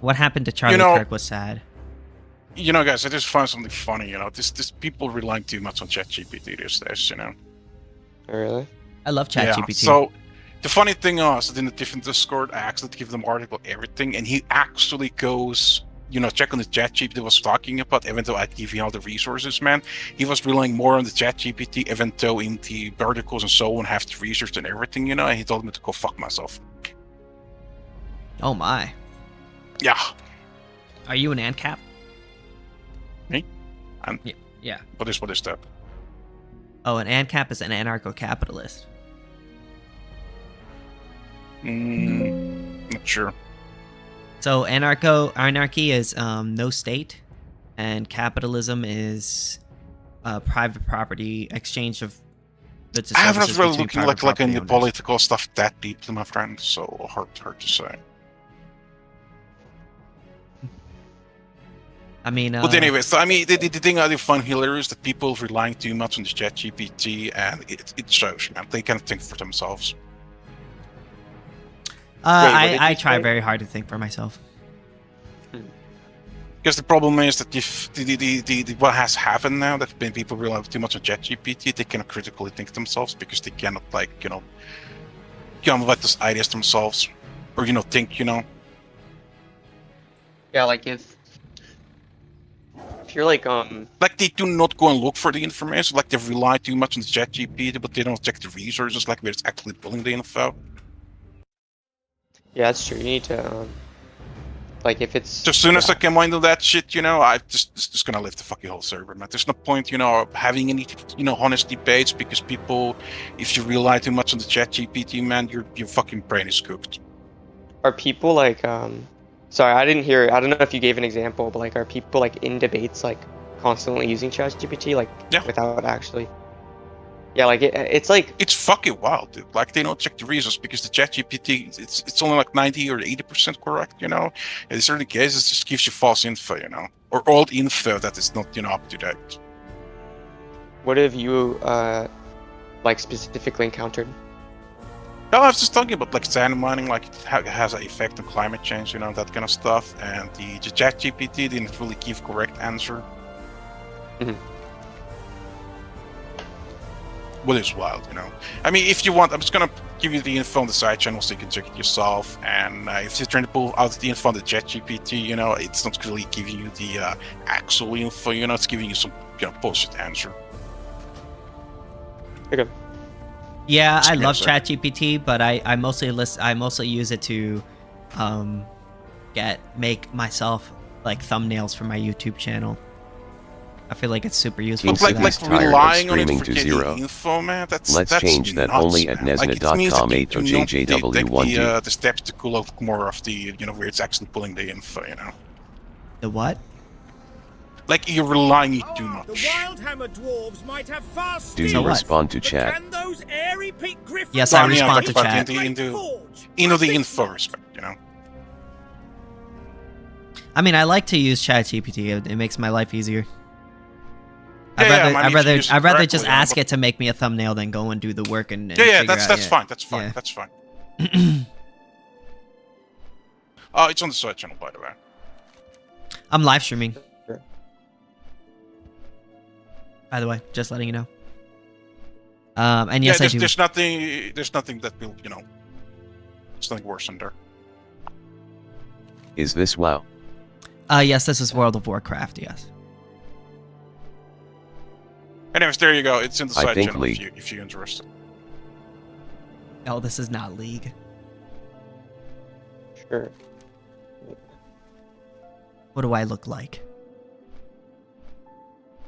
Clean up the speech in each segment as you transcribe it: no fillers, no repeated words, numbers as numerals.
What happened to Charlie Kirk was sad. You know, guys, I just find something funny. You know, this people relying too much on ChatGPT these days. You know. Oh, really? I love ChatGPT. Yeah, so the funny thing is that in the different Discord, I actually give them article everything, and he actually goes, you know, check on the ChatGPT was talking about, even though I give you all the resources, man. He was relying more on the ChatGPT, even though in the articles and so on have the research and everything, you know, and he told me to go fuck myself. Oh my. Yeah. Are you an Ancap? Me? Yeah. What is that? Oh, an Ancap is an anarcho-capitalist. Not sure. So anarchy is no state, and capitalism is private property exchange of goods and services. I haven't really between looking like in the owners. political stuff that deeply, my friend. So hard to say. I mean, but anyway, so I mean, the thing I do find hilarious is that people relying too much on the ChatGPT, and it shows, man. They can't think for themselves. I try very hard to think for myself. Because the problem is that if what has happened now, that when people rely too much on ChatGPT, they cannot critically think themselves because they cannot, like, you know, come up with those ideas themselves, or, you know, think, you know. Yeah, like if you're like they do not go and look for the information, like they rely too much on the ChatGPT, but they don't check the resources, like where it's actually pulling the info. Yeah, that's true. You need to like if it's So as soon as I can into that shit, you know, it's just gonna lift the fucking whole server, man. There's no point, you know, having any, you know, honest debates, because people, if you rely too much on the ChatGPT, man, your fucking brain is cooked. Are people like sorry, I didn't hear. I don't know if you gave an example, but like, are people like in debates like constantly using ChatGPT, like without actually? Yeah, like it's like it's fucking wild, dude. Like they don't check the reasons because the ChatGPT it's only like 90 or 80% correct, you know. In certain cases, it just gives you false info, you know, or old info that is not, you know, up to date. What have you like specifically encountered? No, I was just talking about like sand mining, like it has an effect on climate change, you know, that kind of stuff. And the ChatGPT didn't really give correct answer. What is wild, you know. I mean, if you want, I'm just gonna give you the info on the side channel so you can check it yourself. And if you're trying to pull out the info on the ChatGPT, you know, it's not really giving you the actual info. You know, it's giving you some, you know, bullshit answer. Okay. Yeah, I love ChatGPT, but I mostly use it to make myself like thumbnails for my YouTube channel. I feel like it's super useful. But like relying on it for getting info, man, that's change that nuts, only at nesnet.com 8ojjw1d. The steps to cool out more of the, you know, where it's actually pulling the info, you know. The what? Like you're relying too much. The Wildhammer dwarves might have fast. Do you respond to chat? Can those airy pink griffins? Yes, I respond to chat. Into the info respect, you know. I mean, I like to use ChatGPT. It makes my life easier. I'd rather just ask it to make me a thumbnail than go and do the work and that's fine. That's fine. That's fine. Oh, it's on the side channel, by the way. I'm live streaming. By the way, just letting you know. And yes, I do. There's nothing that will, you know, there's nothing worse in there. Is this WoW? Yes, this is World of Warcraft. Yes. Anyways, there you go. It's in the side channel if you're interested. Oh, this is not League. Sure. What do I look like?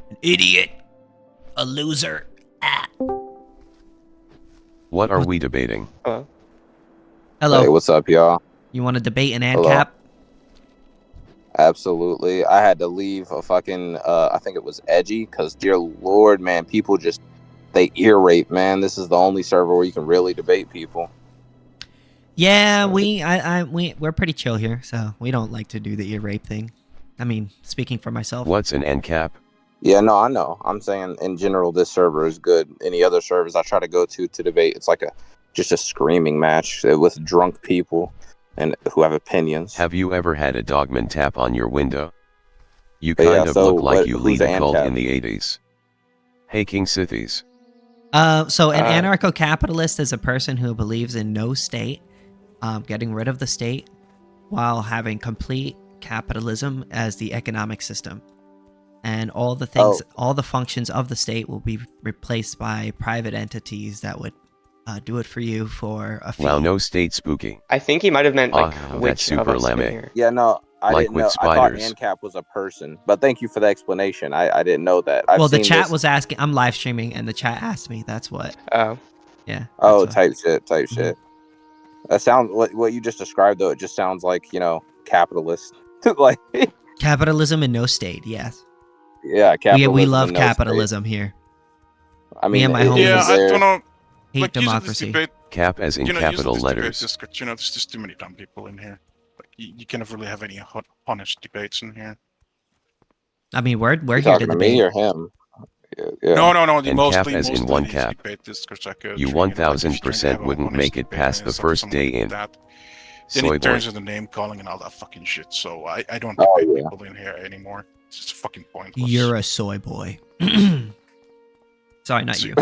An idiot. A loser. Ah. What are we debating? Hello. Hey, what's up, y'all? You want to debate an Ancap? Absolutely. I had to leave a fucking, I think it was Edgy, because dear lord, man, people just, they ear rape, man. This is the only server where you can really debate people. Yeah, we're pretty chill here, so we don't like to do the ear rape thing. I mean, speaking for myself. What's an Ancap? Yeah, no, I know. I'm saying in general, this server is good. Any other servers I try to go to debate, it's like just a screaming match with drunk people. and who have opinions. Have you ever had a dogman tap on your window? You kind of look like you lead a cult in the 80s. Hey KingSithis. So an anarcho-capitalist is a person who believes in no state, getting rid of the state, while having complete capitalism as the economic system. And all the things, all the functions of the state will be replaced by private entities that would do it for you for a fee. Wow, no state spooky. I think he might have meant like that's super lame. Yeah, no, I like didn't with know. spiders. I thought Ancap was a person, but thank you for the explanation. I didn't know that. Well, the chat was asking. I'm live streaming, and the chat asked me. That's what. Oh. Yeah. Oh, type shit. That sounds what you just described though. It just sounds like, you know, capitalist. Like capitalism and no state. Yes. Yeah, capitalism. We love capitalism here. I mean, me and my homies. Yeah, I don't know. Hate like, democracy. Debate, Cap as in capital letters. There's just too many dumb people in here. Like, you can't really have any honest debates in here. I mean, we're here to debate. Me or him? Yeah. No. And cap as in one cap. You 1000% wouldn't make it past the first day in. Then it turns into name calling and all that fucking shit. So I don't debate people in here anymore. It's just fucking pointless. You're a soy boy. Sorry, not you.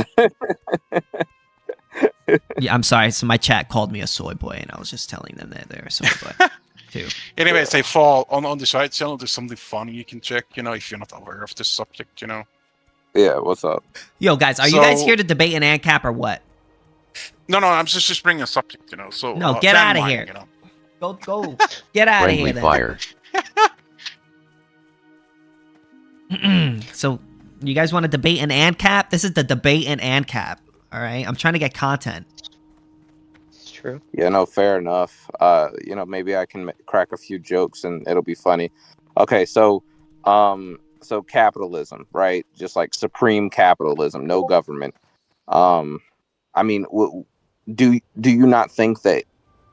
Yeah, I'm sorry. So my chat called me a soy boy, and I was just telling them that they're a soy boy too. Anyways, they fall on the side channel. There's something funny you can check. You know, if you're not aware of this subject, you know. Yeah, what's up? Yo, guys, are you guys here to debate an Ancap or what? No, I'm just bringing a subject, you know. So no, get out of here. You know? Go, get out of here. Then. Fire. So, you guys want to debate an Ancap? This is the debate an Ancap. All right, I'm trying to get content. It's true. Yeah, no, fair enough. You know, maybe I can crack a few jokes and it'll be funny. Okay, so capitalism, right? Just like supreme capitalism, no government. I mean, do you not think that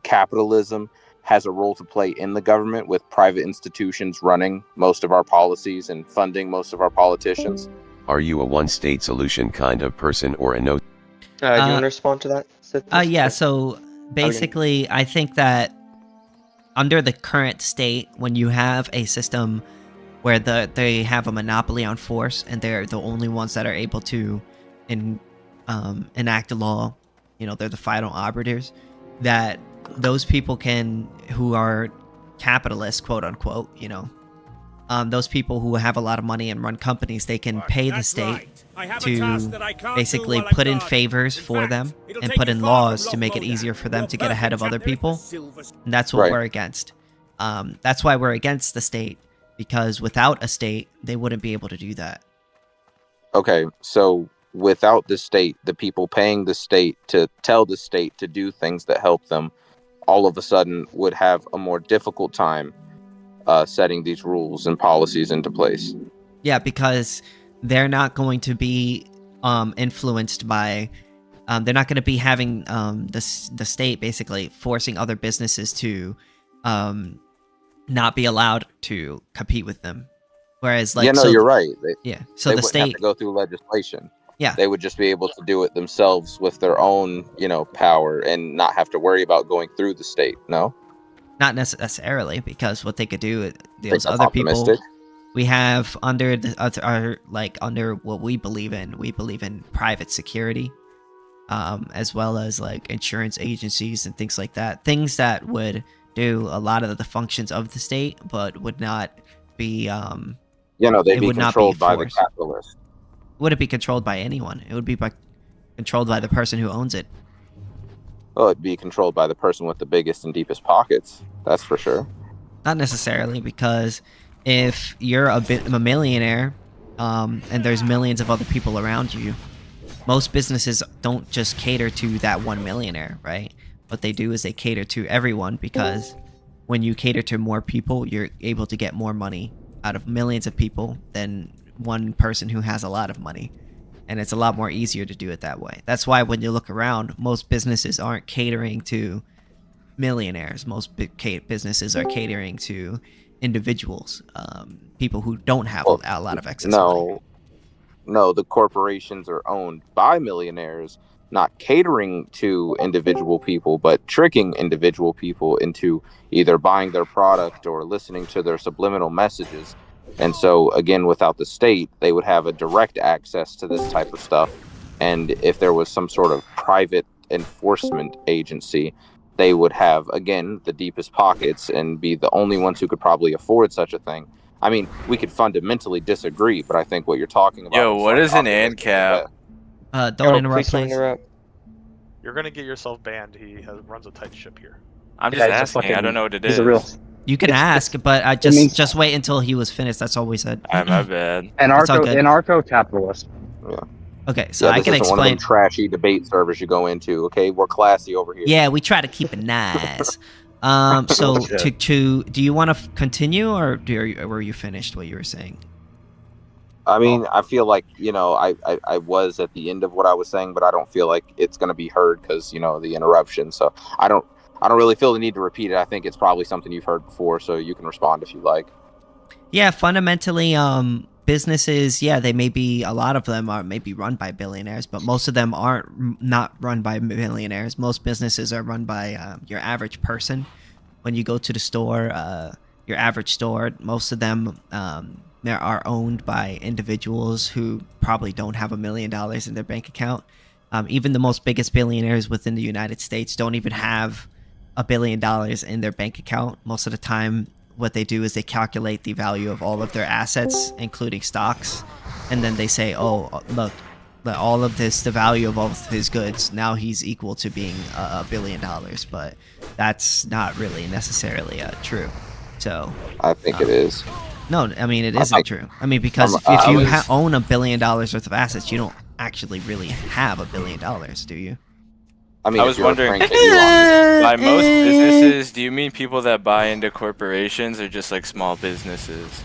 capitalism has a role to play in the government with private institutions running most of our policies and funding most of our politicians? Are you a one-state solution kind of person or a no? Do you want to respond to that? Yeah, so basically, I think that under the current state, when you have a system where they have a monopoly on force and they're the only ones that are able to enact a law, you know, they're the final arbiters, that those people who are capitalists, quote unquote, you know, those people who have a lot of money and run companies, they can pay the state to basically put in favors for them and put in laws to make it easier for them to get ahead of other people. And that's what we're against. That's why we're against the state, because without a state, they wouldn't be able to do that. Okay, so without the state, the people paying the state to tell the state to do things that help them, all of a sudden would have a more difficult time setting these rules and policies into place. Yeah, because they're not going to be influenced by, they're not going to be having the state basically forcing other businesses to not be allowed to compete with them. Whereas, like, you're right. So they the state have to go through legislation. Yeah, they would just be able to do it themselves with their own, you know, power and not have to worry about going through the state. No, not necessarily, because what they could do, those other people we have under under what we believe in private security, as well as like insurance agencies and things like that. Things that would do a lot of the functions of the state, but would not be they'd be controlled by the capitalists. Wouldn't be controlled by anyone. It would be controlled by the person who owns it. Well, it'd be controlled by the person with the biggest and deepest pockets. That's for sure. Not necessarily, because if you're a millionaire, and there's millions of other people around you, most businesses don't just cater to that one millionaire, right? What they do is they cater to everyone, because when you cater to more people, you're able to get more money out of millions of people than one person who has a lot of money. And it's a lot more easier to do it that way. That's why when you look around, most businesses aren't catering to millionaires. Most businesses are catering to individuals, people who don't have a lot of excess money. No, the corporations are owned by millionaires, not catering to individual people, but tricking individual people into either buying their product or listening to their subliminal messages. And so, again, without the state, they would have a direct access to this type of stuff. And if there was some sort of private enforcement agency, they would have, again, the deepest pockets and be the only ones who could probably afford such a thing. I mean, we could fundamentally disagree, but I think what you're talking about. Yo, what is an Ancap? Don't interrupt, don't please. interrupt. You're gonna get yourself banned. He runs a tight ship here. I'm just asking. I don't know what it is. You can ask, but I just wait until he was finished. That's all we said. My bad. Anarcho-capitalist. Yeah. Okay, so I can explain. One of them explain. trashy debate servers you go into. Okay, we're classy over here. Yeah, we try to keep it nice. So to do you want to continue, or were you finished what you were saying? I mean, I feel like, I was at the end of what I was saying, but I don't feel like it's going to be heard because, the interruption. So I don't really feel the need to repeat it. I think it's probably something you've heard before, so you can respond if you like. Yeah, fundamentally, businesses, they may be, a lot of them are maybe run by billionaires, but most of them aren't not run by millionaires. Most businesses are run by your average person. When you go to the store, your average store, most of them they are owned by individuals who probably don't have $1 million in their bank account. Even the most biggest billionaires within the United States don't even have $1 billion in their bank account. Most of the time, what they do is they calculate the value of all of their assets, including stocks, and then they say, oh, look, all of this, the value of all of his goods, now he's equal to being $1 billion. But that's not really necessarily true. So I think it is. No, I mean, it isn't true. I mean, because if you own $1 billion worth of assets, you don't actually really have $1 billion, do you? I mean, I was wondering, by most businesses, do you mean people that buy into corporations or just like small businesses?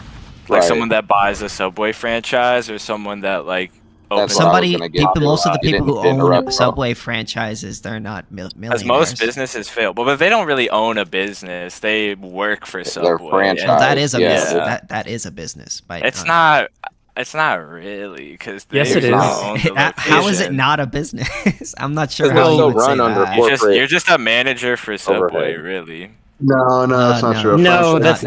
Like someone that buys a Subway franchise or someone that like opens... Most of the people who own Subway franchises, they're not millionaires. Because most businesses fail, but they don't really own a business. They work for Subway. They're franchise. Well, that is a business. That is a business. It's not really, because yes, it is. How is it not a business? I'm not sure how you would say that. You're just a manager for Subway, really. No, that's not true. No, that's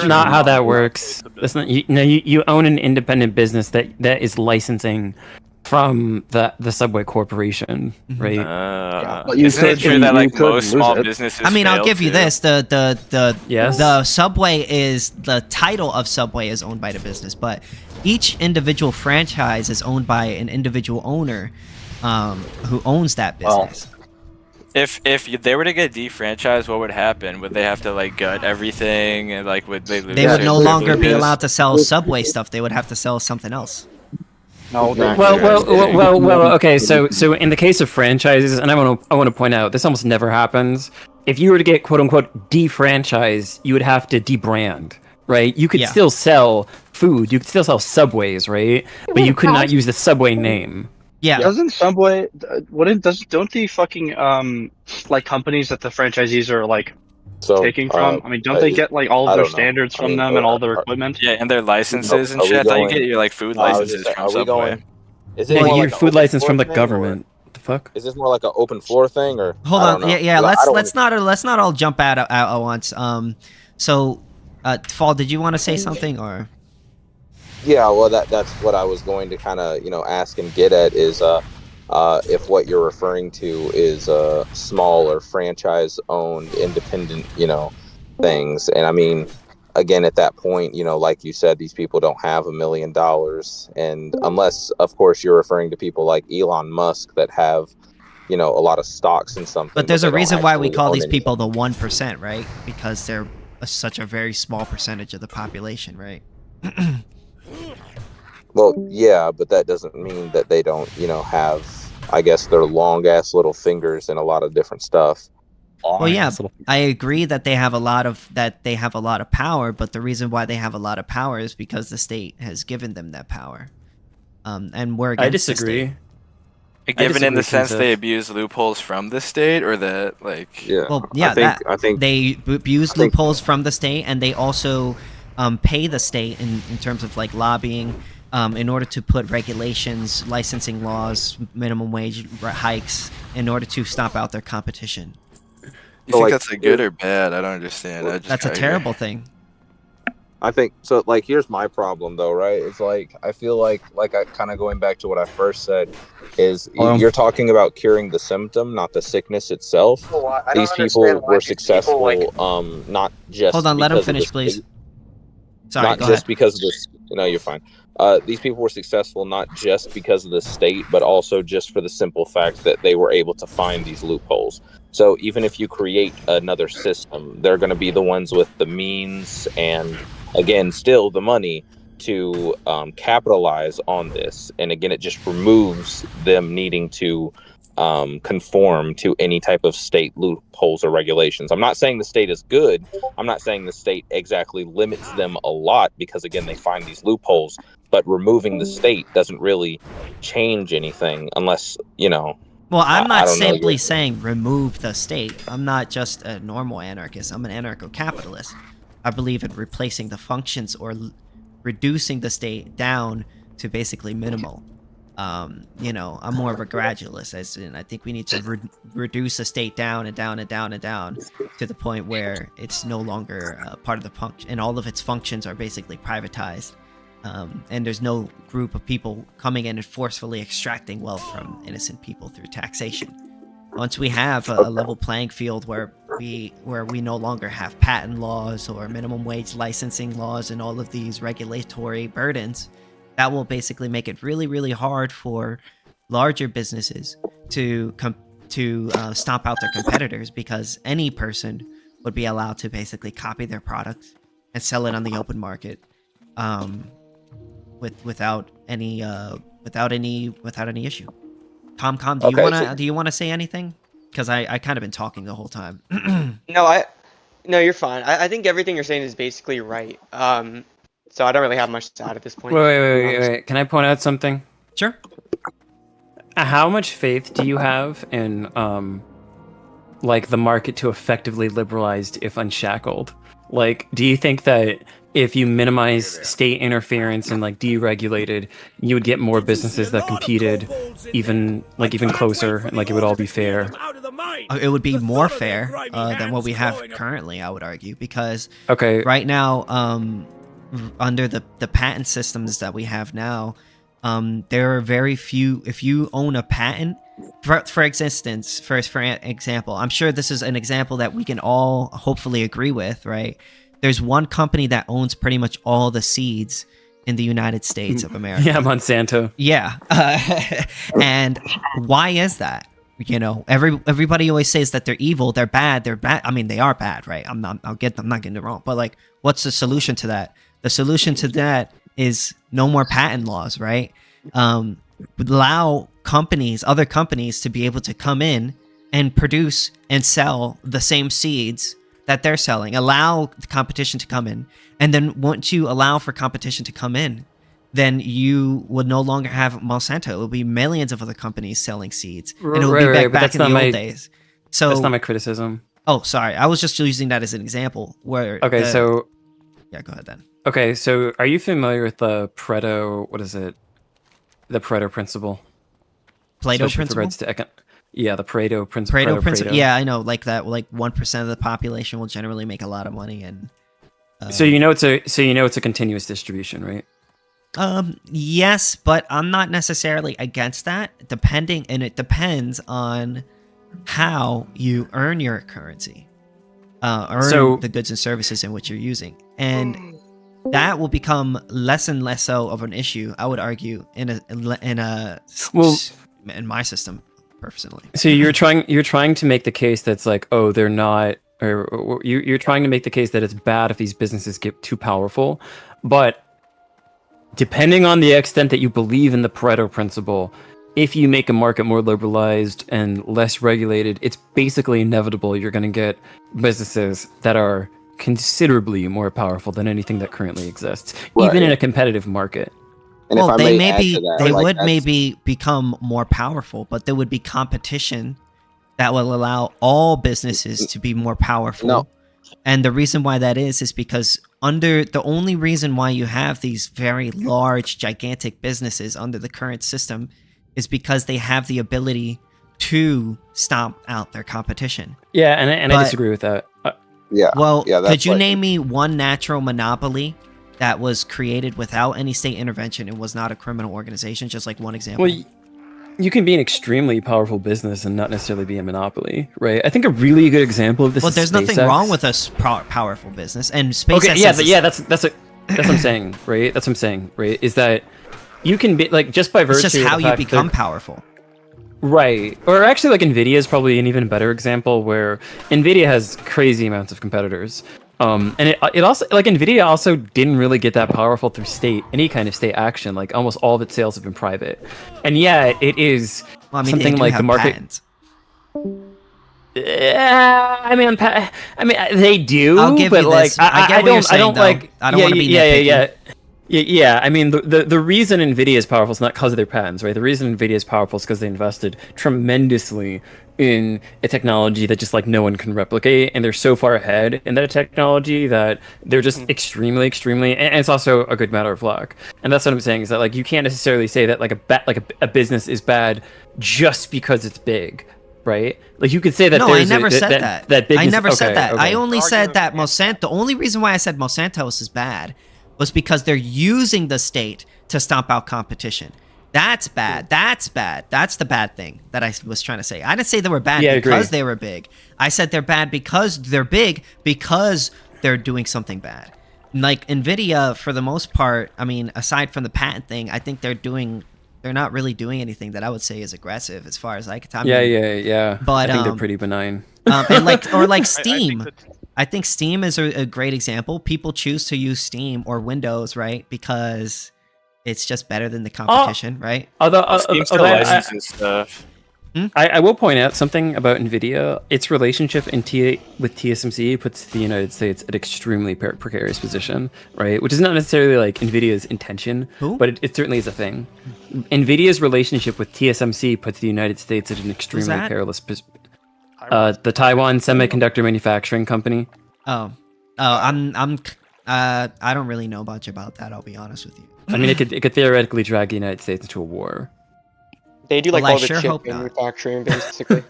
not how that works. That's not. You own an independent business that is licensing from the Subway Corporation, right? Isn't it true that like most small businesses? I mean, I'll give you this: the Subway is the title of Subway is owned by the business, but each individual franchise is owned by an individual owner who owns that business. If they were to get defranchised, what would happen? Would they have to like gut everything, and like would they lose? They would no longer be allowed to sell Subway stuff. They would have to sell something else. No. Well. Okay. So in the case of franchises, and I want to point out, this almost never happens. If you were to get quote unquote defranchised, you would have to debrand, right? You could still sell food. You could still sell Subways, right? But you could not use the Subway name. Yeah. Doesn't Subway? Don't the fucking like companies that the franchisees are like taking from? I mean, don't they get like all of their standards from them and all their equipment? Yeah, and their licenses and shit. I thought you get your like food licenses from Subway. Your food license from the government. What the fuck? Is this more like an open floor thing, or hold on? Yeah. Let's not all jump out at once. So, Fall, did you want to say something or? Yeah, well, that's what I was going to kind of ask and get at is if what you're referring to is small or franchise-owned independent things, and I mean, again, at that point, like you said, these people don't have $1 million, and unless, of course, you're referring to people like Elon Musk that have a lot of stocks in something. But there's a reason why we call these people the 1%, right? Because they're such a very small percentage of the population, right? Well, yeah, but that doesn't mean that they don't, have, I guess, their long ass little fingers in a lot of different stuff. Well, yeah, I agree that they have a lot of power, but the reason why they have a lot of power is because the state has given them that power. And we're against I disagree. Given in the sense they abuse loopholes from the state, or that like I think they abuse loopholes from the state, and they also pay the state in terms of like lobbying in order to put regulations, licensing laws, minimum wage hikes, in order to stop out their competition. You think that's a good or bad? I don't understand. That's a terrible thing. I think so. Like, here's my problem, though, right? It's like I feel like I kind of going back to what I first said is you're talking about curing the symptom, not the sickness itself. These people were successful, not just. Hold on, let him finish, please. Sorry, not just because of this. No, you're fine. These people were successful not just because of the state, but also just for the simple fact that they were able to find these loopholes. So even if you create another system, they're going to be the ones with the means and, again, still the money to capitalize on this. And again, it just removes them needing to conform to any type of state loopholes or regulations. I'm not saying the state is good. I'm not saying the state exactly limits them a lot because, again, they find these loopholes. But removing the state doesn't really change anything unless, you know. Well, I'm not simply saying remove the state. I'm not just a normal anarchist. I'm an anarcho-capitalist. I believe in replacing the functions or reducing the state down to basically minimal. You know, I'm more of a gradualist, as in I think we need to reduce the state down and down and down and down to the point where it's no longer part of the function, and all of its functions are basically privatized. And there's no group of people coming in and forcefully extracting wealth from innocent people through taxation. Once we have a level playing field where we no longer have patent laws or minimum wage licensing laws and all of these regulatory burdens, that will basically make it really, really hard for larger businesses to stomp out their competitors, because any person would be allowed to basically copy their products and sell it on the open market. Without any issue. Tom, do you wanna say anything? Because I kind of been talking the whole time. No, you're fine. I think everything you're saying is basically right. So I don't really have much to add at this point. Wait. Can I point out something? Sure. How much faith do you have in like the market to effectively liberalized if unshackled? Like, do you think that if you minimize state interference and like deregulated, you would get more businesses that competed even closer, and like it would all be fair? It would be more fair than what we have currently, I would argue, because right now, under the patent systems that we have now, there are very few. If you own a patent, for example, I'm sure this is an example that we can all hopefully agree with, right? There's one company that owns pretty much all the seeds in the United States of America. Yeah, Monsanto. Yeah. And why is that? You know, everybody always says that they're evil, they're bad. I mean, they are bad, right? I'm not getting it wrong. But like, what's the solution to that? The solution to that is no more patent laws, right? Allow other companies to be able to come in and produce and sell the same seeds that they're selling. Allow the competition to come in. And then once you allow for competition to come in, then you would no longer have Monsanto. It would be millions of other companies selling seeds. And it would be back in the old days. So that's not my criticism. Oh, sorry. I was just using that as an example where yeah, go ahead then. Okay, so are you familiar with the Pareto, the Pareto principle? Plato principle? Yeah, the Pareto principle. Pareto principle. Yeah, I know. Like that. Like 1% of the population will generally make a lot of money, and so it's a continuous distribution, right? Yes, but I'm not necessarily against that. It depends on how you earn your currency, the goods and services in which you're using, and that will become less and less so of an issue, I would argue, in my system. Personally. So you're trying to make the case that's like, oh, they're not, or you're trying to make the case that it's bad if these businesses get too powerful, but depending on the extent that you believe in the Pareto principle, if you make a market more liberalized and less regulated, it's basically inevitable you're going to get businesses that are considerably more powerful than anything that currently exists, even in a competitive market. And well, they would maybe become more powerful, but there would be competition that will allow all businesses to be more powerful. And the reason why that is because the only reason why you have these very large, gigantic businesses under the current system is because they have the ability to stomp out their competition. Yeah, and I disagree with that. Could you name me one natural monopoly that was created without any state intervention and was not a criminal organization? Just like one example. Well, you can be an extremely powerful business and not necessarily be a monopoly, right? I think a really good example of this. Well, is there's nothing SpaceX. wrong with a powerful business, and SpaceX. Okay, that's what I'm saying, right? That's what I'm saying, right? Is that you can be like just by virtue. It's just how you become powerful. Right. Or actually, like, NVIDIA is probably an even better example where NVIDIA has crazy amounts of competitors. And it also, like, NVIDIA also didn't really get that powerful through any kind of state action. Like, almost all of its sales have been private. And yeah, it is something like the market. Patents. I mean, they do. I'll give but you like, this. I don't like. I don't want to be nitpicky. Yeah, I mean, the reason NVIDIA is powerful is not because of their patents, right? The reason NVIDIA is powerful is because they invested tremendously in a technology that just like no one can replicate, and they're so far ahead in that technology that they're just extremely, and it's also a good matter of luck. And that's what I'm saying is that like you can't necessarily say that like a business is bad just because it's big. Right? Like you could say that. No, I never said that. Business, I never said that. Okay. I only said that Monsanto. The only reason why I said Monsanto is bad was because they're using the state to stomp out competition. That's bad. That's bad. That's the bad thing that I was trying to say. I didn't say they were bad because they were big. I said they're bad because they're big because they're doing something bad. Like NVIDIA, for the most part, I mean, aside from the patent thing, I think they're not really doing anything that I would say is aggressive as far as I could tell. Yeah. But I think they're pretty benign. And like Steam. I think Steam is a great example. People choose to use Steam or Windows, right? Because it's just better than the competition, right? Steam still licenses stuff. I will point out something about NVIDIA. Its relationship with TSMC puts the United States at extremely precarious position, right? Which is not necessarily like NVIDIA's intention, but it certainly is a thing. NVIDIA's relationship with TSMC puts the United States at an extremely perilous position. The Taiwan Semiconductor Manufacturing Company. I don't really know much about that. I'll be honest with you. I mean, it could theoretically drag the United States into a war. They do like all the chip manufacturing, basically.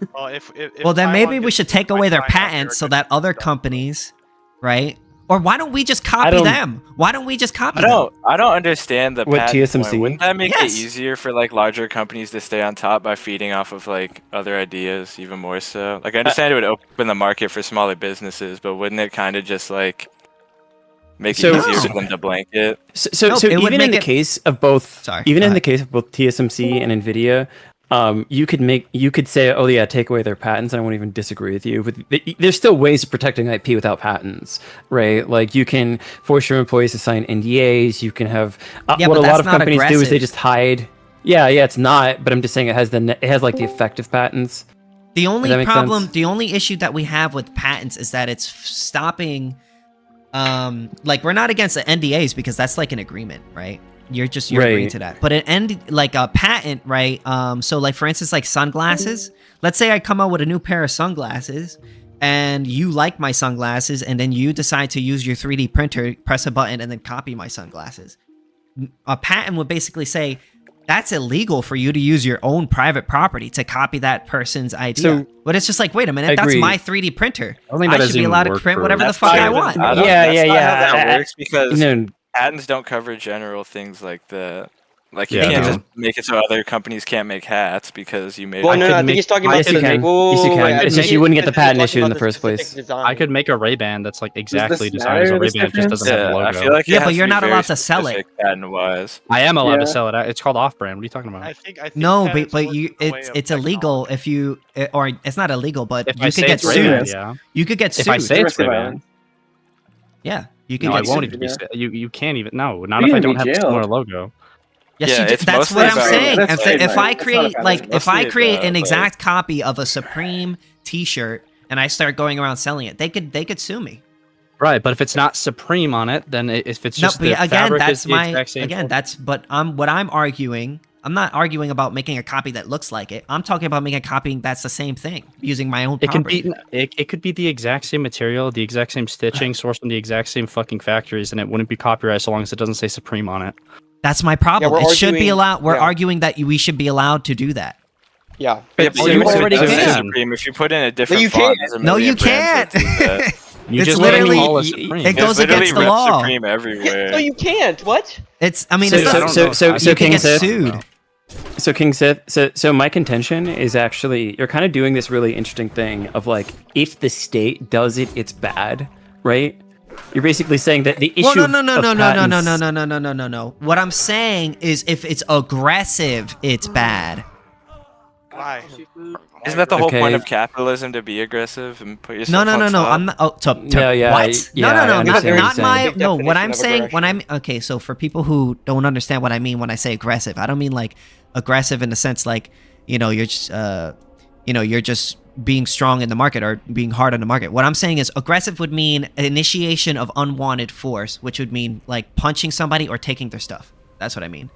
Well, then maybe we should take away their patents so that other companies, right? Or why don't we just copy them? Why don't we just copy them? I don't understand the patent TSMC. point. Wouldn't that make it easier for like larger companies to stay on top by feeding off of like other ideas even more so? Like I understand it would open the market for smaller businesses, but wouldn't it kind of just like make it easier for them to blanket? So even in the case of both TSMC and NVIDIA, you could say, oh yeah, take away their patents. I won't even disagree with you, but there's still ways of protecting IP without patents, right? Like you can force your employees to sign NDAs. You can have what a lot of companies do is they just hide. Yeah, it's not. But I'm just saying it has like the effective patents. The only problem, the only issue that we have with patents is that it's stopping. Like we're not against the NDAs because that's like an agreement, right? You're agreeing to that. But like a patent, right? So like for instance, like sunglasses. Let's say I come out with a new pair of sunglasses and you like my sunglasses and then you decide to use your 3D printer, press a button and then copy my sunglasses. A patent would basically say that's illegal for you to use your own private property to copy that person's idea. But it's just like, wait a minute, that's my 3D printer. I should be allowed to print whatever the fuck I want. How that works because patents don't cover general things like that. Like you can't just make it so other companies can't make hats because you made. Well, no, I think he's talking about. Yes, you can. It's just you wouldn't get the patent issued in the first place. I could make a Ray-Ban that's like exactly designed as a Ray-Ban, just doesn't have a logo. I feel like but you're not allowed to sell it. Patent-wise, I am allowed to sell it. It's called off-brand. What are you talking about? I think no, but it's illegal if you, or it's not illegal, but you could get sued. You could get sued. If I say it's Ray-Ban. Yeah, you can. No, I won't even be. You can't even. No, not if I don't have a similar logo. Yes, that's what I'm saying. If I create an exact copy of a Supreme T-shirt and I start going around selling it, they could sue me. Right, but if it's not Supreme on it, then if it's just the fabric is the exact same. But what I'm arguing I'm not arguing about making a copy that looks like it. I'm talking about making a copy that's the same thing using my own property. It could be the exact same material, the exact same stitching, sourced from the exact same fucking factories, and it wouldn't be copyrighted so long as it doesn't say Supreme on it. That's my problem. Yeah, it should be allowed. We're arguing that we should be allowed to do that. Yeah. But you already can. Supreme. If you put in a different font, there's a million brands that do that. You it's just literally it goes against the law. Supreme everywhere. No, you can't. What? It's. I mean, so you can get sued. So KingSith, so my contention is actually you're kind of doing this really interesting thing of like if the state does it, it's bad, right? You're basically saying that the issue. Well, no. What I'm saying is if it's aggressive, it's bad. Why? Isn't that the whole point of capitalism, to be aggressive and put yourself No. on top? I'm not. Oh, what? Not my. No, what I'm saying when I'm okay. So for people who don't understand what I mean when I say aggressive, I don't mean like aggressive in the sense like you're just you're just being strong in the market or being hard on the market. What I'm saying is aggressive would mean initiation of unwanted force, which would mean like punching somebody or taking their stuff. That's what I mean.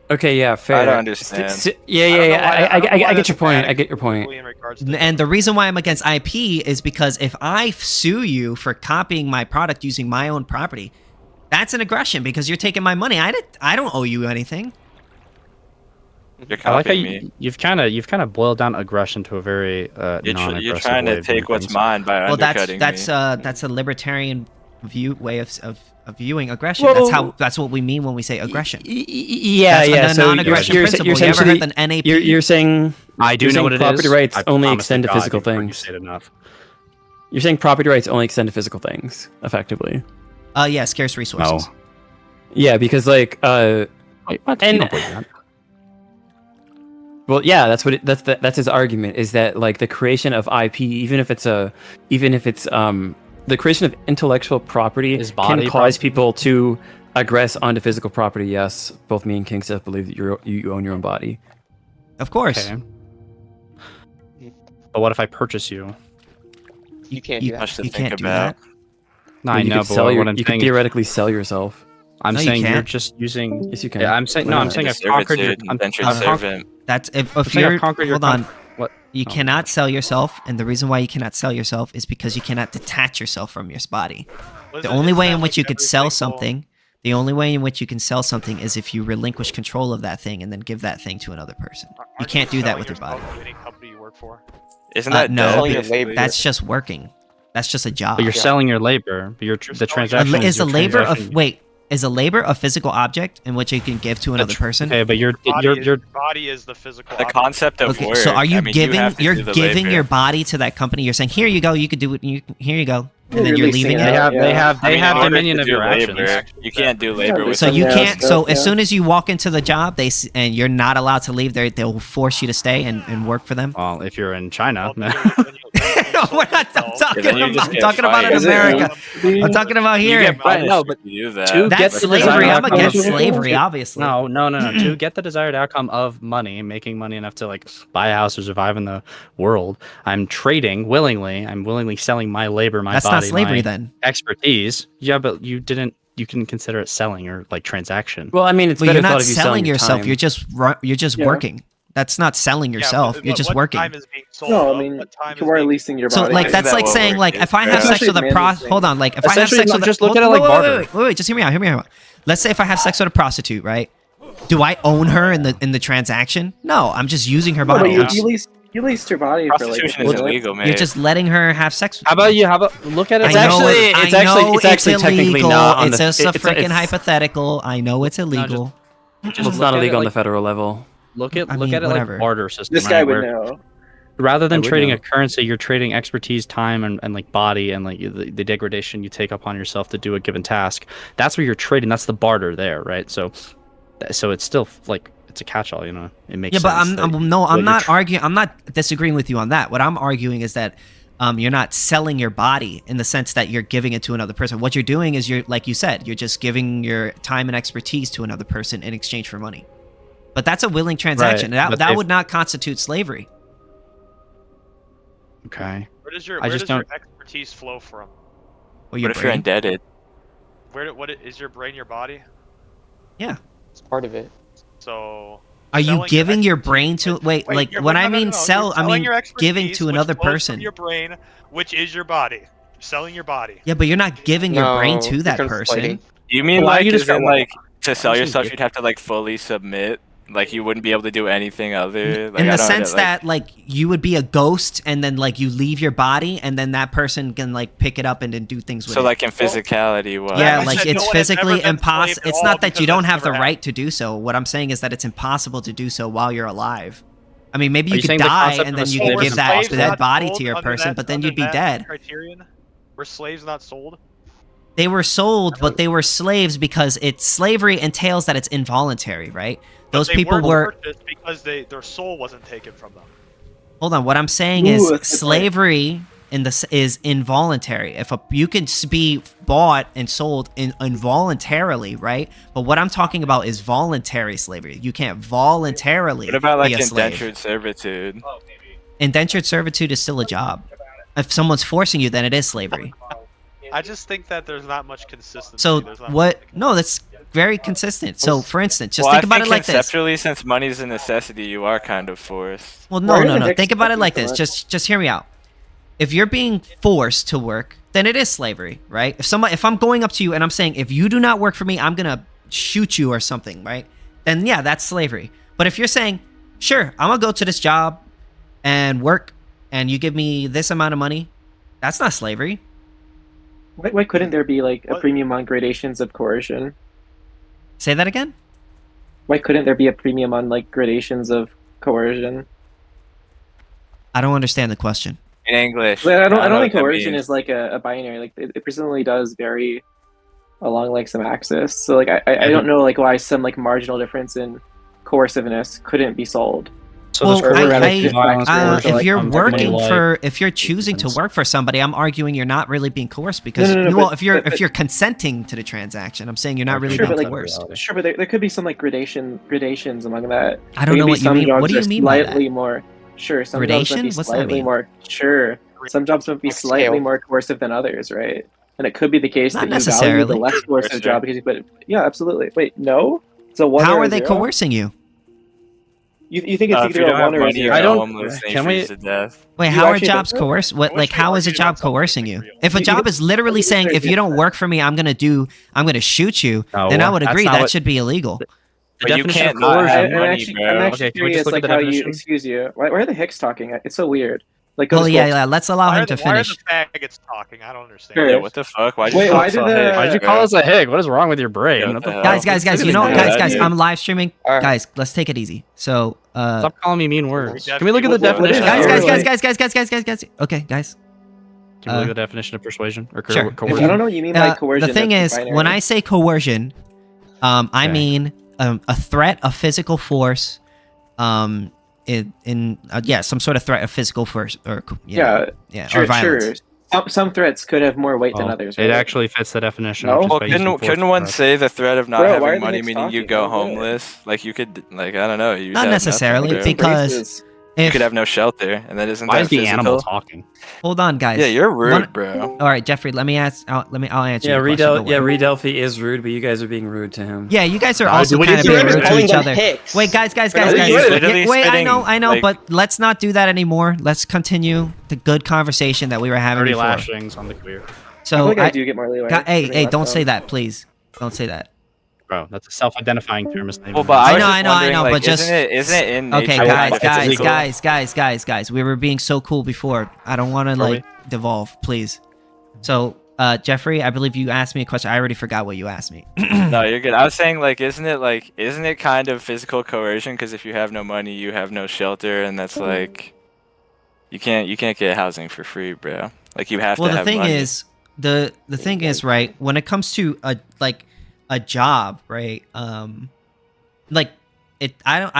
Okay, yeah, fair. I don't understand. I get your point. I get your point. And the reason why I'm against IP is because if I sue you for copying my product using my own property, that's an aggression because you're taking my money. I don't owe you anything. You're I like how me. you've kind of boiled down aggression to a very non-aggressive You're trying to take what's mine by undercutting me. That's a libertarian way of viewing aggression. Well, that's what we mean when we say aggression. Yeah. So non-aggression principle. You ever heard the NAP? You're saying I do know what it is. Property rights only extend to physical things. You're saying property rights only extend to physical things, effectively. Yeah, scarce resources. No. Yeah, because like Wait, what? Well, yeah, that's his argument is that like the creation of IP, even if it's the creation of intellectual property can cause people to aggress onto physical property. Yes, both me and KingSithis believe that you own your own body. Of course. Okay. But what if I purchase you? You can't do that. You can't do that. No, I know, but what I'm you saying could theoretically sell yourself. I'm saying you're just using. Yes, you can. Yeah, I'm saying no. I'm saying I've conquered your. That's if you're. Hold on. What? You cannot sell yourself, and the reason why you cannot sell yourself is because you cannot detach yourself from your body. The only way in which you could sell something, the only way in which you can sell something is if you relinquish control of that thing and then give that thing to another person. You can't do that with your body. Any company you work for? Isn't that no? That's just working. That's just a job. But you're selling your labor. But the transaction is a labor of wait. Is a labor a physical object in which you can give to another person? Okay, but your body is the physical. The concept of work. So are you giving your body to that company? You're saying here you go, you could do it. Here you go, and then you're leaving it. They have dominion of your actions. You can't do labor with. So you can't. So as soon as you walk into the job, and you're not allowed to leave. They'll force you to stay and work for them. Well, if you're in China. We're not talking about in America. I'm talking about here. No, but that's slavery. I'm against slavery, obviously. No. To get the desired outcome of money, making money enough to like buy a house or survive in the world, I'm trading willingly. I'm willingly selling my labor, my body, not slavery, then. Expertise. Yeah, but you can consider it selling or like transaction. Well, I mean, it's you're not selling yourself. You're just working. That's not selling yourself. You're just working. No, I mean, you are leasing your body. So, like, that's like saying, like, if I have sex with a hold on, like, if I have sex with just look at it like barter. Wait, just hear me out. Let's say if I have sex with a prostitute, right? Do I own her in the transaction? No, I'm just using her body. You leased your body for like. Prostitution is illegal, man. You're just letting her have sex with How about look at it? It's actually technically not. It's just a freaking hypothetical. I know it's illegal. It's not illegal on the federal level. Look at it like a barter system. This guy would know. Rather than trading a currency, you're trading expertise, time, and like body and like the degradation you take upon yourself to do a given task. That's where you're trading. That's the barter there, right? So it's still like it's a catch-all, you know. It makes sense. Yeah, but I'm not arguing. I'm not disagreeing with you on that. What I'm arguing is that you're not selling your body in the sense that you're giving it to another person. What you're doing is like you said, you're just giving your time and expertise to another person in exchange for money. But that's a willing transaction. Right, that would not constitute slavery. Okay. Where does your expertise flow from? Well, what if you're indebted? What is your brain your body? Yeah. It's part of it. So. Are you giving your brain to wait? Like when I mean sell, I mean giving to another person. Your brain, which is your body. You're selling your body. Yeah, but you're not giving your brain to that person. You mean like, isn't like to sell yourself, you'd have to like fully submit? Like you wouldn't be able to do anything other. Like, in the sense that like you would be a ghost, and then like you leave your body, and then that person can like pick it up and then do things with it. So like in physicality, what? Yeah, like it's physically impossible. It's not that you don't have the right to do so. What I'm saying is that it's impossible to do so while you're alive. I mean, maybe you could die and then you could give that dead body to your person, but then you'd be dead. Were slaves not sold? They were sold, but they were slaves because slavery entails that it's involuntary, right? Those people were because their soul wasn't taken from them. Hold on, what I'm saying is slavery is involuntary. If you can be bought and sold involuntarily, right? But what I'm talking about is voluntary slavery. You can't voluntarily. What about like be a slave. indentured servitude? Indentured servitude is still a job. If someone's forcing you, then it is slavery. I just think that there's not much consistency. So what? No, that's very consistent. So for instance, just think about it like this. Conceptually, since money is a necessity, you are kind of forced. Well, no. Think about it like this. Just hear me out. If you're being forced to work, then it is slavery, right? If I'm going up to you and I'm saying, if you do not work for me, I'm gonna shoot you or something, right? Then yeah, that's slavery. But if you're saying, sure, I'm gonna go to this job and work, and you give me this amount of money, that's not slavery. Why couldn't there be like a premium on gradations of coercion? Say that again? Why couldn't there be a premium on like gradations of coercion? I don't understand the question. In English. But I don't think coercion is like a binary. Like it presumably does vary along like some axis. So like I don't know like why some like marginal difference in coerciveness couldn't be solved. So if you're choosing to work for somebody, I'm arguing you're not really being coerced because if you're consenting to the transaction, I'm saying you're not really being coerced. Sure, but there could be some like gradations among that. I don't know what you mean. What do you mean by that? Slightly more. Sure, some gradation? jobs might be slightly more. Sure, some jobs might be slightly more coercive than others, right? And it could be the case that you value the less coercive job because. But yeah, absolutely. Wait, no. So how are they coercing you? You think it's either a one or a zero? I don't. Can we? Wait, how are jobs coerced? What, like, how is a job coercing you? If a job is literally saying, if you don't work for me, I'm gonna shoot you, then I would agree that should be illegal. But you can't not have money, bro. I'm actually curious, like, how you. Excuse you. Why are the Hicks talking? It's so weird. Like, let's allow him to finish. Why are the faggots talking? I don't understand. Yeah, what the fuck? Why'd you call us a Hick? What is wrong with your brain? Guys, you know what? Guys, I'm live streaming. Guys, let's take it easy. So, stop calling me mean words. Can we look at the definition? Guys. Okay, guys. Can we look at the definition of persuasion or sure. coercion? I don't know what you mean by coercion. The thing is, when I say coercion, I mean a threat of physical force, some sort of threat of physical force, or or violence. Sure. Some threats could have more weight than others. Right? It actually fits the definition. No? Well, couldn't one say the threat of not having money, meaning you go homeless? Like you could, like I don't know, you not necessarily because. You could have no shelter, and that isn't. Why that is the physical? animal talking? Hold on, guys. Yeah, you're rude, bro. All right, Jeffrey. Let me ask. I'll answer. Yeah, Redelphi is rude, but you guys are being rude to him. Yeah, you guys are also kind of being rude to each other. Wait, guys. Wait, I know, but let's not do that anymore. Let's continue the good conversation that we were having before. Lashings on the queer. So I do get more leeway. Hey, don't say that, please. Don't say that. Bro, that's a self-identifying term. Well, but I know, like, but just isn't it in okay, nature? guys. We were being so cool before. I don't want to devolve, please. So, Jeffrey, I believe you asked me a question. I already forgot what you asked me. No, you're good. I was saying isn't it kind of physical coercion? Because if you have no money, you have no shelter, and that's like, you can't get housing for free, bro. Like you have to have money. The thing is, right? When it comes to a job, right? I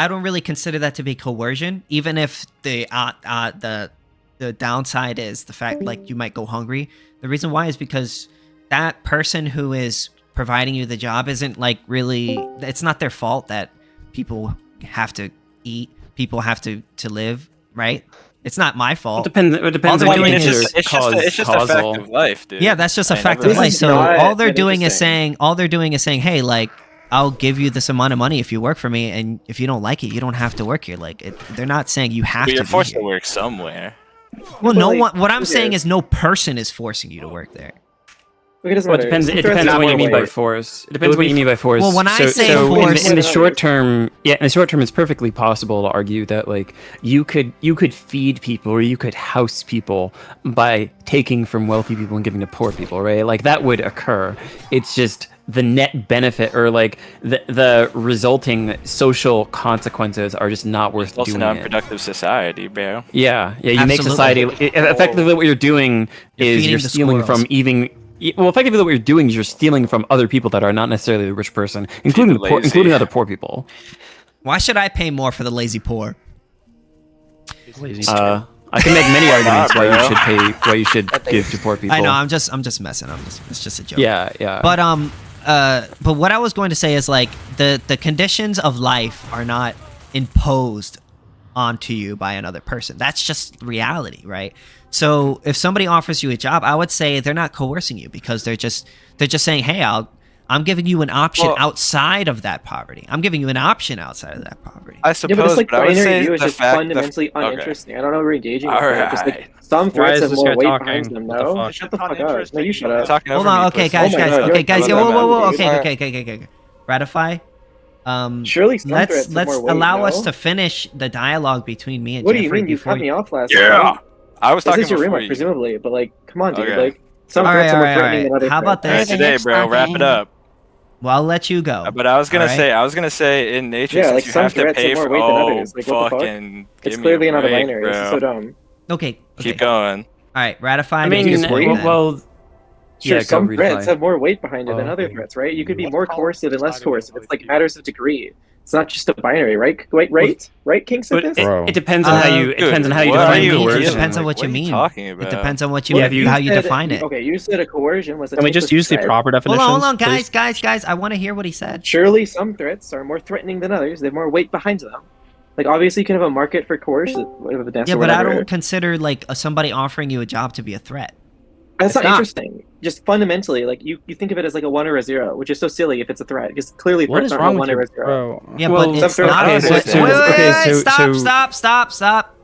don't really consider that to be coercion, even if the downside is the fact you might go hungry. The reason why is because that person who is providing you the job isn't really, it's not their fault that people have to eat, people have to live, right? It's not my fault. It depends on it's just a fact of life, dude. Yeah, that's just a fact of life. So all they're doing is saying, hey, I'll give you this amount of money if you work for me, and if you don't like it, you don't have to work here. Like, they're not saying you have But to. you're forced be to work somewhere. Well, no one. What I'm saying is, no person is forcing you to work there. It doesn't Well, matter. it depends on what you mean by force. It depends what you mean by force. Well, when I say force, in the short term, it's perfectly possible to argue that like you could feed people or you could house people by taking from wealthy people and giving to poor people, right? Like that would occur. It's just the net benefit or like the resulting social consequences are just not worth It's also doing. non-productive society, bro. Yeah, you make society. Effectively, what you're doing is you're stealing from even. Well, effectively, what you're doing is you're stealing from other people that are not necessarily the rich person, including other poor people. Why should I pay more for the lazy poor? I can make many arguments why you should give to poor people. I know. I'm just messing. It's just a joke. Yeah. But what I was going to say is like the conditions of life are not imposed onto you by another person. That's just reality, right? So if somebody offers you a job, I would say they're not coercing you because they're just saying, hey, I'm giving you an option outside of that poverty. I'm giving you an option outside of that poverty. I suppose, but it's like but I would say binary view is the just fact fundamentally uninteresting. I don't know we're engaging with Alright. that. Just like some threats have more weight behind them. No, shut the fuck up. No, you shut up. Hold on. Okay, guys. Whoa. Okay. Ratify. Surely some threats have let's more weight, allow us no? to finish the dialogue between me and What do Jeffrey. you mean? You cut me off last Yeah. time. I was This talking is your before remark, you. presumably, but like, come on, dude. Okay. Like, some All threats are more threatening right. than other How about threats. this? Today, bro. Wrap it up. Well, I'll let you go. But I was gonna Alright? say, in nature, Yeah, since like you some have to threats pay have more for weight than others. Like, what the fuck? fucking. It's give me clearly not a break, binary. Bro. This is so dumb. Okay. Keep going. All right. Ratify. I mean, Sure, yeah, some go threats Ratify. have more weight behind it than other threats, right? You could be more coercive and less coercive. It's like matters of degree. It's not just a binary, right? Right, KingSithis? It depends on how you. It depends on how you define coercion. It depends on what you mean. It depends on what you how you define it. Okay, you said a coercion was a Can we type just of use the threat. proper definitions? Hold on, please? guys. I want to hear what he said. Surely some threats are more threatening than others. They have more weight behind them. Like, obviously, you can have a market for coercion. Yeah, but I don't consider like somebody offering you a job to be a threat. That's not interesting. Just fundamentally, like you think of it as like a 1 or a 0, which is so silly if it's a threat. Because clearly, What threats is aren't wrong a with 1 or you, a 0. bro? Yeah, but it's not. Wait, stop.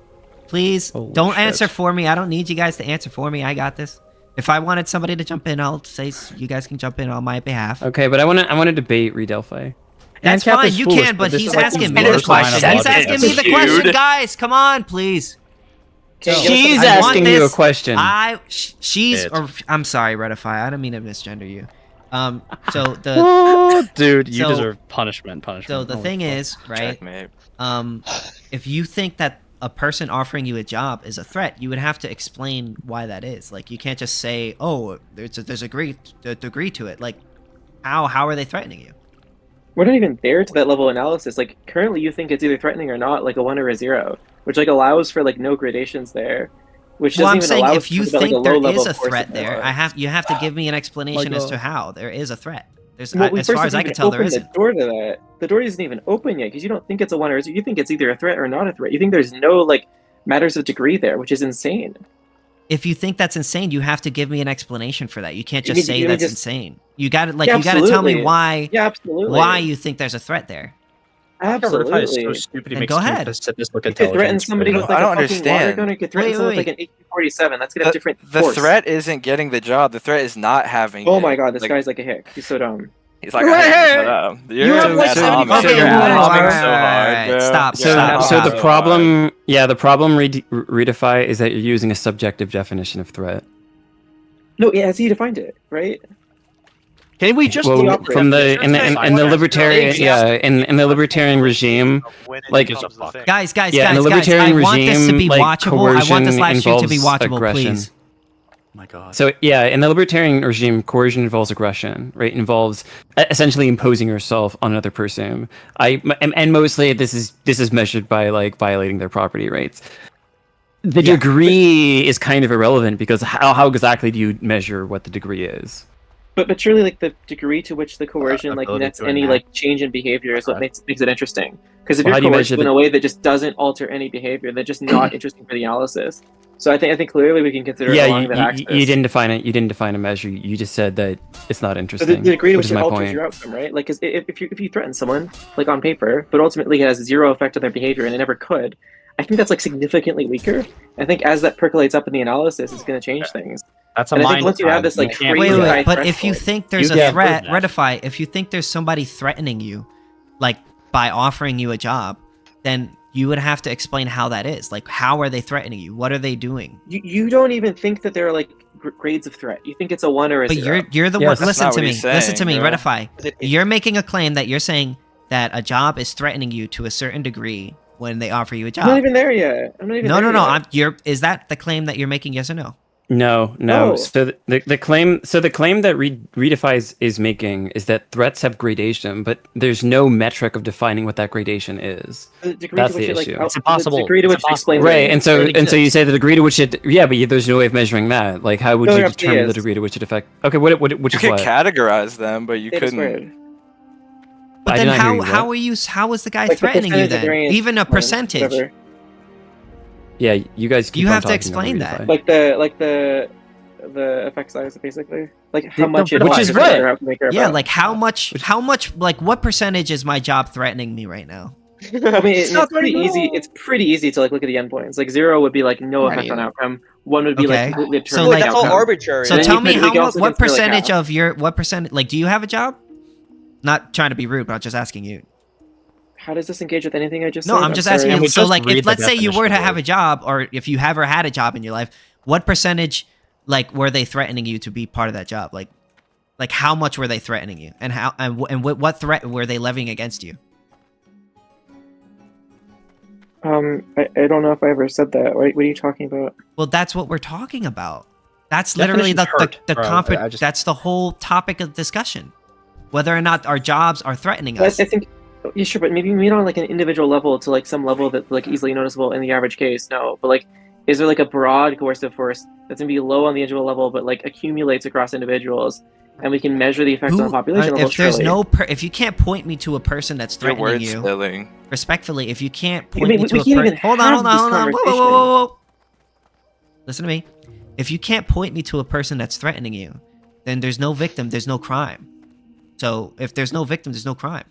Please don't answer for me. I don't need you guys to answer for me. I got this. If I wanted somebody to jump in, I'll say you guys can jump in on my behalf. Okay, but I want to debate Redelphi. That's Ancap fine. is You foolish, can, but this he's is like asking the me the worst line question. of He's asking me the dude. question, guys. Come on, please. She's I want asking you a this. question. She's. Or, I'm sorry, Ratify. I don't mean to misgender you. So the. Oh, dude, you so- deserve punishment. So the thing is, right? Checkmate. If you think that a person offering you a job is a threat, you would have to explain why that is. Like, you can't just say, "Oh, there's a degree to it." Like, how are they threatening you? We're not even there to that level of analysis. Like, currently, you think it's either threatening or not, like a 1 or a 0, which like allows for like no gradations there. Which Well, doesn't I'm even saying allow if you for, like, think a there low level is a of force threat in there, you have to give me an explanation as to how there is a threat. There's Well, we as first far as I didn't can even tell, there open isn't. the door to that. The door isn't even open yet because you don't think it's a 1 or a 0. You think it's either a threat or not a threat. You think there's no like matters of degree there, which is insane. If you think that's insane, you have to give me an explanation for that. You can't You just mean- say you that's just- insane. You got to Yeah, you got to tell me absolutely. why Yeah, absolutely. why you think there's a threat there. Ratify is so Absolutely. stupid. He Then makes go ahead. KingSithis look You could threaten intelligent. somebody with I like don't a fucking water understand. gun. You could threaten Wait, someone with wait. like an AK-47. That's gonna have different The force. threat isn't getting the job. The threat is not having. Oh it. my god, this Like, guy's like a hick. He's so dumb. He's like, shut up. You're have like 75 okay, You're so alright, hard, bro. Stop. So the So problem, the problem Redefy is that you're using a subjective definition of threat. No, yeah, as he defined it, right? Can we just Well, from the in the libertarian in the libertarian regime, like Guys, in the libertarian I want this to be regime, watchable. I want this live stream to be involves watchable, aggression. please. my god. So in the libertarian regime, coercion involves aggression, right? It involves essentially imposing yourself on another person. And mostly this is measured by like violating their property rights. The degree is kind of irrelevant because how exactly do you measure what the degree is? But surely like the degree to which the coercion like ability nets to any enact. like change in behavior is what makes it interesting. Because if Well, how you're do you coerced measure in the- a way that just doesn't alter any behavior, they're just not interesting for the analysis. So I think clearly we can consider Yeah, along that axis. you didn't define it. You didn't define a measure. You just said that it's not So interesting. the degree to which which is it my alters point. your outcome, right? Like, 'cause if you threaten someone, like on paper, but ultimately it has zero effect on their behavior and it never could, I think that's like significantly weaker. I think as that percolates up in the analysis, it's going to change things. That's a and I think mind. once you have this like crazy wait, high but if you threshold- think there's a threat, Redify, if you think there's somebody threatening you, like by offering you a job, then you would have to explain how that is. Like, how are they threatening you? What are they doing? you don't even think that there are like grades of threat. You think it's a 1 or a But 0. you're the Yes, one. that's Listen not to what me. he's Listen to saying, me. bro. Redify. You're making a claim that you're saying that a job is threatening you to a certain degree when they offer you a job. I'm not even there yet. I'm not even No, there no. yet. Is that the claim that you're making? Yes or no? No. No. So the claim that Redefy is making is that threats have gradation, but there's no metric of defining what that gradation is. The degree That's to which the it, like, issue. how- It's impossible. The degree to It's which it impossible. explains Right, it. and so you say the degree to which it, yeah, but there's no way of measuring that. Like, how would No, you there absolutely determine the is. degree to which it affect? Okay, which You is could what? categorize them, but you Theta couldn't. squared. But I then did not hear how you, what? how was the guy Like the threatening you percentage of then? variance, Even a percentage. whatever. Yeah, you guys. Keep You on have to talking explain over that. Redefy. Like the effect size basically. Like how much it which is affects what? or how can they care Yeah, about. like how much, like what percentage is my job threatening me right now? I mean, it's not pretty threatening at easy. all. It's pretty easy to like look at the endpoints. Like 0 would be like no Not effect on either. outcome. 1 would be Okay. like completely So, determining like, that's all outcome. arbitrary. So then tell you me could- we could also what consider, like, percentage half. of your like do you have a job? Not trying to be rude, but I'm just asking you. How does this engage with anything I just No, said? I'm just sorry. asking Can you. we So just like, read if the let's say you were to definition have word? a job, or if you ever had a job in your life, what percentage, like, were they threatening you to be part of that job? Like how much were they threatening you, and how and what threat were they levying against you? I don't know if I ever said that. What are you talking about? Well, that's what we're talking about. That's literally Definitions hurt, bro. I just- That's the whole topic of discussion. Whether or not our jobs are threatening us. I think, yeah, sure, but maybe on like an individual level to like some level that's like easily noticeable in the average case. No, but like, is there like a broad coercive force that's gonna be low on the individual level, but like accumulates across individuals, and we can measure the effect on the population level? If there's surely. if you can't point me to a person that's Your threatening word you, spelling. respectfully, if you can't I point mean, me to we a can't person, even hold have on, this whoa, whoa, conversation. whoa. Listen to me. If you can't point me to a person that's threatening you, then there's no victim, there's no crime. So if there's no victim, there's no crime.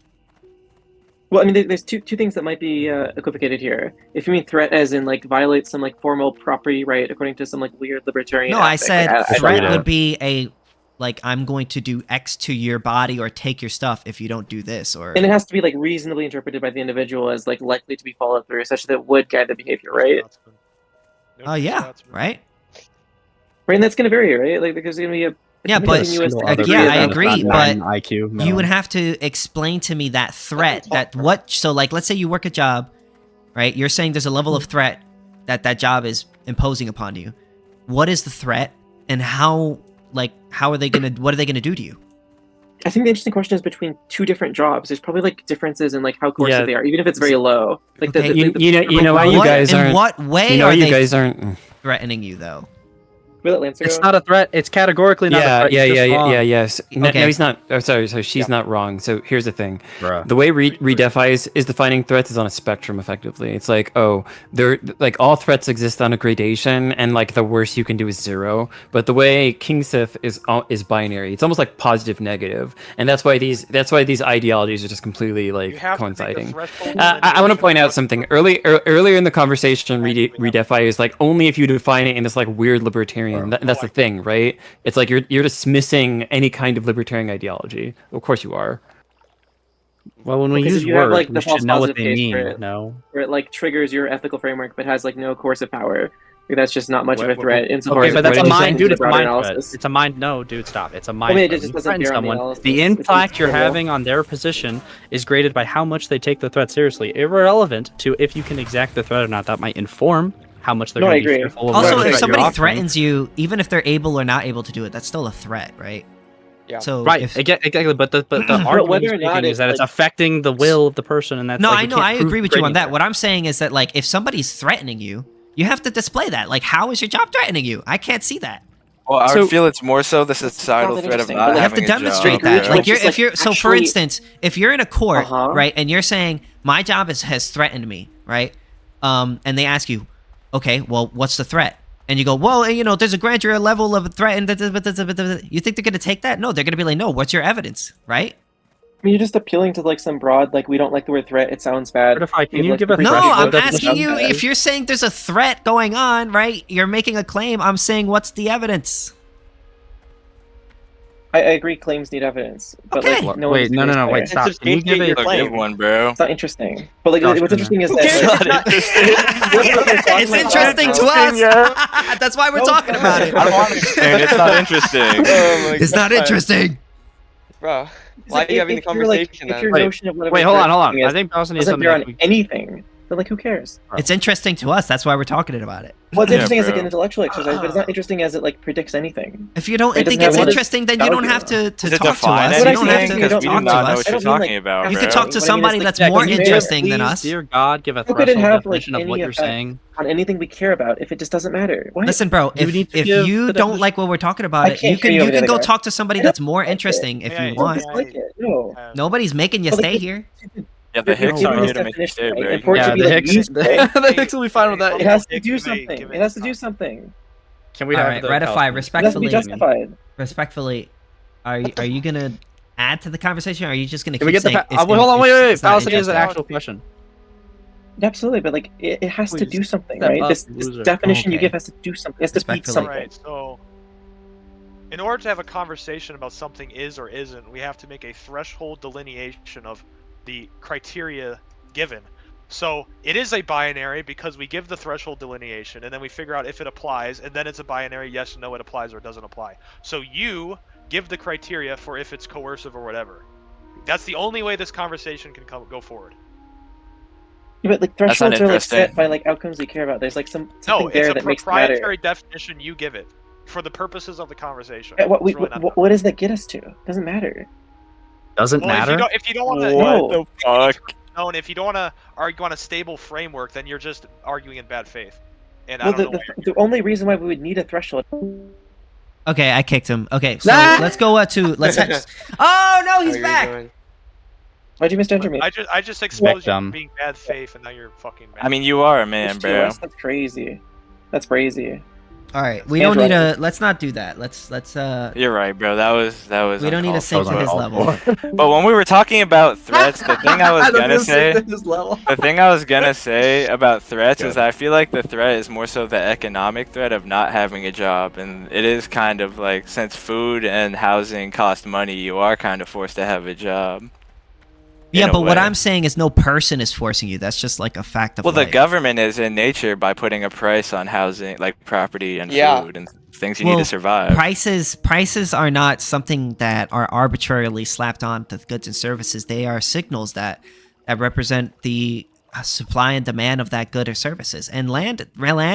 Well, I mean, there's two things that might be equivocated here. If you mean threat as in like violate some like formal property right according to some like weird libertarian. No, I ethic, said like, threat don't know. would be a like I'm going to do X to your body or take your stuff if you don't do this, or And it has to be like reasonably interpreted by the individual as like likely to be followed through, such that it would guide the behavior, right? oh yeah, right? Right, and that's going to vary, right? Like there's going to be a Yeah, but continuous yeah, degree I of agree. Not But IQ. you would have to explain to me that threat. That what? So like, let's say you work a job, right? You're saying there's a level of threat that job is imposing upon you. What is the threat, and how? Like, how are they gonna? What are they gonna do to you? I think the interesting question is between two different jobs. There's probably like differences in like how coercive Yeah. they are, even if it's very low. Like Okay, you know why you What- guys in aren't. what way You know are why you they guys aren't. threatening you though? Will it Lancer It's go? not a threat. It's categorically not a threat. You're just wrong. Yes. No, Okay. no, he's not. Oh, sorry. So she's not wrong. So here's the thing. Bruh. The way Redefy is defining threats is on a spectrum. Effectively, it's like, oh, they're like all threats exist on a gradation, and like the worst you can do is 0. But the way KingSithis is binary. It's almost like positive negative, and that's why these ideologies are just completely like coinciding. I want to point out something. Earlier in the conversation, Redefy is like only if you define it in this like weird libertarian. That's the thing, right? It's like you're dismissing any kind of libertarian ideology. Of course you are. Well, when we Because use if you have, words, like, we the should false know what positive they case mean. for it, No. where it like triggers your ethical framework but has like no coercive power. Like, that's just not much of a threat. Okay, but that's a mind, dude. It's a mind threat. analysis. It's a mind. No, dude, stop. It's a mind. I mean, it threat. just When you doesn't threaten bear on the someone, analysis. the It's impact you're trivial. having on their position is graded by how much they take the threat seriously, irrelevant to if you can exact the threat or not. That might inform how much they're No, I going to be agree. fearful of. Also, whatever if threat somebody you're offering. threatens you, even if they're able or not able to do it, that's still a threat, right? Yeah. So Right, if- exactly. But the argument whether he's or not making is it's, that it's like- affecting the will of the person, and that's No, like, I we know. can't I prove agree with you on grading that. What I'm saying is that, like, if somebody's threatening you, you have to display that. Like, how is your job threatening you? I can't see that. Well, I So- would feel it's more so the societal that threat of interesting, not but You have having to a demonstrate job, that. bro. Like, you're Just, if you're so, for actually- instance, if you're in a court, Uh-huh. right, and you're saying my job has threatened me, right, and they ask you, okay, well, what's the threat? and you go, well, you know, there's a gradual level of threat, and you think they're going to take that? No, they're going to be like, no, what's your evidence, right? I mean, you're just appealing to like some broad, like, we don't like the word threat, it sounds bad. Can you give a No, I'm asking you, if you're saying there's a threat going on, right? You're making a claim. I'm saying, what's the evidence? I agree, claims need evidence. But Okay. like, Wait, wait, stop. Can you give a give one, bro? It's not interesting. But like, what's interesting is that it's interesting to us. That's why we're talking about it. I don't want to explain. It's not interesting. It's not interesting. Bro, why are you having the conversation if your notion of what wait, hold on. I think Dawson needs something. On anything. But like, who cares? It's interesting to us. That's why we're talking about it. What's interesting is like an intellectual exercise, but it's not interesting as it like predicts anything. If you don't think it's interesting, then you don't have to talk to us. You don't have to talk to us. What you're talking about, you could talk to somebody that's more interesting than us. Dear God, give a threshold definition of what you're saying on anything we care about if it just doesn't matter. What? Listen, bro, if you don't like what we're talking about, you can go talk to somebody that's more interesting if you want. Nobody's making you stay here. Yeah, the Hicks are here to make you stay, bro. Yeah, the Hicks will be fine with that. It has to do something. It has to do something. Can we have ratify respectfully? It has to be justified. Respectfully, are you gonna add to the conversation, or are you just gonna keep saying? Hold on, wait. Fallacy is an actual question. Absolutely, but like it has to do something, right? This definition you give has to do something. It has to beat something. Right. So, in order to have a conversation about something is or isn't, we have to make a threshold delineation of the criteria given. So it is a binary because we give the threshold delineation and then we figure out if it applies, and then it's a binary yes, no, it applies or it doesn't apply. So you give the criteria for if it's coercive or whatever. That's the only way this conversation can go forward. Yeah, but like thresholds are like set by like outcomes we care about. There's like something there that makes it matter. It's a proprietary definition you give it for the purposes of the conversation. Yeah, what does that get us to? It doesn't matter. Doesn't matter. If you don't want to, what the fuck? No, and if you don't want to argue on a stable framework, then you're just arguing in bad faith. And the only reason why we would need a threshold. Okay, I kicked him. Okay, so let's go Oh no, he's back. Why'd you miss me? I just exposed you for being bad faith, and now you're fucking mad. I mean, you are a man, bro. That's crazy. That's crazy. All right, we don't need to. Let's not do that. Let's. You're right, bro. That was. We don't need to sink to his level. But when we were talking about threats, the thing I was gonna say about threats is I feel like the threat is more so the economic threat of not having a job, and it is kind of like, since food and housing cost money, you are kind of forced to have a job. Yeah, but what I'm saying is no person is forcing you. That's just like a fact of life. Well, the government is in nature by putting a price on housing, like property and food and things you need to survive. Prices are not something that are arbitrarily slapped on to goods and services. They are signals that represent the supply and demand of that good or services. And land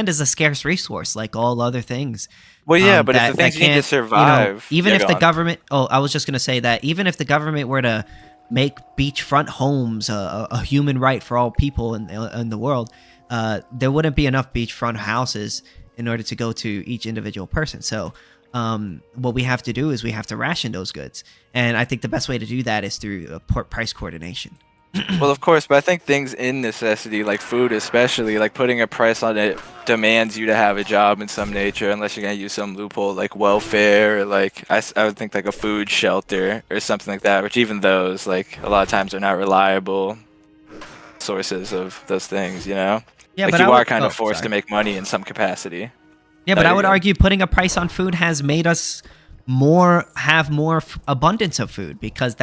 is a scarce resource, like all other things. Well, yeah, but it's the things you need to survive. Even if the government... Oh, I was just going to say that even if the government were to make beachfront homes a human right for all people in the world, there wouldn't be enough beachfront houses in order to go to each individual person. So what we have to do is we have to ration those goods. And I think the best way to do that is through price coordination. Well, of course, but I think things in necessity, like food especially, like putting a price on it demands you to have a job in some nature, unless you're going to use some loophole like welfare, or like I would think like a food shelter or something like that, which even those, like, a lot of times are not reliable sources of those things, you know? Yeah, like, but you are kind of forced to make money in some capacity. Yeah, but I would argue putting a price on food has made us have more abundance of food, because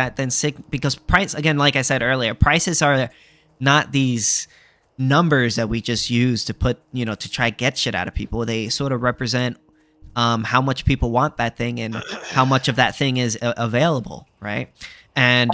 because price, again, like I said earlier, prices are not these numbers that we just use to put, to try get shit out of people. They sort of represent how much people want that thing and how much of that thing is available, right? And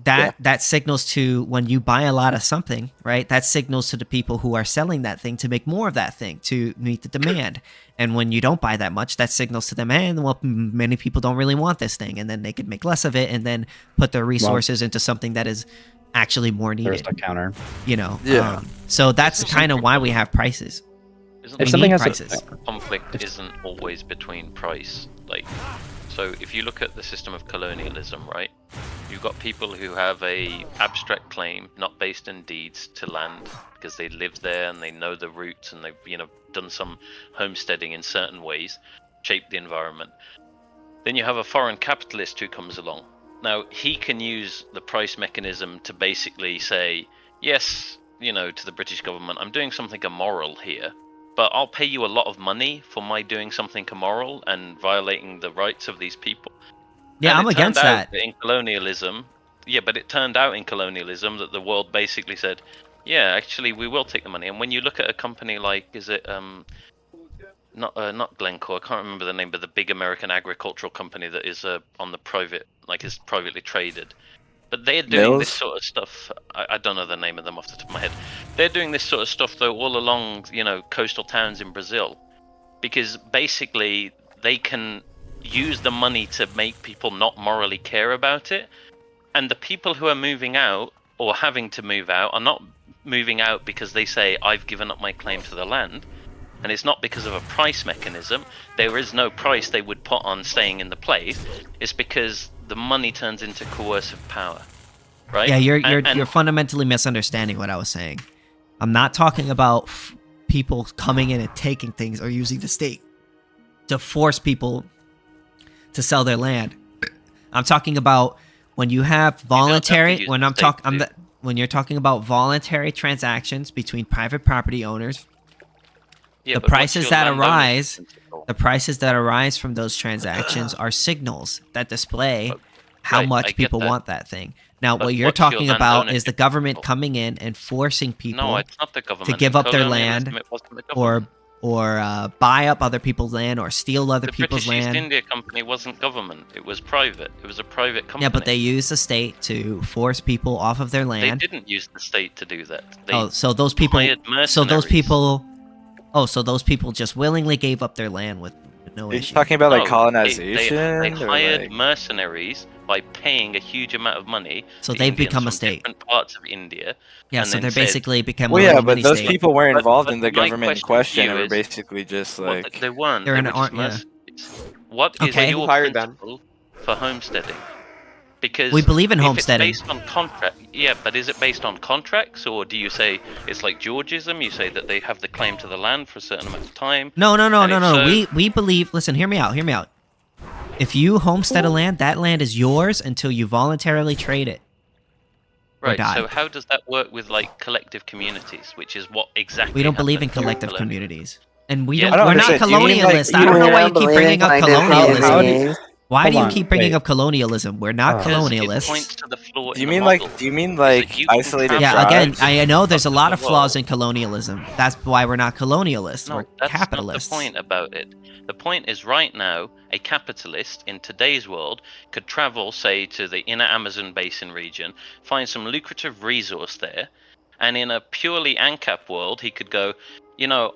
that signals to, when you buy a lot of something, right, that signals to the people who are selling that thing to make more of that thing to meet the demand. And when you don't buy that much, that signals to them, well, many people don't really want this thing, and then they could make less of it and then put their resources into something that is actually more needed. There's a counter. So that's kind of why we have prices. If something has prices. Conflict isn't always between price. So if you look at the system of colonialism, right, You've got people who have a abstract claim, not based in deeds, to land because they live there and they know the roots and they've done some homesteading in certain ways, shaped the environment. Then you have a foreign capitalist who comes along. Now he can use the price mechanism to basically say, yes, to the British government, I'm doing something immoral here, but I'll pay you a lot of money for my doing something immoral and violating the rights of these people. Yeah, I'm against that. In colonialism, but it turned out in colonialism that the world basically said, yeah, actually we will take the money. And when you look at a company like, is it not Glencore, I can't remember the name, but the big American agricultural company that is on the private, is privately traded. But they're doing this sort of stuff. I don't know the name of them off the top of my head. They're doing this sort of stuff though all along, coastal towns in Brazil, because basically they can use the money to make people not morally care about it. And the people who are moving out or having to move out are not moving out because they say, I've given up my claim to the land. And it's not because of a price mechanism. There is no price they would put on staying in the place. It's because the money turns into coercive power, right? Yeah, you're fundamentally misunderstanding what I was saying. I'm not talking about people coming in and taking things or using the state to force people to sell their land. I'm talking about when you have voluntary. When you're talking about voluntary transactions between private property owners. Yeah, the prices that arise from those transactions are signals that display how much people want that thing. Now, what you're talking about is the government coming in and forcing people to give up their land or buy up other people's land or steal other people's land. The British East India Company wasn't government; it was private. It was a private company. Yeah, but they used the state to force people off of their land. They didn't use the state to do that. So those people just willingly gave up their land with no issue. Are you talking about colonization? They hired mercenaries by paying a huge amount of money. So they've become a state. Different parts of India. Yeah, so they're basically becoming. Well, yeah, but those people weren't involved in the government in question. They were basically just like they weren't. They're What is your principle for homesteading? Because we believe in homesteading. It's based on contract. Yeah, but is it based on contracts, or do you say it's like Georgism? You say that they have the claim to the land for a certain amount of time. No. We believe. Listen, hear me out. If you homestead a land, that land is yours until you voluntarily trade it. Right. So how does that work with collective communities, which is what exactly? We don't believe in collective communities, and we're not colonialists. I don't know why you keep bringing up colonialism. Why do you keep bringing up colonialism? We're not colonialists. It points to the flaw do you mean isolated? Yeah, again, I know there's a lot of flaws in colonialism. That's why we're not colonialists. No, we're that's capitalists. Not the point about it. The point is right now, a capitalist in today's world could travel, say, to the inner Amazon basin region, find some lucrative resource there, and in a purely Ancap world, he could go,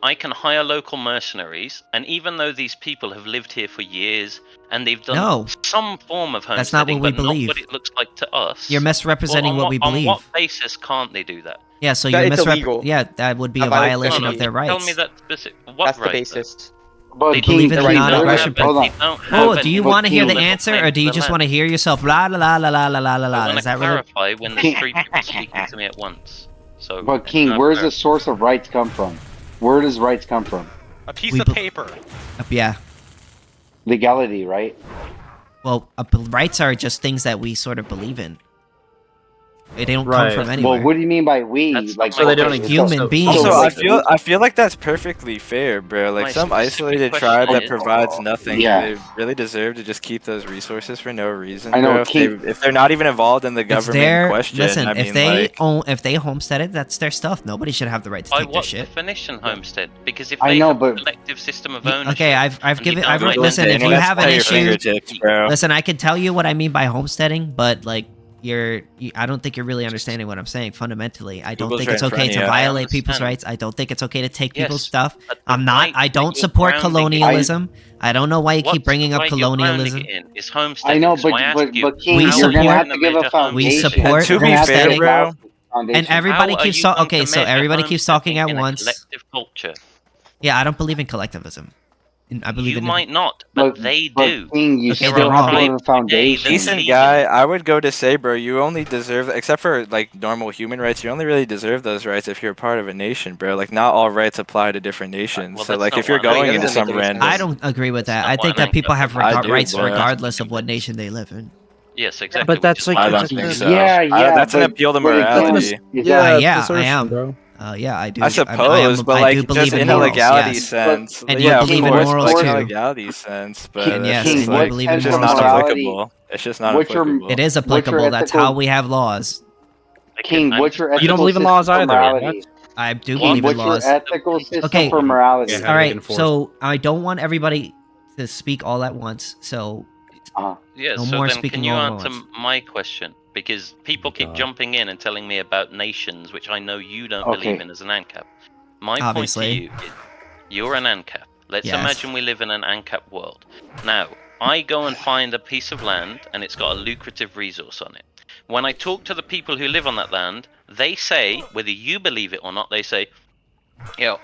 I can hire local mercenaries, and even though these people have lived here for years and they've done some form of homesteading, that's not what we believe. Not what it looks like to us. You're misrepresenting what we believe. On what basis can't they do that? Yeah, so you're misrepresenting. Yeah, that would be a violation of their rights. Tell me that specific. What right? That's the basis. But they believe in the non-aggression. Do you want to hear the answer, or do you just want to hear yourself? La la la la la la la la. Is that clarify when there's three people speaking to me at once? So. But King, where's the source of rights come from? Where does rights come from? A piece of paper. Yeah. Legality, right? Well, rights are just things that we sort of believe in. They don't come from anywhere. Well, what do you mean by we? So they don't human beings. Also, I feel like that's perfectly fair, bro. Some isolated tribe that provides nothing, they really deserve to just keep those resources for no reason. I know. Bro. If they're not even involved in the government in question, listen, if they homesteaded, that's their stuff. Nobody should have the right to take their shit. By what definition homestead? Because if they have a collective system of ownership. Okay, listen. If you have an issue, listen. I can tell you what I mean by homesteading, but I don't think you're really understanding what I'm saying fundamentally. I don't think it's okay to violate people's rights. I don't think it's okay to take people's stuff. I don't support colonialism. I don't know why you keep bringing up colonialism. I know, but King, you're gonna have to give a foundation. We support homesteading, bro. And everybody keeps talking. So everybody keeps talking at once. Collective culture. Yeah, I don't believe in collectivism. I believe you in might not, but they do. King, you Okay, still they're have wrong. the foundation. Decent guy, I would go to say, bro, you only deserve, except for like normal human rights, you only really deserve those rights if you're a part of a nation, bro. Like not all rights apply to different nations. Well, so that's like not if you're what I'm going saying. into Doesn't some make any random, sense. I don't agree with that. not I what think I'm that people have I do, rights bro. regardless of what nation they live in. Yes, exactly. But that's like I don't just think a- so. Yeah, That's an but- appeal to but again, morality. Yeah, it's I assertion, am. bro. Yeah, I do. I suppose, but I do like believe just in in a morals, legality yes. sense. And yeah, you of believe in course, morals like too. in a legality sense, but And yes, it's and just you like believe in it's just morals not too. applicable. It's just not applicable. It is applicable. That's how we have laws. King, what's your ethical You don't believe in laws system for either. morality? I do King, believe in what's laws. your ethical system Okay. for morality? Yeah, how All do they right, enforce? so I don't want everybody to speak all at once. So Yeah, no so more then speaking can you all at answer once. my question? Because people keep jumping in and telling me about nations, which I know you don't Okay. believe in as an ANCAP. My Obviously. point to you is, you're an ANCAP. Let's Yes. imagine we live in an ANCAP world. Now, I go and find a piece of land, and it's got a lucrative resource on it. When I talk to the people who live on that land, they say, whether you believe it or not, they say, you know,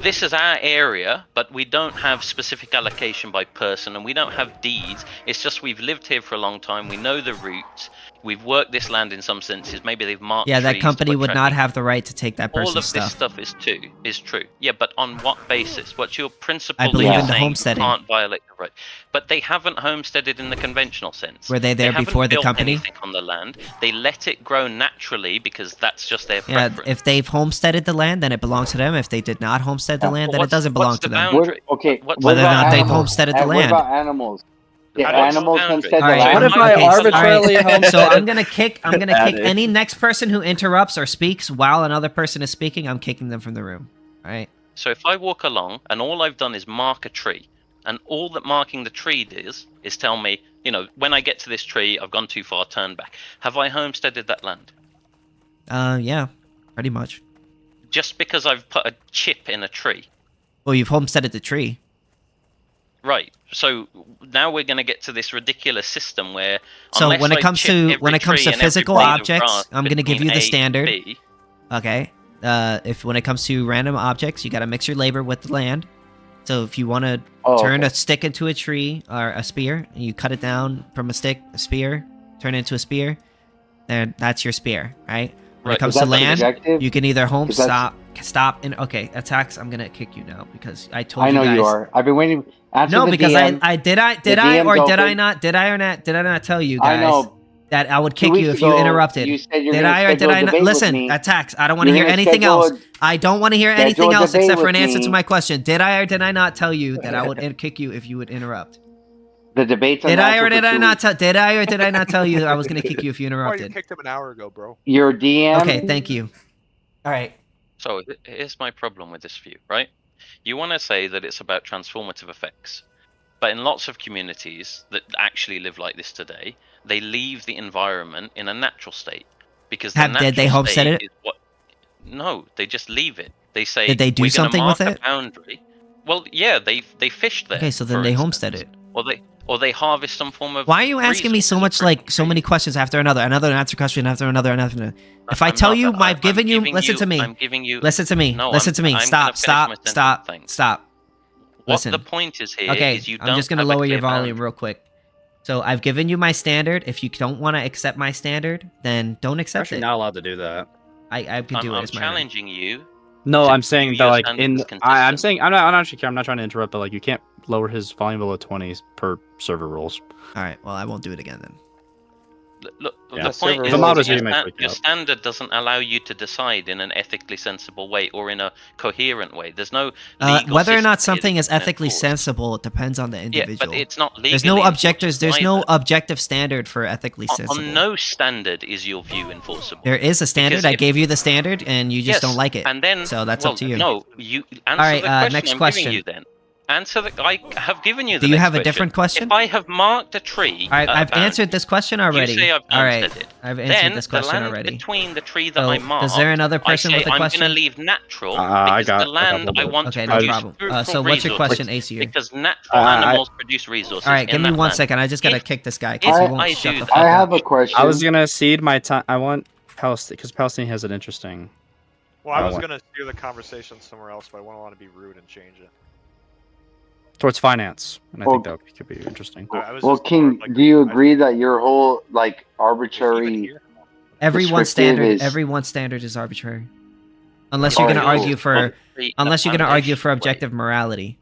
this is our area, but we don't have specific allocation by person, and we don't have deeds. It's just we've lived here for a long time. We know the routes. We've worked this land in some senses. Maybe they've marked Yeah, that trees company to would put not tracking. have the right to take that All person's of this stuff. stuff is true. Yeah, but on what basis? What's your principle I believe that you're in the saying homesteading. you can't violate the right? But they haven't homesteaded in the conventional sense. Were they there haven't before the built company? anything on the land. They let it grow naturally because that's just their Yeah, preference. if they've homesteaded the land, then it belongs to them. If they did not homestead the land, then it doesn't belong to them. Okay, Whether or not they've homesteaded the What land. about animals? If How does animals boundary- homestead the All right. land, What if I arbitrarily homestead? So I'm gonna kick Added. any next person who interrupts or speaks while another person is speaking. I'm kicking them from the room. All right. So if I walk along and all I've done is mark a tree, and all that marking the tree is tell me, you know, when I get to this tree, I've gone too far, turn back. Have I homesteaded that land? Yeah, pretty much. Just because I've put a chip in a tree. Well, you've homesteaded the tree. Right. So now we're going to get to this ridiculous system where So unless when it I comes chip to every tree and every physical blade of objects, grass I'm gonna give between you the A and standard. B, Okay. If when it comes to random objects, you got to mix your labor with the land. So if you want to turn a stick into a tree or a spear, and you cut it down from a stick, a spear, turn it into a spear, then that's your spear, right? When Right. it comes Is to that the land, objective? you can either home Is that- stop, and okay, attacks. I'm gonna kick you now because I told I know you guys. you are. I've been waiting. Answer No, the because DM. I did DM's or did I open. not did I not tell you guys I know. that I would 2 kick you weeks if you ago, interrupted? you said you're Did gonna I or did schedule a I not? debate with Listen, me. attacks. I don't want to You're hear gonna anything schedule else. a- I don't want to hear schedule anything a else debate except for with an answer to me. my question. Did I or did I not tell you that I would kick you if you would interrupt? The debate's on Did I or answer did for I 2 not weeks. tell? Did I or did I not tell you that I was gonna kick you if you Oh, you interrupted? kicked him an hour ago, bro. Your DM. Okay, thank you. All right. So here's my problem with this view, right? You want to say that it's about transformative effects. But in lots of communities that actually live like this today, they leave the environment in a natural state. Because the Did they natural homestead state it? is what... No, they just leave it. They say, Did they do we're gonna something with mark it? a boundary. Well, yeah, they fished there. Okay, so then for they instance. homestead it. Or they harvest some form of... Why are you asking me so much, like, so many questions after another answer question after another? If I I'm tell not, you, but I've given you, listen to me. I'm giving you... Listen to me. No, Listen to me. I'm Stop. gonna finish my Stop. sentence. Stop. What Listen. the point is here Okay, is you I'm don't just gonna have a lower your clear volume boundary. real quick. So I've given you my standard. If you don't want to accept my standard, then don't accept Actually, it. not allowed to do that. I could do it. I'm It's my right. challenging you. No, to I'm saying do that your like standards I'm consistent. saying I'm not actually I'm not trying to interrupt, but like you can't lower his volume below 20 per server rules. All right. Well, I won't do it again then. Look, Yeah. the point The is mod is your, really might sta- freak your out. standard doesn't allow you to decide in an ethically sensible way or in a coherent way. There's no legal Whether or not system something here is that can ethically enforce. sensible, it depends on the Yeah, individual. but it's not legally There's no enforceable objectives. There's no either. objective standard for ethically sensible. On no standard is your view enforceable. There is a standard. Because I if- gave you the standard, and you just Yes, don't like it. And then, so that's well, up to you. No, you answer right, the question next I'm question. giving you then. Answer the. I have given you the. Do you next have a different question? If I have marked a tree, All right, I've boundary, answered this question already. You say I've All right, answered it. I've answered Then this question the land already. between the tree that So, I marked, is there another person I say with a I'm question? going to leave natural I because got- the I got land one I more. want Okay, to no produce problem. fruitful So what's your resources question, Aesir? because natural animals produce resources. All right, give in me that 1 land. second. I just gotta If- kick this guy if because he I won't shut do the that- fuck I up. have a question. I was gonna cede my time. I want Palestine because Palestine has an interesting. Well, I was want- gonna steer the conversation somewhere else, but I wouldn't want to be rude and change it. towards finance, and I think that could be interesting. Well, King, do you agree that your whole like arbitrary? Every one standard is arbitrary, unless you're going to argue for objective morality.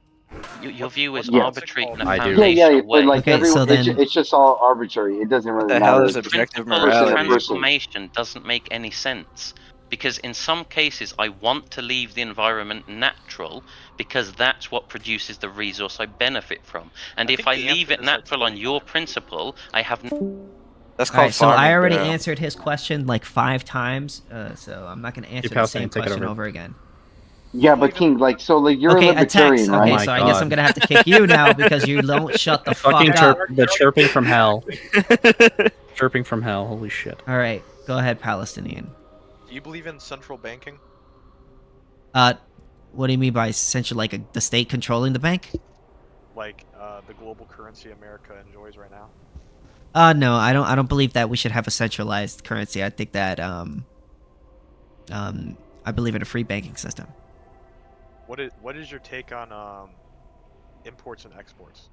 Your view is Yes. arbitrary in a Yeah, foundational but way. like Okay, so then- it's just all arbitrary. It doesn't really the matter. hell is The objective Principle of morality? transformation doesn't make any sense. Because in some cases, I want to leave the environment natural because that's what produces the resource I benefit from. And if I leave it natural on your principle, I have. That's All right, so farming, I already bro. answered his question like 5 times, so I'm not going to answer the same question over again. Yeah, but King, like, so like you're a libertarian, right? Okay, so I guess I'm gonna have to kick you now because you don't shut the fuck up. The chirping from hell. Chirping from hell. Holy shit. All right, go ahead, Palestinian. Do you believe in central banking? What do you mean by central? Like the state controlling the bank? Like the global currency America enjoys right now? No, I don't believe that we should have a centralized currency. I think that I believe in a free banking system. What is your take on imports and exports?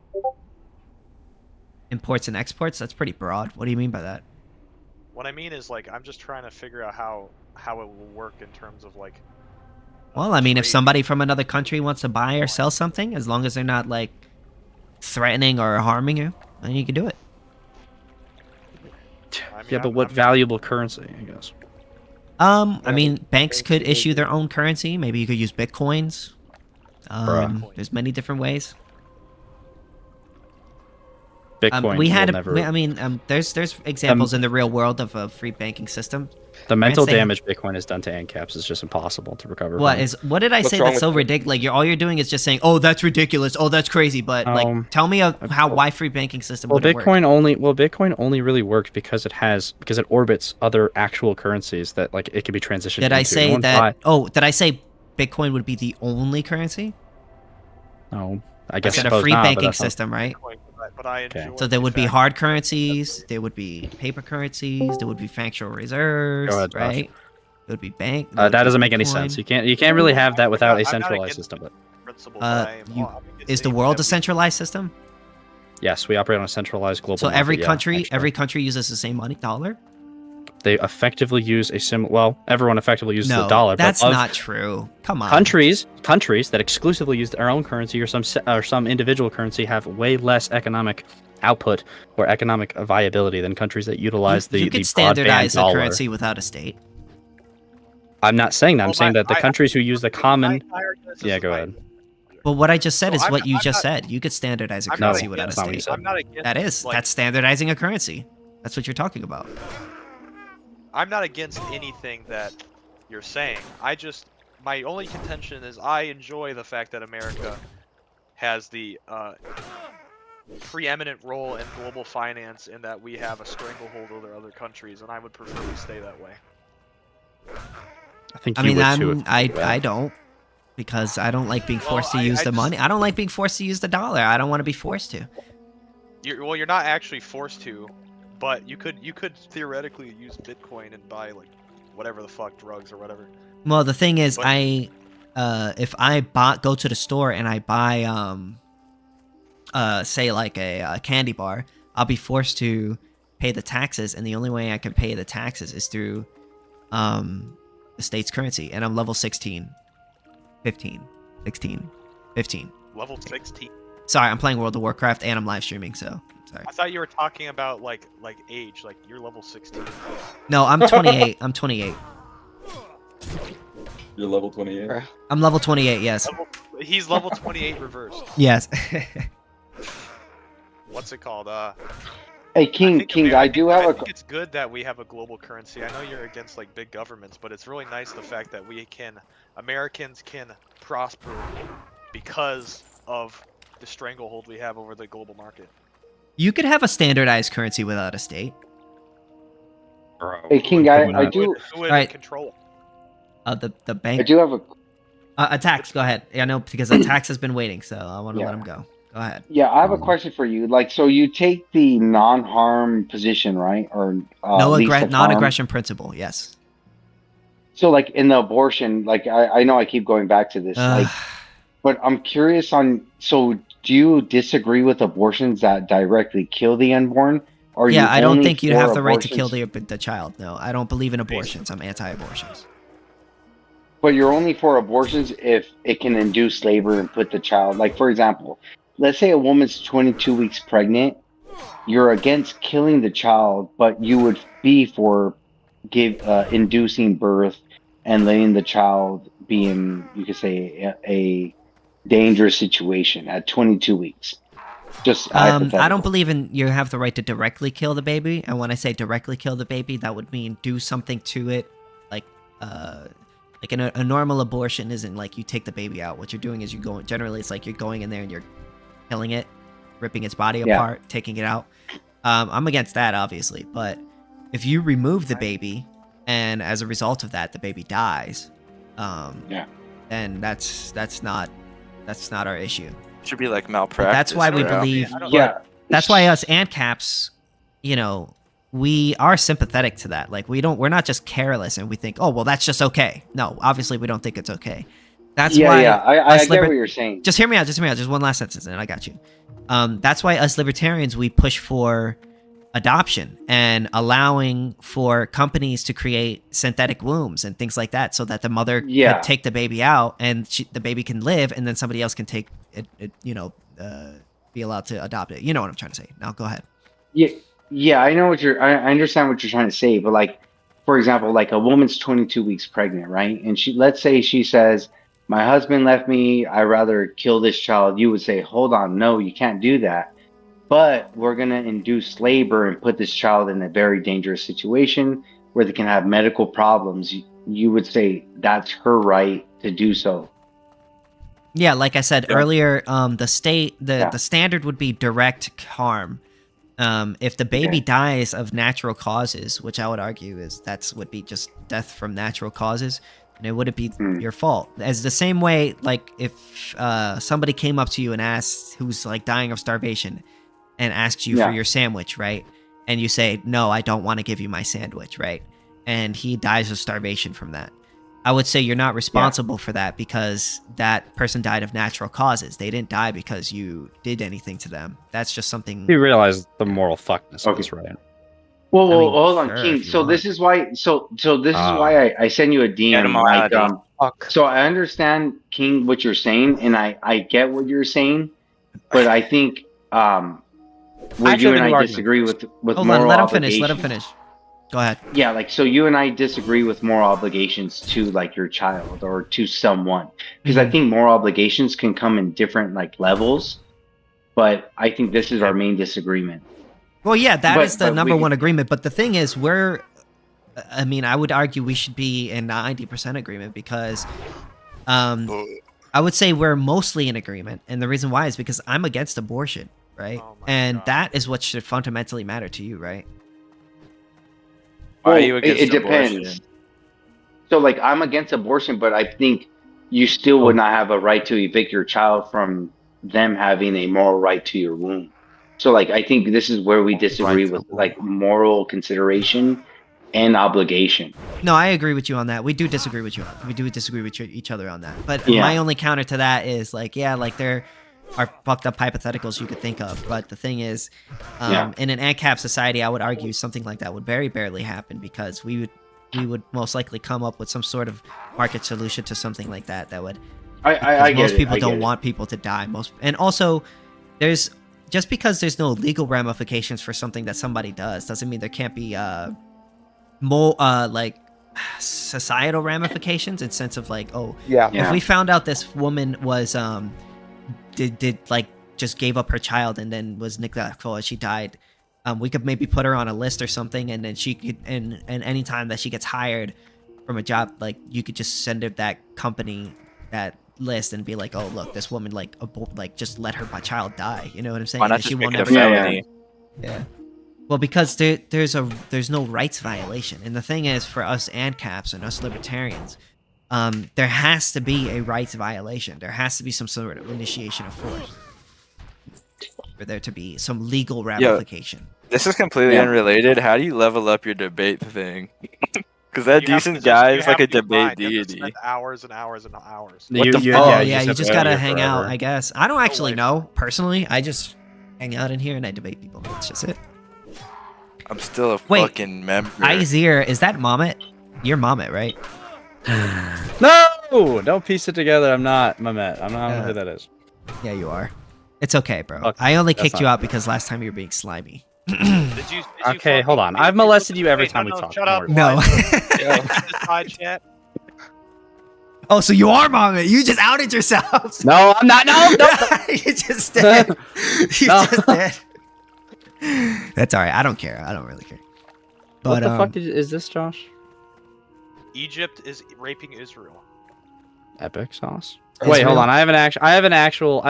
Imports and exports? That's pretty broad. What do you mean by that? What I mean is, like, I'm just trying to figure out how it will work in terms of, like... Well, I mean, if somebody from another country wants to buy or sell something, as long as they're not, like, threatening or harming you, then you can do it. Yeah, but what valuable currency, I guess? I mean, banks could issue their own currency. Maybe you could use bitcoins. There's many different ways. Bitcoin there's examples in the real world of a free banking system. The mental damage Bitcoin has done to Ancaps is just impossible to recover from. What did I say that's so ridiculous? Like, all you're doing is just saying, "Oh, that's ridiculous. Oh, that's crazy." But like, tell me why free banking system would work. Bitcoin only really works because it orbits other actual currencies that like it can be transitioned. Did I say that? Oh, did I say Bitcoin would be the only currency? No, I guess a free banking system, right? But I enjoy So there would be hard currencies, there would be paper currencies, there would be fractional reserves, right? It would be bank. That doesn't make any sense. You can't really have that without a centralized system. Is the world a centralized system? Yes, we operate on a centralized global. So every country uses the same money, dollar. They effectively use everyone effectively uses the dollar. That's not true. Come on. Countries that exclusively use their own currency or some individual currency have way less economic output or economic viability than countries that utilize the could standardize a currency without a state. I'm not saying that. I'm saying that the countries who use the common. Yeah, go ahead. But what I just said is what you just said. You could standardize a currency without a state. That's standardizing a currency. That's what you're talking about. I'm not against anything that you're saying. My only contention is I enjoy the fact that America has the preeminent role in global finance and that we have a stranglehold over other countries, and I would prefer we stay that way. I don't, because I don't like being forced to use the money. I don't like being forced to use the dollar. I don't want to be forced to. You're not actually forced to. But you could theoretically use Bitcoin and buy like whatever the fuck, drugs or whatever. Well, the thing is, if I go to the store and I buy say like a candy bar, I'll be forced to pay the taxes, and the only way I can pay the taxes is through the state's currency, and I'm level 15. Level 16. Sorry, I'm playing World of Warcraft and I'm live streaming, so. Sorry. I thought you were talking about like age, like you're level 16. No, I'm 28. I'm 28. You're level 28? I'm level 28, yes. He's level 28 reversed. Yes. What's it called? Hey, King, I think it's good that we have a global currency. I know you're against like big governments, but it's really nice the fact that Americans can prosper because of the stranglehold we have over the global market. You could have a standardized currency without a state. Hey, King, I do. Who would control the bank. I do have a tax. Go ahead. I know because a tax has been waiting, so I want to let him go. Go ahead. Yeah, I have a question for you. Like, so you take the non-harm position, right? Or non-aggression principle. Yes. So, like in the abortion, like I know I keep going back to this, but I'm curious on. So, do you disagree with abortions that directly kill the unborn? Or yeah, I don't think you have the right to kill the child. No, I don't believe in abortions. I'm anti-abortions. But you're only for abortions if it can induce labor and put the child, like for example, let's say a woman's 22 weeks pregnant. You're against killing the child, but you would be for inducing birth and letting the child be in, you could say, a dangerous situation at 22 weeks. Just I don't believe in you have the right to directly kill the baby. And when I say directly kill the baby, that would mean do something to it, like a normal abortion isn't like you take the baby out. What you're doing is generally it's like you're going in there and you're killing it, ripping its body apart, taking it out. I'm against that, obviously, but if you remove the baby and as a result of that the baby dies, then that's not our issue. It should be like malpractice. That's why we believe. That's why us Ancaps, we are sympathetic to that. Like we're not just careless and we think, oh well, that's just okay. No, obviously we don't think it's okay. That's why. I get what you're saying. Just hear me out. Just one last sentence, and I got you. That's why us libertarians, we push for adoption and allowing for companies to create synthetic wombs and things like that, so that the mother can take the baby out and the baby can live, and then somebody else can take it. Be allowed to adopt it. You know what I'm trying to say. Now go ahead. Yeah. I know I understand what you're trying to say, but like, for example, like a woman's 22 weeks pregnant, right? And let's say she says, my husband left me, I'd rather kill this child. You would say, hold on, no, you can't do that. But we're going to induce labor and put this child in a very dangerous situation where they can have medical problems. You would say that's her right to do so. Yeah, like I said earlier, the standard would be direct harm. If the baby dies of natural causes, which I would argue would be just death from natural causes, and it wouldn't be your fault. As the same way, like if somebody came up to you and asked, who's like dying of starvation, and asked you for your sandwich, right? And you say, no, I don't want to give you my sandwich, right? And he dies of starvation from that. I would say you're not responsible for that because that person died of natural causes. They didn't die because you did anything to them. That's just something. You realize the moral fuckness of this, right? Well, hold on, King. So this is why. So this is why I send you a DM. Like, so I understand, King, what you're saying, and I get what you're saying, but I think where you and I disagree with Hold moral on, let him obligations. finish. Let him finish. Go ahead. Yeah, like so you and I disagree with moral obligations to like your child or to someone, because I think moral obligations can come in different like levels, but I think this is our main disagreement. Well, yeah, that is the number one agreement. But the thing is, I would argue we should be in 90% agreement because I would say we're mostly in agreement. And the reason why is because I'm against abortion, right? And that is what should fundamentally matter to you, right? Why are you against it abortion? depends. So, like, I'm against abortion, but I think you still would not have a right to evict your child from them having a moral right to your womb. So, like, I think this is where we disagree with, like, moral consideration and obligation. No, I agree with you on that. We do disagree with you. We do disagree with each other on that. But my only counter to that is, like, there are fucked up hypotheticals you could think of. But the thing is, in an Ancap society, I would argue something like that would very barely happen because we would most likely come up with some sort of market solution to something like that. That would. Most people don't want people to die. And also, just because there's no legal ramifications for something that somebody does doesn't mean there can't be more like societal ramifications in sense of like, if we found out this woman was did like just gave up her child and then was neglectful and she died, we could maybe put her on a list or something, and then she could and any time that she gets hired from a job, like you could just send her that company that list and be like, oh look, this woman like just let her child die. You know what I'm saying? Why not she just won't make it ever. a felony? Yeah. Well, because there's no rights violation, and the thing is, for us ANCAPs and us libertarians, there has to be a rights violation. There has to be some sort of initiation of force for there to be some legal ramification. This is completely unrelated. How do you level up your debate thing? Because that decent guy is like a debate deity. Spend hours and hours and hours. You just gotta hang out, I guess. I don't actually know, personally. I just hang out in here and I debate people. That's just it. I'm still a fucking member. Izir, is that Mamet? You're Mamet, right? No! Don't piece it together. I'm not Mamet. I don't know who that is. Yeah, you are. It's okay, bro. Okay, I only kicked you out because last time you were being slimy. Did you okay, hold on. I've molested you every time we talk. Shut up. No. Side chat. Oh, so you are Mamet. You just outed yourselves. No, I'm not. No. You just did. You just did. That's all right. I don't care. I don't really care. But, what the fuck is this, Josh? Egypt is raping Israel. Epic sauce. Wait, hold on. I have an actual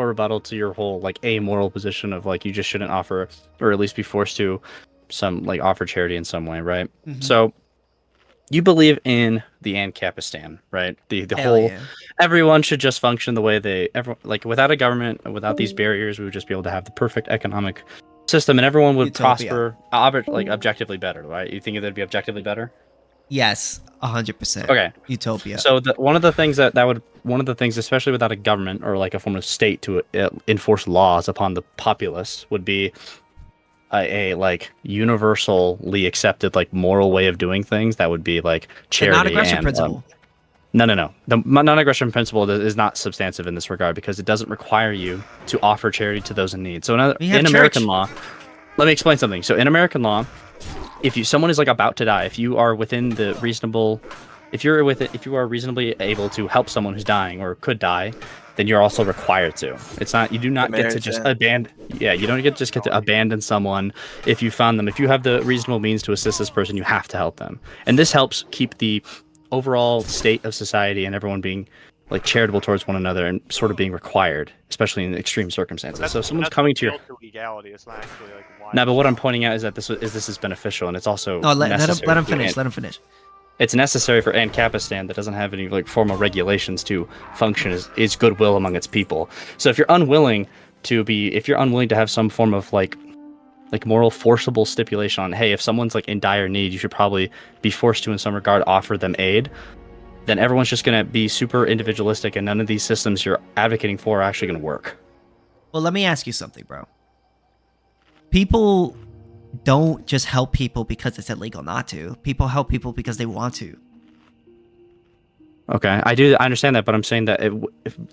rebuttal to your whole like amoral position of like you just shouldn't offer or at least be forced to some like offer charity in some way, right? Mm-hmm. So you believe in the Ancapistan, right? The whole everyone should just function the way like without a government, without these barriers, we would just be able to have the perfect economic system and everyone would prosper like objectively better, right? You think that'd be objectively better? Yes, 100%. Okay. Utopia. So one of the things especially without a government or like a form of state to enforce laws upon the populace would be a like universally accepted like moral way of doing things that would be like charity. The non-aggression principle. No. The non-aggression principle is not substantive in this regard because it doesn't require you to offer charity to those in need. So in American law, let me explain something. So in American law, if someone is like about to die, if you are within the reasonable, if you are reasonably able to help someone who's dying or could die, then you're also required to. It's not, you do not get to just abandon. Yeah, you don't get to abandon someone if you found them. If you have the reasonable means to assist this person, you have to help them. And this helps keep the overall state of society and everyone being like charitable towards one another and sort of being required, especially in extreme circumstances. So if someone's coming to your legality, it's not actually like why. No, but what I'm pointing out is that this is beneficial and it's also let him finish. It's necessary for Ancapistan that doesn't have any like formal regulations to function is goodwill among its people. So if you're unwilling to have some form of like moral forcible stipulation on, hey, if someone's like in dire need, you should probably be forced to in some regard offer them aid, then everyone's just going to be super individualistic and none of these systems you're advocating for are actually going to work. Well, let me ask you something, bro. People don't just help people because it's illegal not to. People help people because they want to. Okay, I understand that, but I'm saying that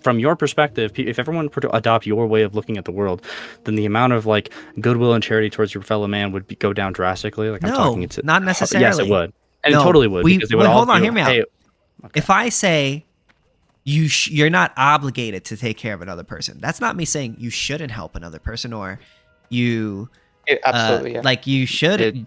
from your perspective, if everyone were to adopt your way of looking at the world, then the amount of like goodwill and charity towards your fellow man would go down drastically. Like not necessarily. Yes, it would. And it totally would. Because they would hold on, hear me out. Okay. If I say you're not obligated to take care of another person, that's not me saying you shouldn't help another person or you absolutely like you should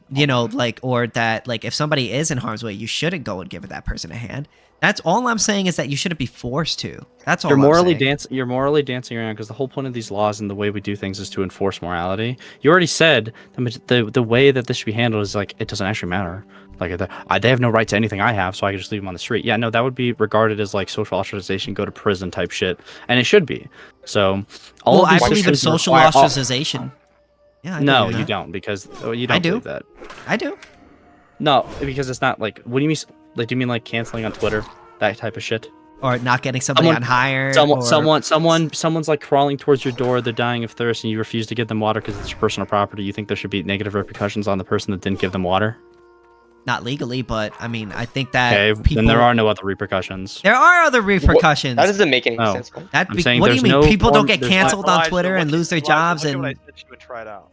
or that like if somebody is in harm's way, you shouldn't go and give that person a hand. That's all I'm saying is that you shouldn't be forced to. That's all. You're morally dancing around because the whole point of these laws and the way we do things is to enforce morality. You already said the way that this should be handled is like it doesn't actually matter. Like they have no right to anything I have, so I can just leave them on the street. Yeah, no, that would be regarded as like social ostracization, go to prison type shit, and it should be. So I believe in social ostracization. Yeah, you don't because you don't believe that. I do. No, because it's not like. What do you mean? Like, do you mean like canceling on Twitter, that type of shit, or not getting somebody on hire? Someone's like crawling towards your door. They're dying of thirst, and you refuse to give them water because it's your personal property. You think there should be negative repercussions on the person that didn't give them water? Not legally, but I mean, I think that then there are no other repercussions. There are other repercussions. That doesn't make any sense. What do you mean? People don't get canceled on Twitter and lose their jobs and try it out.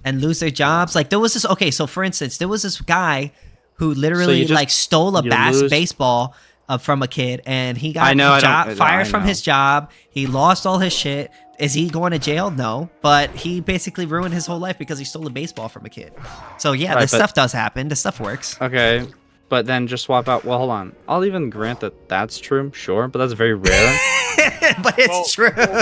And lose their jobs? Like there was this. Okay, so for instance, there was this guy who literally stole a baseball from a kid, and he got fired from his job. He lost all his shit. Is he going to jail? No, but he basically ruined his whole life because he stole a baseball from a kid. So yeah, this stuff does happen. This stuff works. Okay, but then just swap out. Well, hold on. I'll even grant that that's true, sure, but that's very rare. But it's true. We're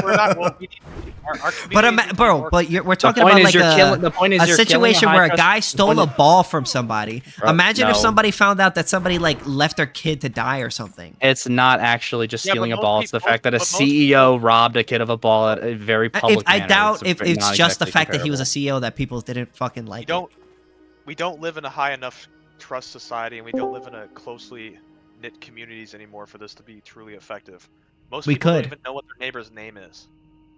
talking about like a situation where a guy stole a ball from somebody. Imagine if somebody found out that somebody like left their kid to die or something. It's not actually just stealing a ball. It's the fact that a CEO robbed a kid of a ball at a very public manner. I doubt if it's just the fact that he was a CEO that people didn't fucking like. We don't live in a high enough trust society, and we don't live in a closely knit communities anymore for this to be truly effective. Most people don't even know what their neighbor's name is.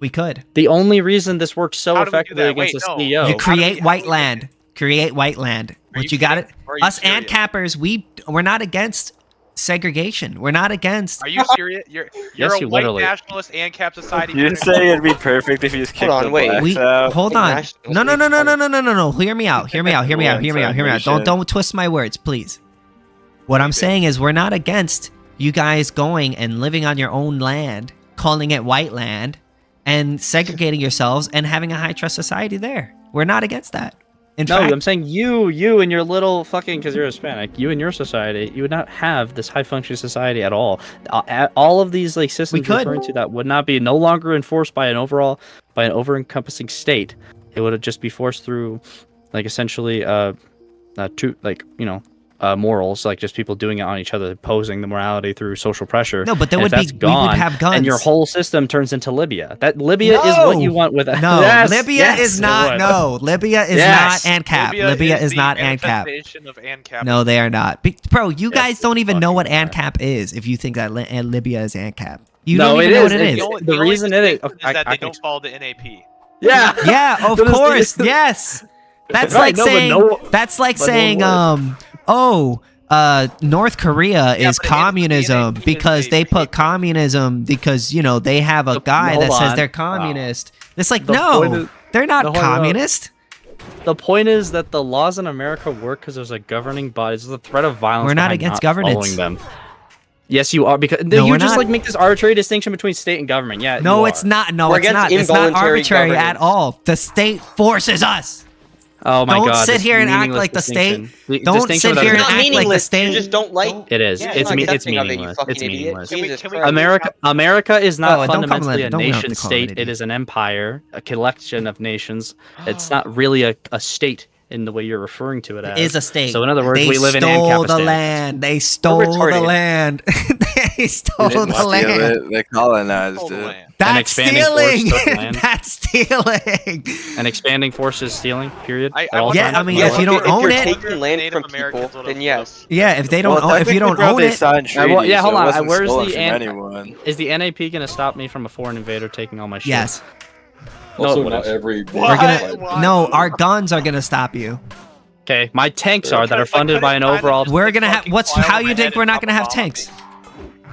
We could. The only reason this works so How do we do effectively that? against Wait, a no. CEO. You create white land. Create white land. What you got it? Us Ancappers, we're not against segregation. We're not against. Are you serious? You're Yes, a you white literally- nationalist ANCAP society. You'd say it'd be perfect if you just kicked the blacks out. Hold on. No. Hear me out. Hear me out. Don't twist my words, please. What I'm saying is we're not against you guys going and living on your own land, calling it white land, and segregating yourselves and having a high trust society there. We're not against that. In fact, I'm saying you and your little fucking, because you're Hispanic, you and your society, you would not have this high functioning society at all. All of these like systems you're referring to that would not be no longer enforced by an over encompassing state. It would just be forced through, like essentially, morals, like just people doing it on each other, imposing the morality through social pressure. No, but there and would be we would have guns, and your whole system turns into Libya. That Libya is what you want with. No, yes, Libya is not. No, Libya is not ANCAP. Libya is not ANCAP. No, they are not. Bro, you guys don't even know what ANCAP is. If you think that Libya is ANCAP, you don't even know what it is. The reason it is that they don't follow the NAP. Yeah, yeah, of course, yes. That's like saying. That's like saying. North Korea is communism because they put communism because they have a guy that says they're communist. It's like they're not communist. The point is that the laws in America work because there's a governing body. There's a threat of violence. We're not against governance. Them. Yes, you are because you just like make this arbitrary distinction between state and government. Yeah, no, it's not. No, it's not. It's not arbitrary at all. The state forces us. Oh my God! Don't sit here and act like the state. Don't sit here and act like the state. You just don't like. It is. Yeah, it's meaningless. It's meaningless. America is Oh, not fundamentally a nation state. It is an empire, a collection of nations. It's not really a state in the way you're referring to it as. It is a state. So in other words, we live in Ancapistan. They stole the land. They stole the land. They colonized it. That's stealing. That's stealing. An expanding force is stealing. Period. I mean, if you don't own it, taking land from people, then yes. Yeah, if they don't, if you don't own it, yeah. Hold on. Where's the Is the NAP gonna stop me from a foreign invader taking all my shit? Yes. Also, not every. No, our guns are gonna stop you. Okay, my tanks are that are funded by an overall. We're gonna have. How you think we're not gonna have tanks?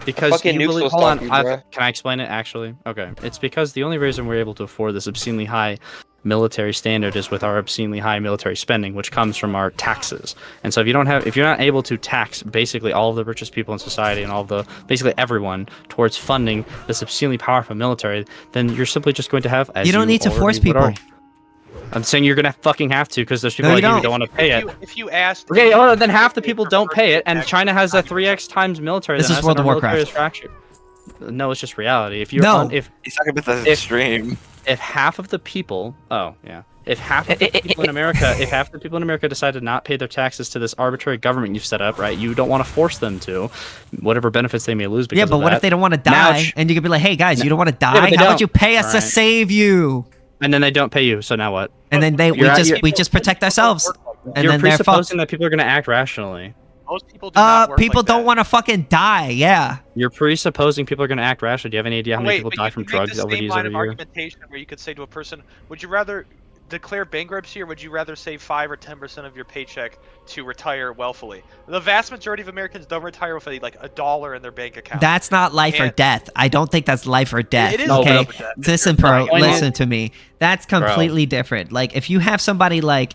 Because you believe, hold on, can I explain it actually? Okay, it's because the only reason we're able to afford this obscenely high military standard is with our obscenely high military spending, which comes from our taxes. And so if you're not able to tax basically all of the richest people in society and all of the basically everyone towards funding this obscenely powerful military, then you're simply just going to have. You don't need to force people. I'm saying you're gonna fucking have to because there's people like you who don't want to pay it. If you asked, okay, hold on, then half the people don't pay it, and China has a 3x times military. This is World of Warcraft. No, it's just reality. If you're he's talking about the extreme. If half of the people, if half of the people in America, if half the people in America decide to not pay their taxes to this arbitrary government you've set up, right? You don't want to force them to, whatever benefits they may lose because of that. Yeah, but what if they don't want to die? And you could be like, hey guys, you don't want to die? How about you pay us to save you? And then they don't pay you, so now what? And then we just protect ourselves. And you're then presupposing that people are going to act rationally. Most people do not work people like don't want to fucking die. Yeah. You're presupposing people are going to act rationally. Do you have any idea how many people die from drugs over these every year? Argumentation where you could say to a person, would you rather declare bankruptcy or would you rather save 5 or 10% of your paycheck to retire wealthily? The vast majority of Americans don't retire with like $1 in their bank account. That's not life or death. I don't think that's life or death. It is okay. Listen, bro. Listen to me. That's completely different. Like if you have somebody like,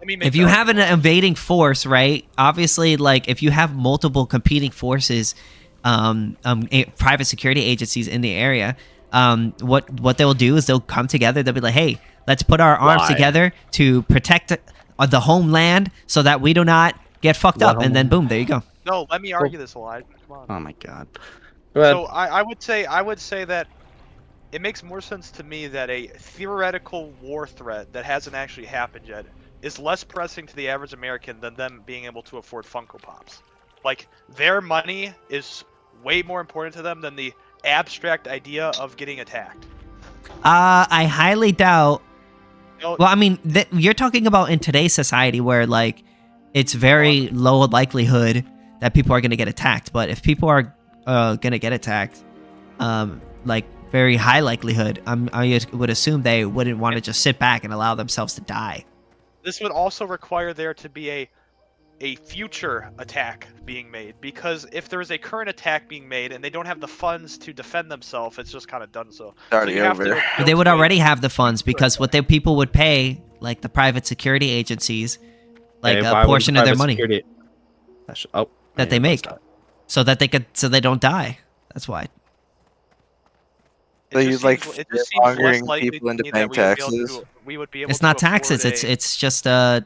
if you have an invading force, right? Obviously, like if you have multiple competing forces, private security agencies in the area. What they'll do is they'll come together. They'll be like, "Hey, let's put our arms together to protect the homeland, so that we do not get fucked up." And then, boom, there you go. No, let me argue this, Elijah. Come on. Oh my God. So I would say that it makes more sense to me that a theoretical war threat that hasn't actually happened yet is less pressing to the average American than them being able to afford Funko Pops. Like their money is way more important to them than the abstract idea of getting attacked. I highly doubt. Well, I mean, you're talking about in today's society where like it's very low likelihood that people are going to get attacked. But if people are going to get attacked, like very high likelihood, I would assume they wouldn't want to just sit back and allow themselves to die. This would also require there to be a future attack being made, because if there is a current attack being made and they don't have the funds to defend themselves, it's just kind of done so. They would already have the funds, because what the people would pay, like the private security agencies, like a portion of their money that they make, so that they don't die. That's why. So you'd like hungering people into paying taxes? It's not taxes. It's just a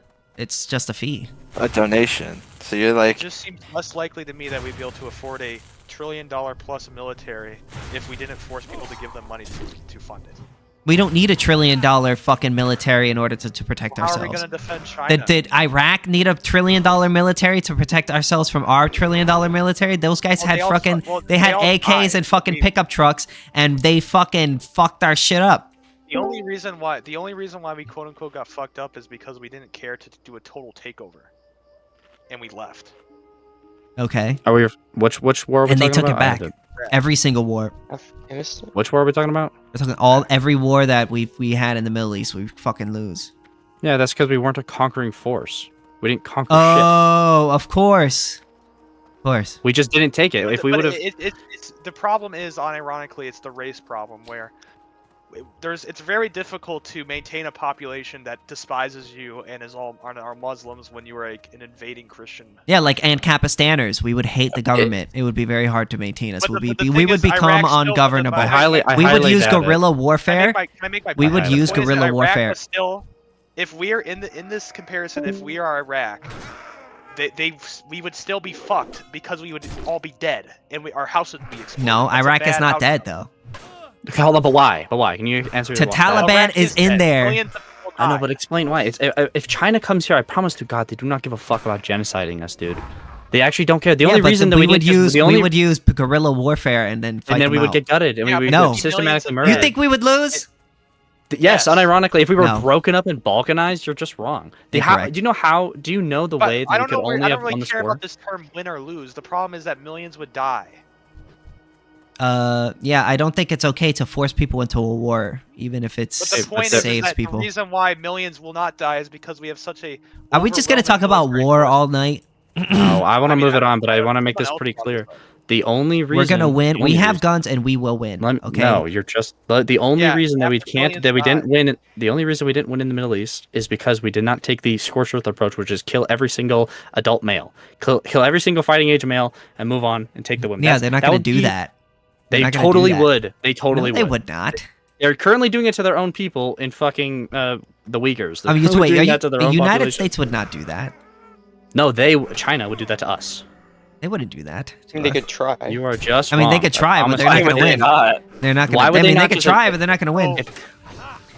fee. A donation. So you're like. It just seems less likely to me that we'd be able to afford a $1 trillion plus military if we didn't force people to give them money to fund it. We don't need $1 trillion fucking military in order to protect ourselves. How are we gonna defend China? Did Iraq need $1 trillion military to protect ourselves from our $1 trillion military? Those guys had they had AKs and fucking pickup trucks, and they fucking fucked our shit up. The only reason why we quote unquote got fucked up is because we didn't care to do a total takeover, and we left. Okay. Are we? Which war? Are we and they talking took about? it back. Every single war. Which war are we talking about? We're talking every war that we had in the Middle East. We fucking lose. Yeah, that's because we weren't a conquering force. We didn't conquer shit. Oh, of course. Of course. We just didn't take it. If we would have. The problem is, unironically, it's the race problem where it's very difficult to maintain a population that despises you and are Muslims when you are an invading Christian. Yeah, like An Ancap, we would hate the government. It would be very hard to maintain us. We would become ungovernable. We would use guerrilla warfare. We would use guerrilla warfare. If we're in this comparison, if we are Iraq, we would still be fucked because we would all be dead and our house would be exploded. No, Iraq is not dead though. Hold on, but why? But why? Can you answer? Taliban is in there. I know, but explain why. If China comes here, I promise to God, they do not give a fuck about genociding us, dude. They actually don't care. The only reason that we would use guerrilla warfare and then fight and then we would get gutted and we would get systematically murdered. You think we would lose? Yes, unironically, if we were broken up and balkanized, you're just wrong. Do you know how? Do you know the way that we could only have won this war? I don't really care about this term "win or lose." The problem is that millions would die. Yeah, I don't think it's okay to force people into a war, even if it saves people. The reason why millions will not die is because we have such a. Are we just gonna talk about war all night? No, I want to move it on, but I want to make this pretty clear. The only reason we're gonna win, we have guns and we will win. Okay. No, you're just the only reason that we didn't win. The only reason we didn't win in the Middle East is because we did not take the scorched earth approach, which is kill every single adult male, kill every single fighting age mmale, and move on and take the women. Yeah, they're not gonna do that. They totally would. They totally would. They would not. They're currently doing it to their own people in fucking the Uyghurs. I mean, the United States would not do that. No, China would do that to us. They wouldn't do that. I mean, they could try. You are just. I mean, they could try, but they're not going to win. They're not going to. I mean, they could try, but they're not going to win.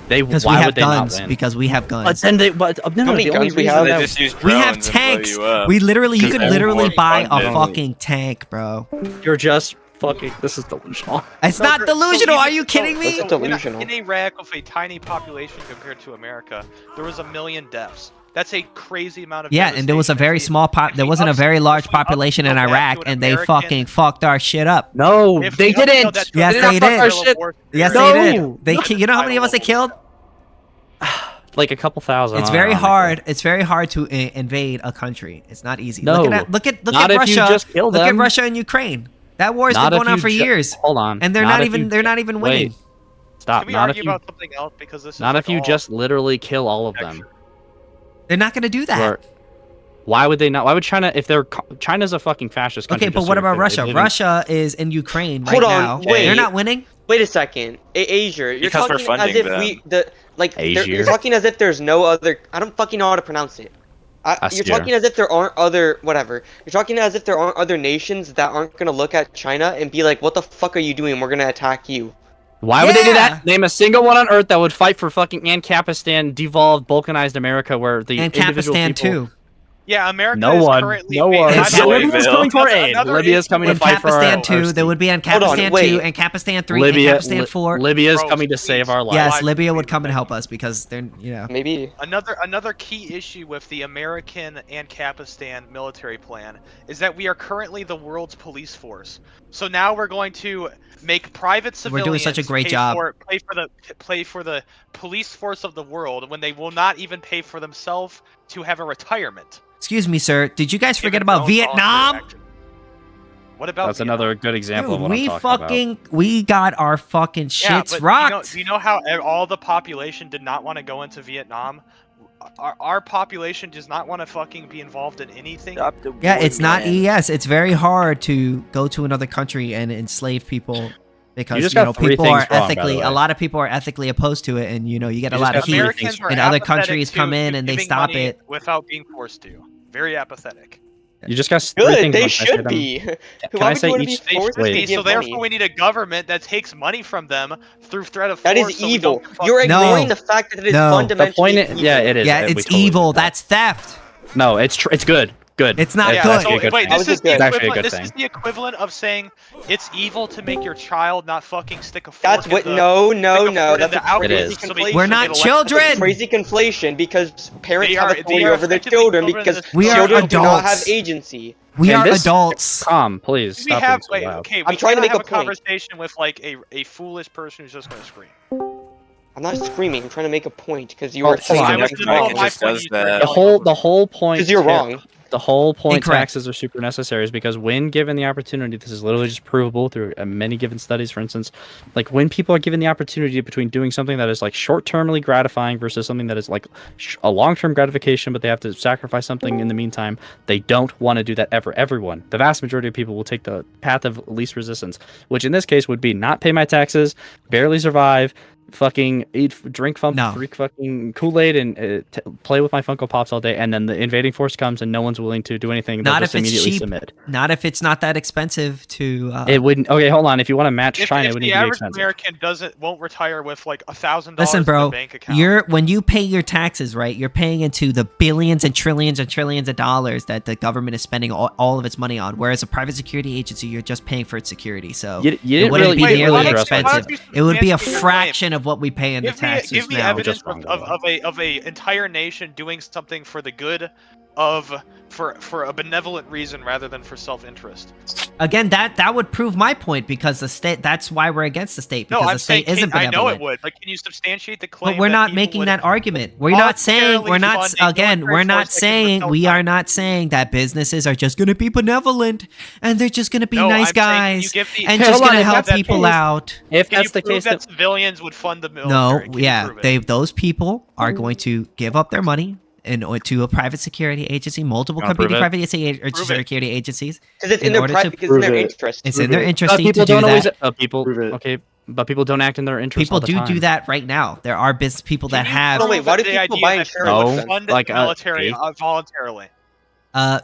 Because we have guns. Because we have guns. But then no, how many guns we have? We have tanks. We literally, you could literally buy a fucking tank, bro. You're just fucking. This is delusional. It's not delusional. Are you kidding me? In Iraq, with a tiny population compared to America, there was 1 million deaths. That's a crazy amount of. Yeah, and there was a very small there wasn't a very large population in Iraq, and they fucking fucked our shit up. No, they didn't. Yes, they did. Yes, they did. You know how many of us they killed? Like a couple thousand. It's very hard. It's very hard to invade a country. It's not easy. No, look at Russia. Look at Russia and Ukraine. That war has been going on for years. Hold on. And they're not even winning. Stop. Can we argue about something else, because this is not if you just literally kill all of them. They're not going to do that. Why would they not? Why would China, if China's a fucking fascist country? Okay, but what about Russia? Russia is in Ukraine right now. Wait, they're not winning? Wait a second. Asia, you're because talking we're funding as if you're talking as if there's no other. I don't fucking know how to pronounce it. You're talking as if there aren't other whatever. You're talking as if there aren't other nations that aren't gonna look at China and be like, "What the fuck are you doing? We're gonna attack you." Why would they do that? Name a single one on Earth that would fight for fucking Ancapistan, devolved, balkanized America, where the individual people... too. Yeah, America No is one. currently... No one. Libya's coming for aid. Libya's coming to fight for our... Ancapistan 2, there would be Ancapistan 2, Ancapistan 3, Ancapistan 4. Libya's coming to save our lives. Yes, Libya would come and help us because they're, you know. Maybe. Another key issue with the American Ancapistan military plan is that we are currently the world's police force. So now we're going to make private civilians we're doing such a great job. Pay for the police force of the world when they will not even pay for themselves to have a retirement. Excuse me, sir. Did you guys forget about Vietnam? What about That's another good example of what I'm talking about. We got our fucking shits rocked. Do you know how all the population did not want to go into Vietnam? Our population does not want to fucking be involved in anything. Yeah, it's not ES. It's very hard to go to another country and enslave people because people are ethically. A lot of people are ethically opposed to it, and you get a lot of heat. And other countries come in and they stop it without being forced to. Very apathetic. You just got three things. They should be. Can I say each? So therefore, we need a government that takes money from them through threat of force. That is evil. You're ignoring the fact that it is fundamentally evil. Yeah, it is. Yeah, it's evil. That's theft. No, it's good. Good. It's not good. Wait, this is the equivalent of saying it's evil to make your child not fucking stick a fork. That's what. No. That's a crazy conflation. We're not children. That's a crazy conflation because parents have authority over their children because we are children adults. do not have agency. We are adults. Calm, please. We have. Okay, I'm trying to make a point. conversation with like a foolish person who's just gonna scream. I'm not screaming. I'm trying to make a point because you are saying the whole point. Because you're wrong. The whole point taxes are super necessary is because when given the opportunity, this is literally just provable through many given studies, for instance, like when people are given the opportunity between doing something that is like short-termly gratifying versus something that is like a long-term gratification, but they have to sacrifice something in the meantime, they don't want to do that ever. Everyone, the vast majority of people will take the path of least resistance, which in this case would be not pay my taxes, barely survive, fucking drink fucking Kool-Aid and play with my Funko Pops all day, and then the invading force comes and no one's willing to do anything. Not if it's cheap. Submit. Not if it's not that expensive to. It wouldn't. Okay, hold on. If you want to match China, it would need to be expensive. The average American won't retire with like $1,000 Listen, bro, in the bank account. When you pay your taxes, right? You're paying into the billions and trillions of dollars that the government is spending all of its money on. Whereas a private security agency, you're just paying for its security. So it wouldn't be nearly expensive. It would be a fraction of what we pay in the Give me evidence of a entire nation doing something for the good for a benevolent reason rather than for self-interest. Again, that would prove my point because the state. That's why we're against the state because the state isn't benevolent. I know it would. Like, can you substantiate the claim? But we're not making that argument. We're not saying we are not saying that businesses are just going to be benevolent and they're just going to be nice guys and just going to help people out. If that's the case, that civilians would fund the military. Those people are going to give up their money to a private security agency, multiple competing private security agencies. Because it's in their interest. It's in their interest to do that. But people don't act in their interest. People do that right now. There are business people that have. Wait, why do people buy insurance? Fund the military voluntarily.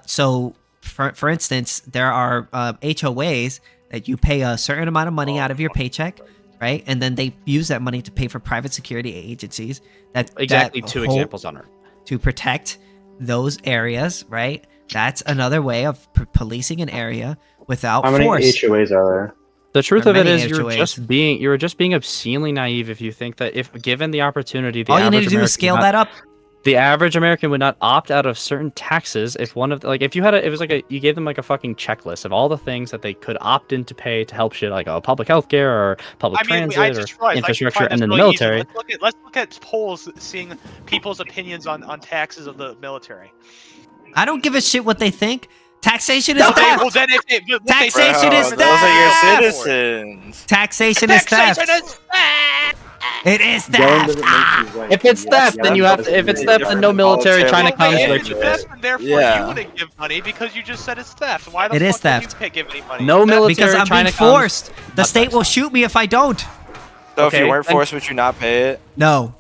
So, for instance, there are HOAs that you pay a certain amount of money out of your paycheck, right? And then they use that money to pay for private security agencies. Two examples on it. To protect those areas, right? That's another way of policing an area without force. How many HOAs are there? The truth of it is, you're just being obscenely naive if you think that if given the opportunity, all you need to do is scale that up. The average American would not opt out of certain taxes if if you had you gave them like a fucking checklist of all the things that they could opt in to pay to help shit like public healthcare or public transit or infrastructure, and then the military. Let's look at polls seeing people's opinions on taxes of the military. I don't give a shit what they think. Taxation is theft. Well, then taxation is theft. Those are your citizens. Taxation is theft. It is theft. If it's theft, then you have to. If it's theft, then no military China comes. Therefore, you wouldn't give money because you just said it's theft. Why the fuck would you give any money? No military because I'm China being forced. The state will shoot me if I don't. So if you weren't forced, would you not pay it? No.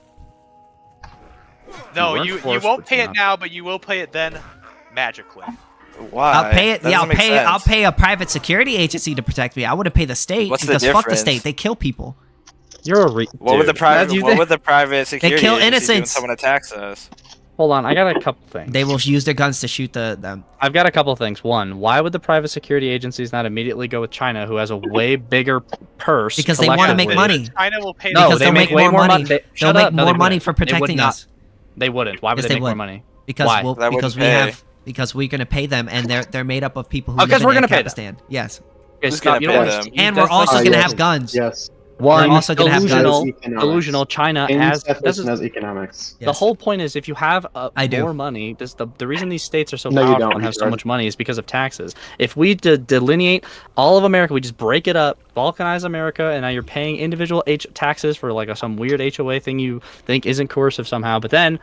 No, you won't pay it now, but you will pay it then, magically. Why? I'll pay it. Yeah, I'll pay a private security agency to protect me. I wouldn't pay the state because fuck the state. They kill people. What would the private security they kill agency innocents. do when someone attacks us? Hold on, I got a couple things. They will use their guns to shoot them. I've got a couple things. One, why would the private security agencies not immediately go with China, who has a way bigger purse? Because they want to make money. China will pay. No, because they'll make way more money. They'll make more money for They would protecting not. us. They wouldn't. Why would Yes, they make more money? Because Why? because we're gonna pay them, and they're made up of people who because live we're in gonna pay Afghanistan. Yes. Okay, Scott, you know what? And we're also gonna have guns. Yes. One, we're also gonna have guns. Delusional. China has economics. The whole point is if you have more money, the reason these states are so powerful and have so much money is because of taxes. If we delineate all of America, we just break it up, balkanize America, and now you're paying individual taxes for like some weird HOA thing you think isn't coercive somehow, but then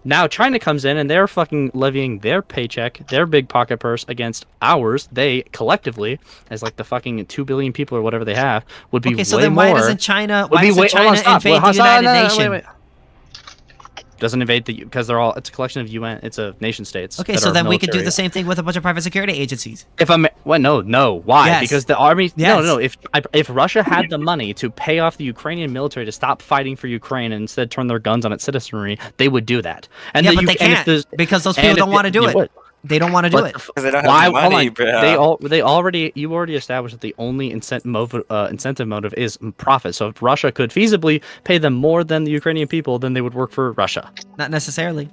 now China comes in and they're fucking levying their paycheck, their big pocket purse against ours. They collectively, as like the fucking 2 billion people or whatever they have, would be Okay, so way then why more. doesn't China? Would Why be doesn't way- hold on, China stop. invade Wait, the United no, Nations? wait. Doesn't invade because they're all. It's a collection of UN. It's a nation states. Okay, that so are then we could do military. the same thing with a bunch of private security agencies. If I'm no, why? Yes. Because the army. Yes. No. If Russia had the money to pay off the Ukrainian military to stop fighting for Ukraine and instead turn their guns on its citizenry, they would do that. And yeah, the but they can't because those people don't want to do it. They don't want to do it. Because they don't have the money, bro. You already established that the only incentive motive is profit. So if Russia could feasibly pay them more than the Ukrainian people, then they would work for Russia. Not necessarily.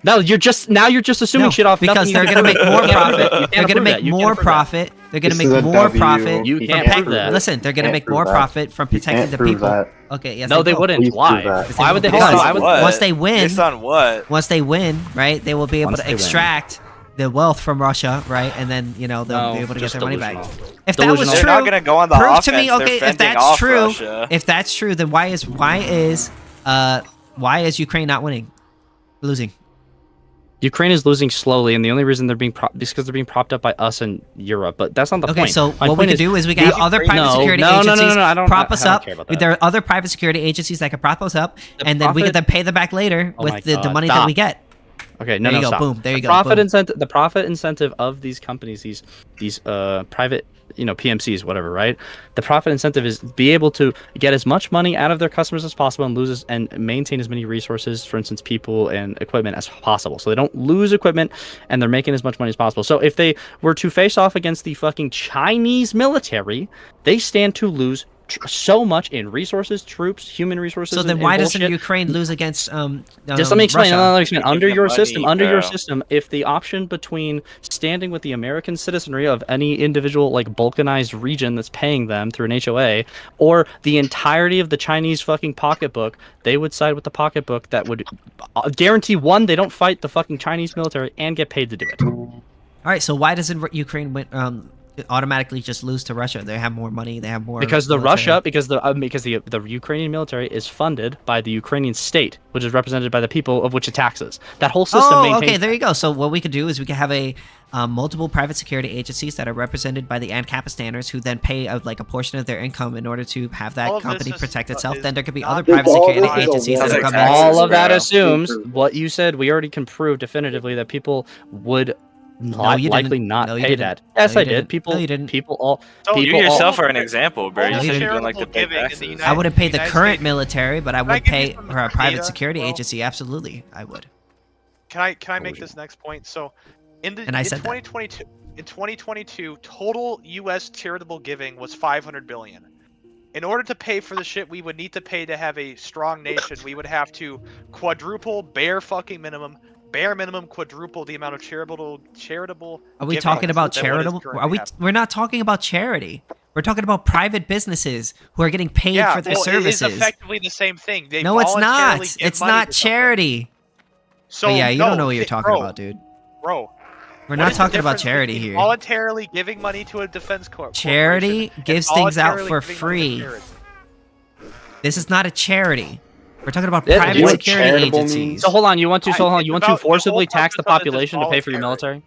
No, you're just assuming shit off because they're going to make more profit. They're going to make more profit. They're going to make more profit. You can't prove that. Listen, they're going to make more profit from protecting the people. Okay, yes. No, they wouldn't. Why? Why would they? Hold Why would once they win? Based on what? Once they win, right? They will be able to extract the wealth from Russia, right? And then they'll be able to get their money back. If that was true, they're not gonna go on the prove offense. to me. Okay, They're if that's fending off true, Russia. if that's true, then why is Ukraine not winning, losing? Ukraine is losing slowly, and the only reason they're being because they're being propped up by us and Europe. But that's not the point. Okay, so what we can do is we can have other private security agencies prop us up. There are other private security agencies that can prop us up, and then we can then pay them back later with the money that we get. Okay, there you go. Stop. Boom. There you go. The profit incentive of these companies, these private, PMCs, whatever, right? The profit incentive is be able to get as much money out of their customers as possible and maintain as many resources, for instance, people and equipment as possible. So they don't lose equipment and they're making as much money as possible. So if they were to face off against the fucking Chinese military, they stand to lose so much in resources, troops, human resources. So then why doesn't Ukraine lose against just let me explain. Russia? Let me explain. Under your system, if the option between standing with the American citizenry of any individual like balkanized region that's paying them through an HOA, or the entirety of the Chinese fucking pocketbook, they would side with the pocketbook that would guarantee one, they don't fight the fucking Chinese military and get paid to do it. All right, so why doesn't Ukraine automatically just lose to Russia? They have more money. They have more. Because the Ukrainian military is funded by the Ukrainian state, which is represented by the people of which it taxes. That whole system. Okay, there you go. So what we could do is we could have multiple private security agencies that are represented by the An Ancap standards, who then pay a portion of their income in order to have that company protect itself. Then there could be other private security agencies that are coming. All of that assumes what you said. We already can prove definitively that people would. Likely not pay that. Yes, I did. People. You didn't. People all. You yourself are an example, bro. You should like the big taxes. I wouldn't pay the current military, but I would pay for a private security agency. Absolutely, I would. Can I make this next point? So, in 2022, total U.S. charitable giving was $500 billion. In order to pay for the shit we would need to pay to have a strong nation, we would have to quadruple bare minimum quadruple the amount of charitable. Are we talking about charitable? We're not talking about charity. We're talking about private businesses who are getting paid for their services. It is effectively the same thing. No, it's not. It's not charity. So you don't know what you're talking about, dude. Bro, we're not talking about charity here. Voluntarily giving money to a defense corp. Charity gives things out for free. This is not a charity. We're talking about private security agencies. So hold on, you want to forcibly tax the population to pay for your military?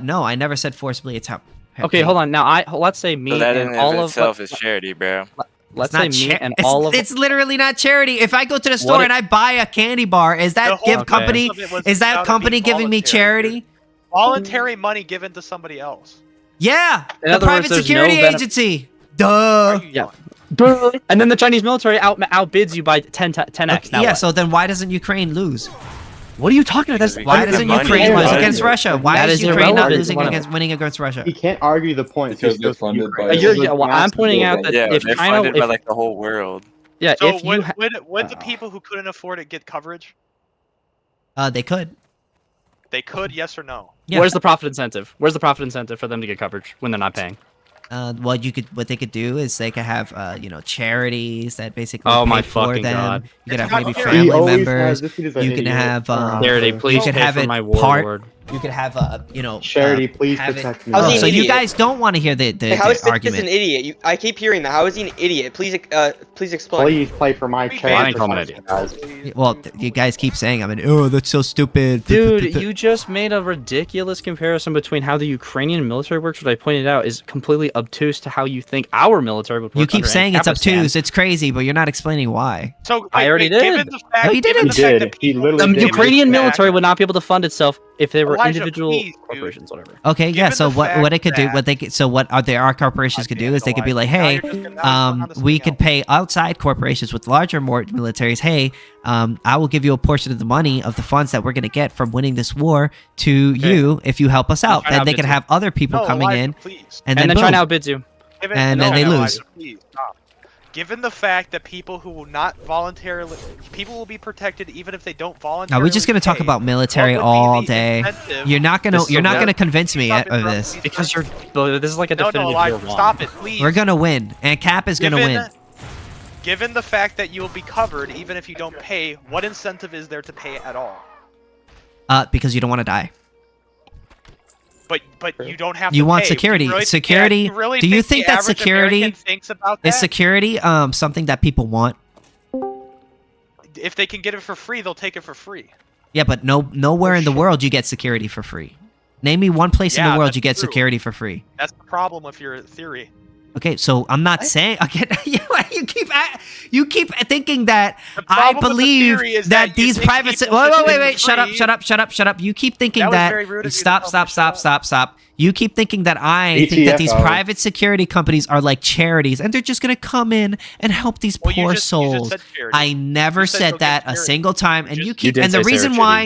No, I never said forcibly attack. Okay, hold on. Now let's say me and all of itself is charity, bro. Let's say me and all of it's literally not charity. If I go to the store and I buy a candy bar, is that company giving me charity? Voluntary money given to somebody else. Yeah, the private security agency. Duh. Yeah. And then the Chinese military outbids you by 10x. Now so then why doesn't Ukraine lose? What are you talking about? Why doesn't Ukraine lose against Russia? Why is Ukraine not winning against Russia? He can't argue the point. Because they're funded by. I'm pointing out that if they're China, funded by like the whole world. Yeah. So if would the people who couldn't afford it get coverage? They could. They could, yes or no? Yeah. Where's the profit incentive? Where's the profit incentive for them to get coverage when they're not paying? What they could do is they could have charities that basically oh pay my for fucking them. God. You could have maybe family members. You can have charity. Please you could pay have for it my warlord. You could have charity. Please protect me. Oh, so you guys don't want to hear the how is argument? an idiot? I keep hearing that. How is he an idiot? Please explain. Please play for my charity. Well, you guys keep saying that's so stupid. Dude, you just made a ridiculous comparison between how the Ukrainian military works, which I pointed out is completely obtuse to how you think our military would work. You keep saying it's obtuse, it's crazy, but you're not explaining why. So I already did. No, you didn't. The Ukrainian military would not be able to fund itself if they were individual corporations, whatever. Okay, yeah. So what it could do, what our corporations could do is they could be like, hey, we could pay outside corporations with larger militaries. Hey, I will give you a portion of the money of the funds that we're going to get from winning this war to you if you help us out. Then they could have other people coming in, and then China outbids you, and then they lose. Given the fact that people who will not voluntarily, people will be protected even if they don't voluntarily. Are we just going to talk about military all day? You're not going to convince me of this because this is like a definitive you're wrong. Stop it, please. We're going to win, and Cap is going to win. Given the fact that you will be covered even if you don't pay, what incentive is there to pay at all? Because you don't want to die. But you don't have. You to want pay. security. Really, security. Yeah, really do you think that security thinks about that? Is security something that people want? If they can get it for free, they'll take it for free. Yeah, but nowhere in the world you get security for free. Name me one place in the world you get security for free. That's the problem with your theory. Okay, so I'm not saying again. You keep thinking that I believe that these private. Wait! Shut up! You keep thinking that. Stop! You keep thinking that I think that these private security companies are like charities, and they're just gonna come in and help these poor souls. I never said that a single time, and you keep. And the reason why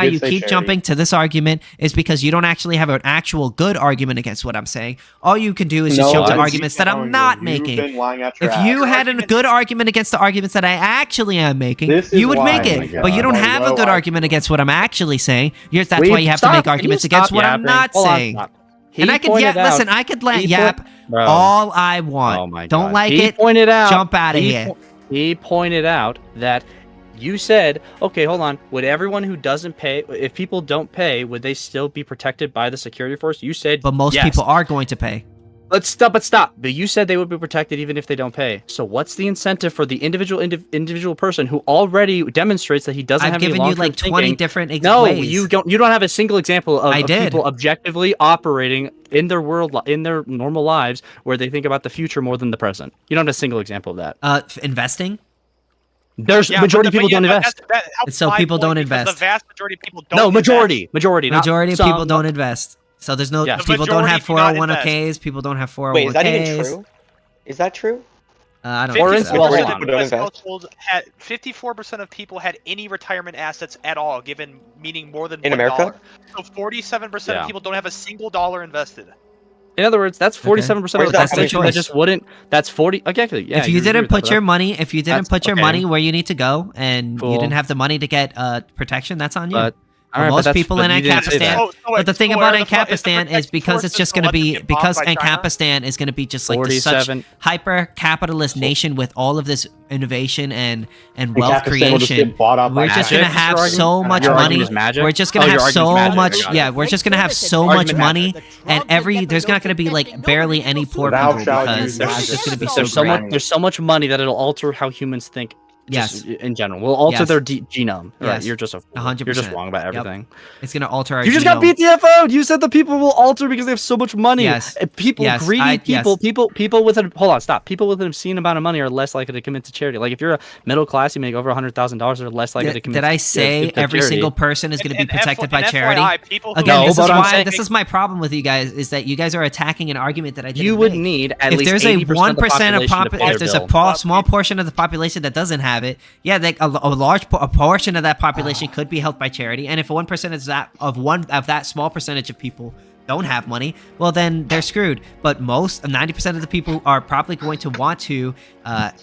you keep jumping to this argument is because you don't actually have an actual good argument against what I'm saying. All you can do is just jump to arguments that I'm not making. If you had a good argument against the arguments that I actually am making, you would make it. But you don't have a good argument against what I'm actually saying. That's why you have to make arguments against what I'm not saying. And I could listen. I could yap all I want. Oh my God. Don't like it? Jump out of here. He pointed out that you said, okay, hold on. Would everyone who doesn't pay, if people don't pay, would they still be protected by the security force? You said, but most people are going to pay. But stop. But you said they would be protected even if they don't pay. So what's the incentive for the individual person who already demonstrates that he doesn't have any long-term given you like 20 different ways. No, you don't have a single example of people objectively operating in their normal lives where they think about the future more than the present. You don't have a single example of that. Investing? There's majority of people don't invest. So people don't invest. The vast majority of people don't. No, majority of people don't invest. So there's no people don't have 401ks. People don't have 401ks. Wait, is that even true? Is that true? I don't think so. 54% of people had any retirement assets at all, meaning more than in America. So 47% of people don't have a single dollar invested. In other words, that's 47% of the population that just wouldn't. That's 40. Okay, yeah. If you didn't put your money, money where you need to go, and you didn't have the money to get protection, that's on you. Most people in Ancapistan, but the thing about Ancapistan is because it's just going to be Ancapistan is going to be just like such hyper capitalist nation with all of this innovation and wealth creation. We're just going to have so much money. We're just going to have so much. Yeah, we're just going to have so much money, and there's not going to be like barely any poor people because there's just going to be so much. There's so much money that it'll alter how humans think. Yes, in general, we'll alter their genome. Yes. Right, you're just 100%. You're just wrong about everything. Yep. It's gonna alter our. You just got BTFO'd. You said the people will alter because they have so much money. Yes, greedy people with people with an obscene amount of money are less likely to commit to charity. Like if you're a middle class, you make over $100,000, they're less likely to commit. Did I say every single person is going to be protected by charity? Again, this is my problem with you guys is that you guys are attacking an argument that I didn't would need at least if there's a 1% of if there's a small portion of the population that doesn't have have it, yeah, like a large portion of that population could be helped by charity. And if 1% is of that small percentage of people don't have money, well, then they're screwed. But 90% of the people are probably going to want to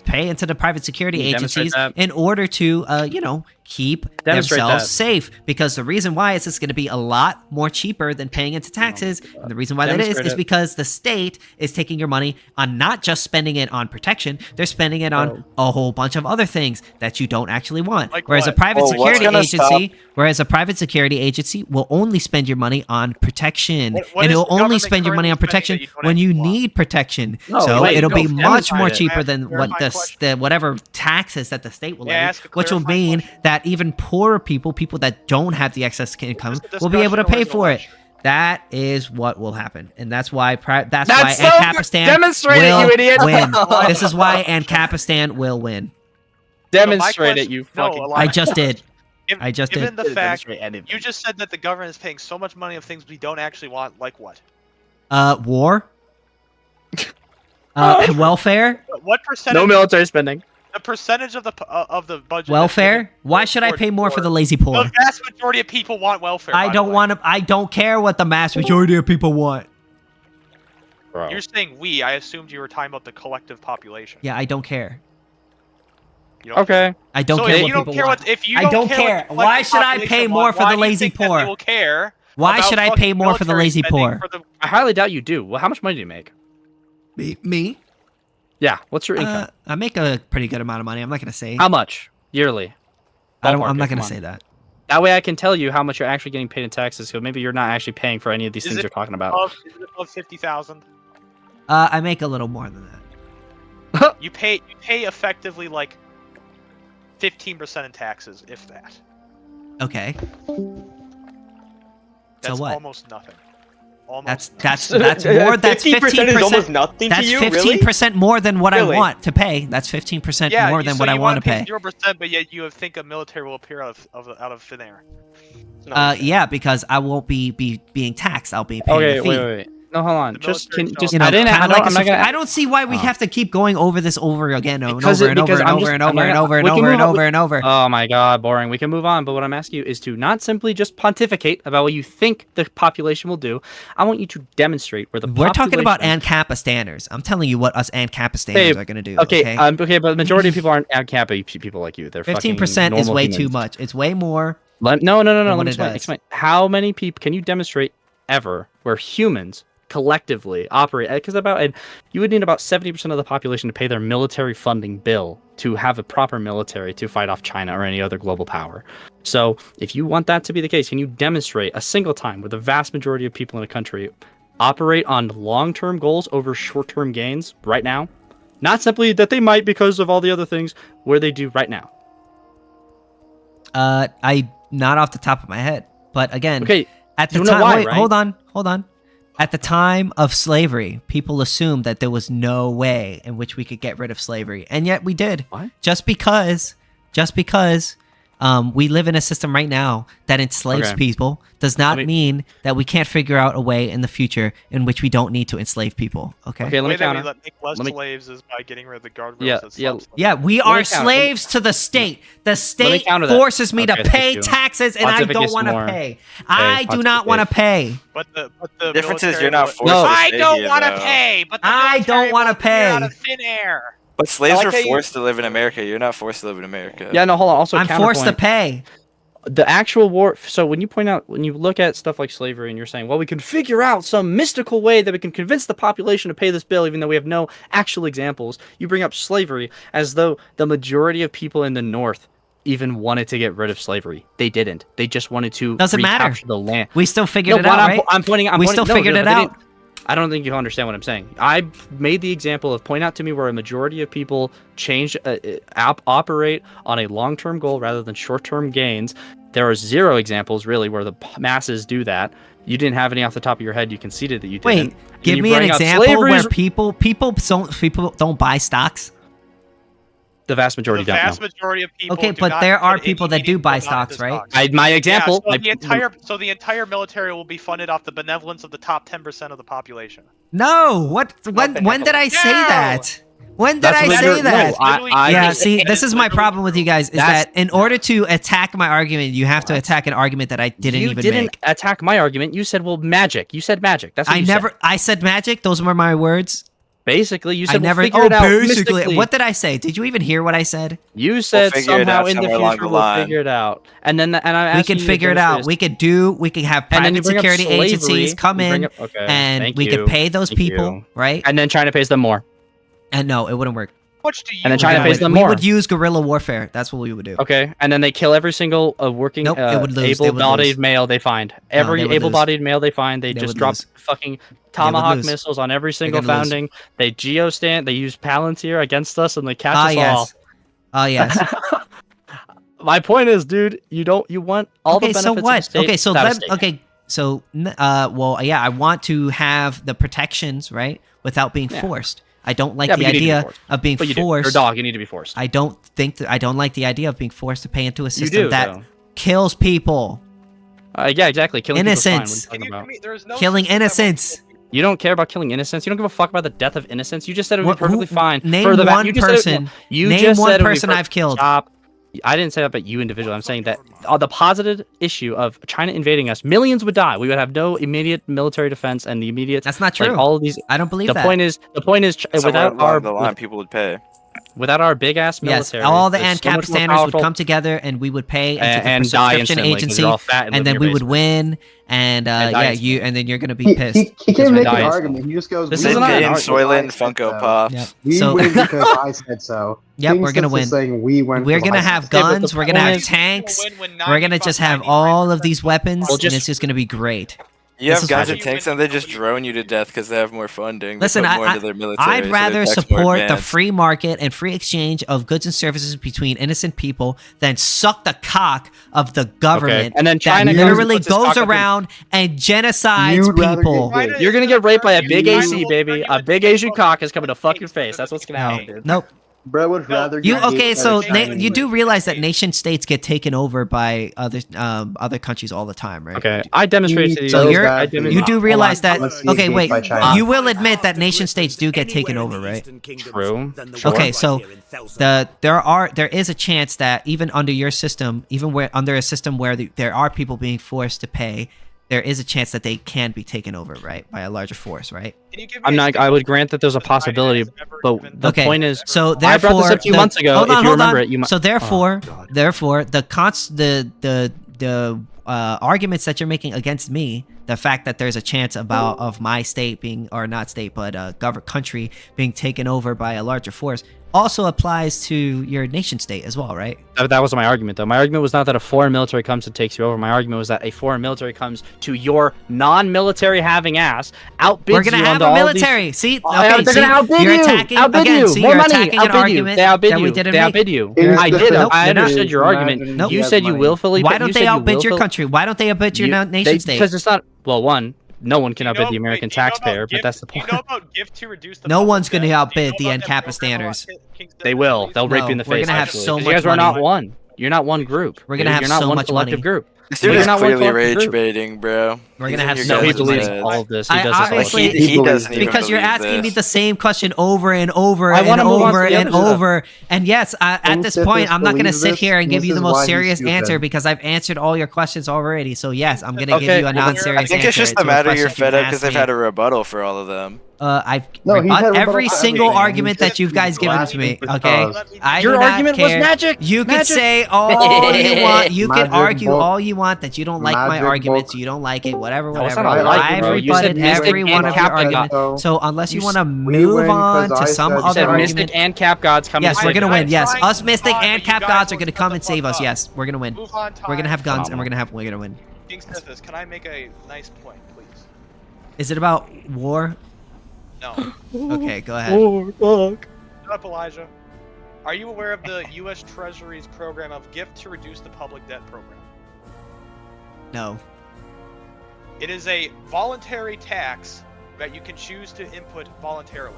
pay into the private security agencies in order to, keep themselves safe. Because the reason why is it's going to be a lot more cheaper than paying into taxes. And the reason why that is because the state is taking your money on not just spending it on protection, they're spending it on a whole bunch of other things that you don't actually want. Whereas a private security agency will only spend your money on protection. And it'll only spend your money on protection when you need protection. It'll be much more cheaper than what whatever taxes that the state will levy, which will mean that even poorer people that don't have the excess income, will be able to pay for it. That is what will happen, and that's why Ancapistan will win. This is why Ancapistan will win. Demonstrate it, you fucking. I just did. Given the fact you just said that the government is paying so much money of things we don't actually want, like what? War. Welfare. What percentage? No military spending. The percentage of the budget. Welfare. Why should I pay more for the lazy poor? The vast majority of people want welfare. I don't care what the mass majority of people want. Bro. You're saying we. I assumed you were talking about the collective population. Yeah, I don't care. Okay. I don't care what people want. I don't care. Why should I pay more for the lazy poor? People care. Why should I pay more for the lazy poor? I highly doubt you do. Well, how much money do you make? Me? Yeah. What's your income? I make a pretty good amount of money. I'm not gonna say. How much yearly? I'm not gonna say that. That way I can tell you how much you're actually getting paid in taxes. So maybe you're not actually paying for any of these things you're talking about. Is it above 50,000? I make a little more than that. You pay effectively like 15% in taxes, if that. Okay. That's so what? Almost nothing. That's more. That's 15% is almost nothing to you. That's 15% more than what I want to pay. That's 15% more than what I want to pay. 0%, but yet you think a military will appear out of thin air. Yeah, because I won't be being taxed. I'll be paying the fee. Wait. No, hold on. I don't see why we have to keep going over this over again and over. Oh my god, boring. We can move on, but what I'm asking you is to not simply just pontificate about what you think the population will do. I want you to demonstrate where the We're talking about Ancapistanners. I'm telling you what us Ancapistanners are going to do. Okay, okay, but the majority of people aren't Ancap people like you. They're 15% is way too much. It's way more. No. Let me explain. How many people can you demonstrate ever where humans collectively operate, because you would need about 70% of the population to pay their military funding bill to have a proper military to fight off China or any other global power. So if you want that to be the case, can you demonstrate a single time where the vast majority of people in a country operate on long-term goals over short-term gains right now? Not simply that they might because of all the other things, where they do right now. I not off the top of my head, but again, at the time, wait, hold on. At the time of slavery, people assumed that there was no way in which we could get rid of slavery, and yet we did. What? Just because we live in a system right now that enslaves people does not mean that we can't figure out a way in the future in which we don't need to enslave people. Okay. Okay. Let me counter. That we make less slaves is by getting rid of the guardrails. Yeah. We are slaves to the state. The state forces me to pay taxes, and I don't want to pay. I do not want to pay. But the difference is you're not forced. I don't want to pay. But I don't want to pay. Out of thin air. But slaves are forced to live in America. You're not forced to live in America. Yeah, no, hold on. Also, I'm forced to pay. The actual war. So when you look at stuff like slavery, and you're saying, well, we can figure out some mystical way that we can convince the population to pay this bill, even though we have no actual examples. You bring up slavery as though the majority of people in the North even wanted to get rid of slavery. They didn't. They just wanted to recapture the land. We still figured it out, right? We still figured it out. I don't think you understand what I'm saying. I made the example of point out to me where a majority of people operate on a long-term goal rather than short-term gains. There are zero examples really where the masses do that. You didn't have any off the top of your head. You conceded that you didn't. Wait, give me an example where people don't buy stocks. The vast majority don't. The vast majority of people. Okay, but there are people that do buy stocks, right? My example. Yeah, so the entire military will be funded off the benevolence of the top 10% of the population. No, what? When did I say that? When did I say that? No, see, this is my problem with you guys, is that in order to attack my argument, you have to attack an argument that I didn't even make. You didn't attack my argument. You said, well, magic. You said magic. That's what you said. I said magic? Those were my words? Basically, you said figure it out basically. What did I say? Did you even hear what I said? You said somehow in the future we'll figure it out. And then we can figure it out. We could have private security agencies come in and we could pay those people, right? And then China pays them more. And no, it wouldn't work. And then China pays them more. We would use guerrilla warfare. That's what we would do. Okay, and then they kill every single working able-bodied male they find. Every able-bodied male they find, they just drop fucking Tomahawk missiles on every single founding. They geostand. They use Palantir against us, and they catch us all. Oh yes. My point is, dude, you want all the benefits. So what? Of state, I want to have the protections, right, without being forced. I don't like the idea of being forced. You're a dog. You need to be forced. I don't like the idea of being forced to pay into a system that kills people. Yeah, exactly. Killing innocents. Killing innocents. You don't care about killing innocents. You don't give a fuck about the death of innocents. You just said it would be perfectly fine. Name one person. Name one person I've killed. Stop. I didn't say that about you individually. I'm saying that the positive issue of China invading us, millions would die. We would have no immediate military defense and the immediate. That's not true. Like, all of these. I don't believe that. The point is, without our people would pay. Without our big ass military, all the Ancap standards would come together, and we would pay into the subscription agency, and then we would win. And and then you're gonna be pissed. He can't make an argument. He just goes. This is not Soylent Funko Pops. Yep. We win because I said so. Yep, we're gonna win. Saying we win. We're gonna have guns. We're gonna have tanks. We're gonna just have all of these weapons, and it's just gonna be great. You have guns and tanks, and they just drone you to death because they have more funding. Listen, I'd rather support the free market and free exchange of goods and services between innocent people than suck the cock of the government and then China that literally goes around and genocides people. You're gonna get raped by a big AC, baby. A big Asian cock is coming to fuck your face. That's what's gonna happen, dude. Nope. Bro would rather you do realize that nation states get taken over by other countries all the time, right? Okay, I demonstrated to you. So you do realize that. Okay, wait. You will admit that nation states do get taken over, right? True. Okay, so there is a chance that even under your system, under a system where there are people being forced to pay, there is a chance that they can be taken over, right, by a larger force, right? I would grant that there's a possibility, but the point is, so therefore, I brought this up 2 months ago. If you remember it, you might. So therefore, the arguments that you're making against me, the fact that there's a chance of my state being, or not state, but country being taken over by a larger force, also applies to your nation state as well, right? That wasn't my argument, though. My argument was not that a foreign military comes and takes you over. My argument was that a foreign military comes to your non-military having ass, outbids We're gonna you have on a military. These... See, they're gonna outbid you're you. Attacking outbid again. you. See, More you're money. attacking an argument They outbid you. that we didn't They make. outbid you. I did. I understood your argument. Nope. You said you willfully. Why don't they outbid your country? Why don't they outbid your nation state? Because it's not. Well, one. No one can outbid the American taxpayer, but that's the point. You know about gift to reduce the no one's going to outbid the Ancap standards. They will. They'll rape you in the face. We're going to have so much money. You guys are not one. You're not one group. We're going to have so much money. Group. This dude is clearly rage baiting, bro. We're gonna have so much money. All of this. He does this. He doesn't even because you're asking me the same question over and over and over and over. And yes, at this point, I'm not gonna sit here and give you the most serious answer because I've answered all your questions already. So yes, I'm gonna give you a non-serious answer. I think it's just the matter you're fed up because they've had a rebuttal for all of them. I've rebut every single argument that you guys given to me. Okay, your argument was magic. You can say all you want. You can argue all you want that you don't like my arguments. You don't like it. Whatever. I've rebutted every one of your arguments. So unless you want to move on to some other argument, Mystic Ancap gods come. Yes, we're gonna win. Yes, us Mystic Ancap gods are gonna come and save us. Yes, we're gonna win. We're gonna have guns and we're gonna win. KingSithis, can I make a nice point, please? Is it about war? No. Okay, go ahead. Shut up, Elijah. Are you aware of the U.S. Treasury's program of gift to reduce the public debt program? No. It is a voluntary tax that you can choose to input voluntarily.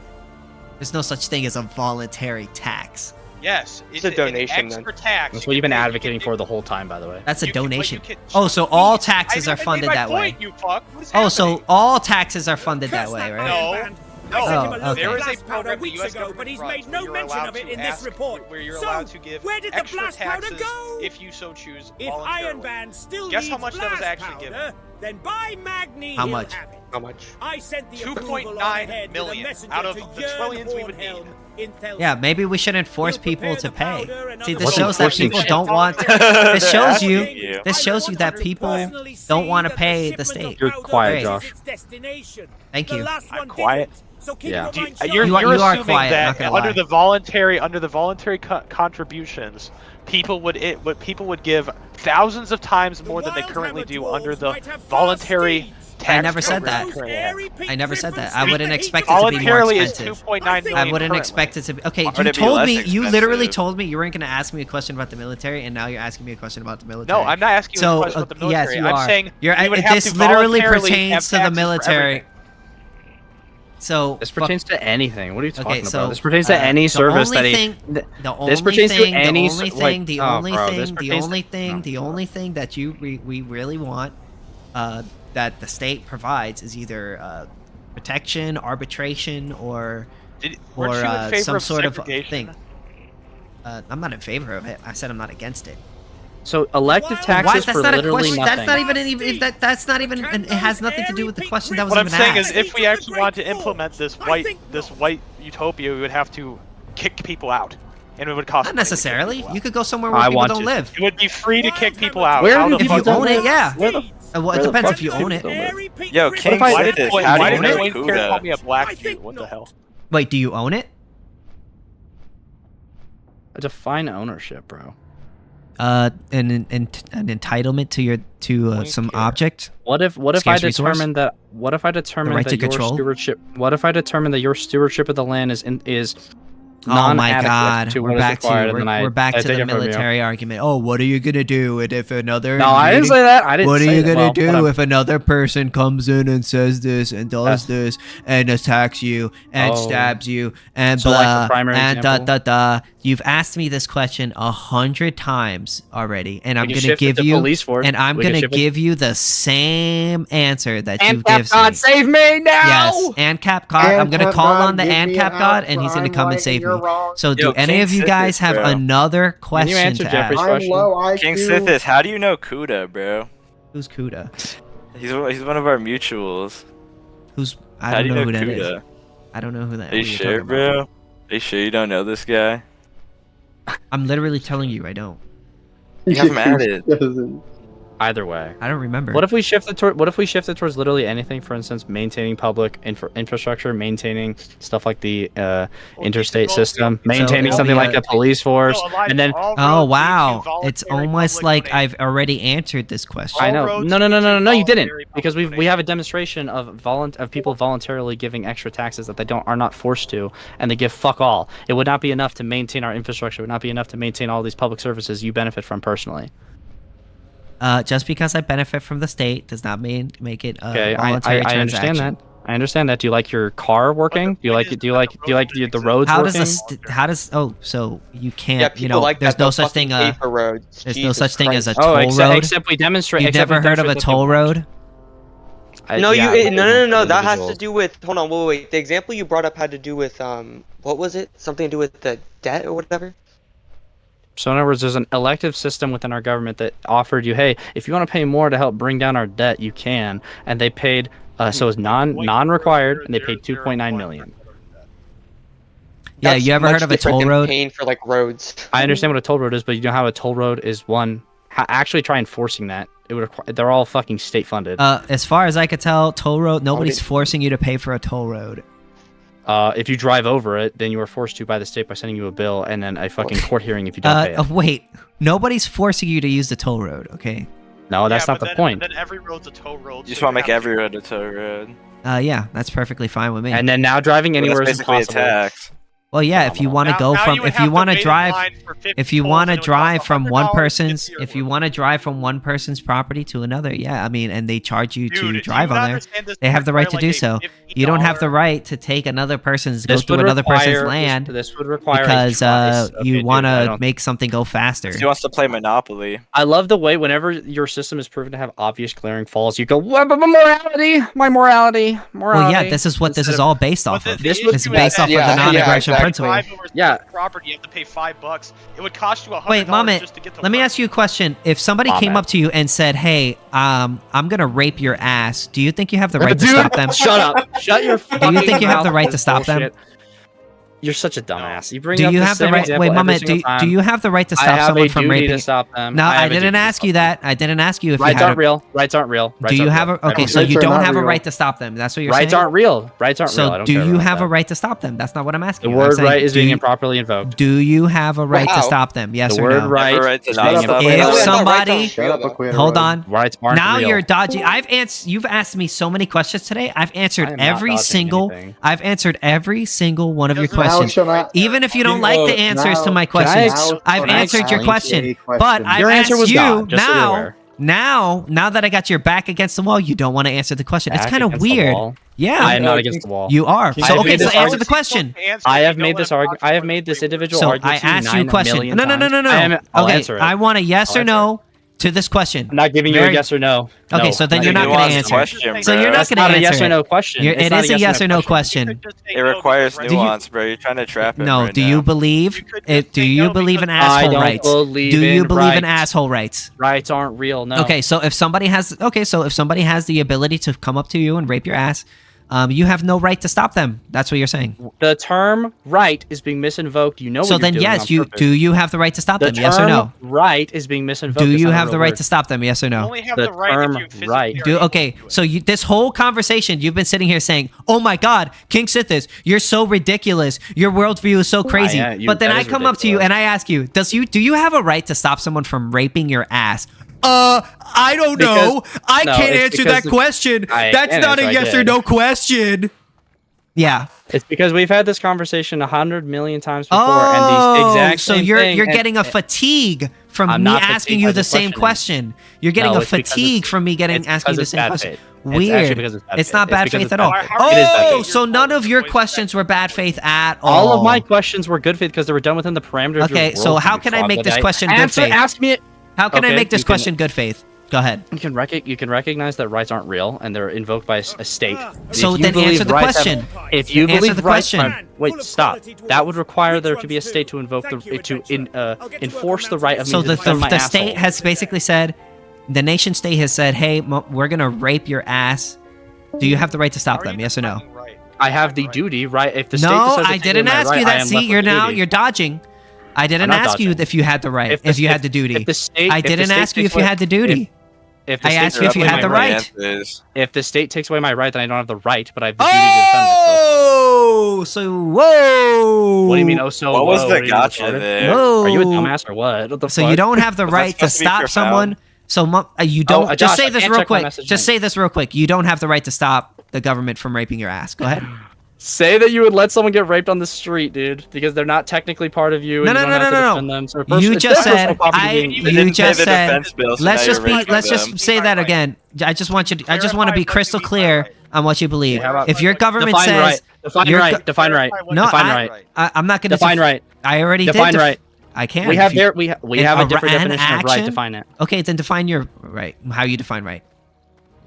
There's no such thing as a voluntary tax. Yes, it's a donation. An extra tax. That's what you've been advocating for the whole time, by the way. That's a donation. Oh, so all taxes are funded that way. You fuck. Oh, so all taxes are funded that way, right? No. No, there is a program the U.S. government but he's runs made no where you're mention allowed of it to in this ask- report. Where you're So, allowed to give where did the extra blast powder taxes go? if you so choose If voluntarily. Iron Band still Guess needs how much that was blast actually powder, given? then by Magni How he'll much? have it. How much? I sent the 2.9 million out of the trillions we would need. Yeah, maybe we shouldn't force people to pay. See, this What's shows that enforcing people shit? don't want. They're This shows asking you. you. This shows you that people don't want to pay the state. You're quiet, Great. Josh. Thank you. Quiet. Yeah. You're You are assuming quiet, that not gonna under lie. the voluntary contributions, people would give thousands of times more than they currently do under the voluntary tax I never said program that. currently have. I never said that. I wouldn't expect it to be more Voluntarily is expensive. 2.9 million. I wouldn't currently. expect it to be. Okay, Why you would it be told less me. You literally expensive? told me you weren't going to ask me a question about the military, and now you're asking me a question about the military. No, I'm not asking you So, a question about the yes, military. you I'm are. saying You're, you would have this to literally voluntarily pertains have to the taxes for military. everything. So This pertains to anything. What are you talking Okay, so, about? This pertains to any the service only that he. thing- th- the only this pertains thing, to any. the only s- thing, like, the oh, only bro, thing, this the pertains only to- thing, no. the only thing that we really want, that the state provides is either protection, arbitration, or Weren't you in favor some of sort of segregation? thing. I'm not in favor of it. I said I'm not against it. So elective Why? taxes That's for not a literally question. nothing. That's not even if that. That's not even. It has nothing to do with the question that was What I'm even saying asked. is, if we actually want to implement this white utopia, we would have to kick people out, and it would cost. Not money to kick necessarily. people out. You could go somewhere where I people want don't to. live. It would be free to kick people out. Where How do the If people you fuck own would it, that- yeah. Where the- Well, it where the depends fuck if you do own people it. live? Yo, Why KingSithis, did how do why you did know Wayne Care call me Kuda? a black dude? What the hell? Wait, do you own it? Define ownership, bro. An entitlement to some object. What if I Scarce resource? determine that? What if I determine right that to your control? stewardship? What if I determine that your stewardship of the land is Oh my non-adequate God, to we're what is back to required, and then we're back I to take the it from you? military argument. Oh, what are you gonna do if another? No, I didn't say that. I didn't What are say you that. gonna Well, do what I'm- if another person comes in and says this and does this and attacks you and Oh. stabs you and So, blah like, the primary and example? You've asked me this question 100 times already, and I'm can gonna shift it give to you police force. and I'm We can gonna shift it- give you the same answer that you Ancap give God, me. save me now! Yes, Ancap God. I'm gonna Ancap call God, on the give me Ancap an God, and he's answer. gonna I'm come right and save you're me. wrong. So, do Yo, any of you guys KingSithis, have bro. another Can question you answer to Jeffrey's ask? I'm question? low IQ. KingSithis, how do you know Kuda, bro? Who's Kuda? He's one of our mutuals. Who's? I How don't do you know know who that is. Kuda? I don't know who that Are you is. sure, bro? Are you sure you don't know this guy? I'm literally telling you, I don't. You have him added. Either way. I don't remember. What if we shift it towards literally anything? For instance, maintaining public infrastructure, maintaining stuff like the interstate system, maintaining it'll something be like a- a police force, and then Oh wow! It's almost like I've already answered this question. I know. No, you didn't, because we have a demonstration of people voluntarily giving extra taxes that they are not forced to, and they give fuck all. It would not be enough to maintain our infrastructure. It would not be enough to maintain all these public services you benefit from personally. Just because I benefit from the state does not make it Okay, voluntary I understand transaction. that. I understand that. Do you like your car working? Do you like the roads How working? so you can't, Yeah, people you know, like there's that, no they'll such fucking thing, pay for roads. there's no Jesus such thing as a Christ. toll road. Except we demonstrate. You've never heard of a toll road? No, yeah, no. That has to individuals. do with. Hold on, wait. The example you brought up had to do with what was it? Something to do with the debt or whatever. So in other words, there's an elective system within our government that offered you, hey, if you want to pay more to help bring down our debt, you can, and they paid. So it's non-required, and they paid 2.9 million. Yeah, That's you ever much heard of a different toll than road? Paying for like roads. I understand what a toll road is, but you know how a toll road is actually try enforcing that. It would they're all fucking state funded. As far as I could tell, toll road. Nobody's forcing you to pay for a toll road. If you drive over it, then you are forced to by the state by sending you a bill and then a fucking court hearing if you don't pay it. Wait, nobody's forcing you to use the toll road. Okay. No, that's not the point. Then every road's a toll road. You just want to make every road a toll road. Yeah, that's perfectly fine with me. And then now driving Well, anywhere that's is basically a impossible. tax. Well, yeah, if you want to go from, if you want to drive, if you want to drive from one person's, if you want to drive from one person's property to another, yeah, I mean, and they charge you to drive on there, they have the right to do so. You don't have the right to take another person's, go through another person's land. This would require because you want to make something go faster. He wants to play Monopoly. I love the way whenever your system is proven to have obvious glaring flaws, you go, "What? But my morality. Well, yeah, this is what this is all based off of. This is based off of the non-aggression principle. Yeah. Property, you have to pay $5. It would cost you $100 Wait, Moment, just to get to let me ask you a question. If somebody came up to you and said, "Hey, I'm gonna rape your ass," do you think you have the right to stop them? Shut up. Shut your fucking Do you think you have the mouth right with to stop them? bullshit. You're such a dumbass. You bring Do up you the have the same right? example Wait, every Moment, single do time. you have the right to I stop have someone a from duty raping? to stop them. No, I I have a didn't duty to ask you that. I didn't ask you if Rights you had aren't real. Rights aren't real. Do you have a okay? So you Rights are don't not have a real. right to stop them. That's what you're saying. Rights aren't real. Rights aren't real. I So don't do care you about have that. a right to stop them? That's not what I'm asking. The you. I'm word saying, right is do being you- improperly invoked. Do you have a right to Wow. stop them? Yes The or word no? right Right to is not being stop improperly If them. somebody, Shut up, Aquino. hold on. Rights aren't Now real. you're dodgy. You've asked me so many questions today. I've I answered am not every dodging single. anything. I've answered every single one of your Doesn't- Now questions. shall not. Even if you don't like the answers to my Now questions, I've can I answered your ask question. a But question? I've Your answer asked was you God, just so you're aware. now that I got your back against the wall, you don't want to answer the question. It's Back kind of against the weird. wall? Yeah, I am not against the wall. you are. I So have okay, made so this answer the question. I have made this argument. I have made this individual So argument. I to you asked you a 9 question. million No. times. I'll Okay, answer it. I want a yes I'll or no to this question. I'm not giving you a yes or no. Okay, No, so then I'm you're not giving going you to a answer. question, So you're bro. not That's going to not a answer yes or no question. It is a yes or no question. It requires you- nuance, bro. You're trying to trap him. No, right do now. you believe it? Do you believe in I asshole don't rights? believe Do you in believe in rights. asshole rights? Rights aren't real. No. Okay, so if somebody has the ability to come up to you and rape your ass, you have no right to stop them. That's what you're saying. The term "right" is being misinvoked. You know. So what then, you're doing yes, on you purpose. do. You have the right to stop The them. Yes or no? term "right" is being misinvoked. Do It's you not a have the real right word. to stop them? Yes or You no? only have The the right if term you physically right. are able Okay, so this whole conversation, you've been sitting here saying, "Oh my God, KingSithis, you're so ridiculous. Your worldview is so crazy." But then that I is come up to you ridiculous. and I ask you, do you have a right to stop someone from raping your ass? I don't know. I no, can't it's answer because that the- question. I That's can not answer, a I yes or did. no question. Yeah. It's because we've had this conversation 100 million times before, Oh, and these exact so same you're thing, you're and- getting a fatigue from I'm me not asking fatigued you by the the same questioning. question. You're getting No, a it's because fatigue it's- from me it's asking you the because same it's bad question. faith. It's actually Weird. because it's bad It's faith. not It's bad because faith it's at bad all. faith. It is bad Oh, faith. so none of your questions were bad faith at all. All of my questions were good faith because they were done within the parameters. Okay, of your so worldview, how can I make this troglodyte. question good Answer- faith? Ask me. How can I Okay, make this you can- question good faith? Go ahead. You can recognize that rights aren't real and they're invoked by a state. So If you then believe answer the rights have- question. If you Answer believe the rights question. are- wait, stop. That would require there to be a state to invoke enforce the right of me So to the defend my state asshole. has basically said, the nation state has said, "Hey, we're gonna rape your ass." Do you have the right to stop them? Yes or no? I have the duty, right? If the state No, decides to I take didn't away my ask right, you I that. am See, left you're with the duty. you're dodging. I didn't I'm not ask you dodging. if you had the right. If you had the duty. If the state, I if the didn't state ask you takes if you away- had the duty. If the I state asked you if takes you away had my the right. If the state takes away my right, then I don't have the right, but I have the duty to defend myself. Oh, so whoa. What do you mean? Oh, so What was whoa? the What are you gotcha retarded? there? Are you a Whoa. dumbass or what? What the So fuck? you don't have the Was that right to supposed to be stop profound? someone. So you don't. Josh, just say I this can't real check my quick. message Just now. say this real quick. You don't have the right to stop the government from raping your ass. Go ahead. Say that you would let someone get raped on the street, dude, because they're not technically part of you. No, and no, you no, don't have no, to no, defend no. them. So You it's just their said. personal property being- They You didn't pay just the said. defense bill, so Let's now just you're be. raping Let's them. just say that again. I just want you. I just want to be crystal clear on what you believe. How about- If your government define says. right. Define your right. go- Define right. No, define I, right. I'm not going to Define right. I already Define did. right. I can't. We have If you- we have a different an definition of right. action? Define it. Okay, then define your right. How you define right.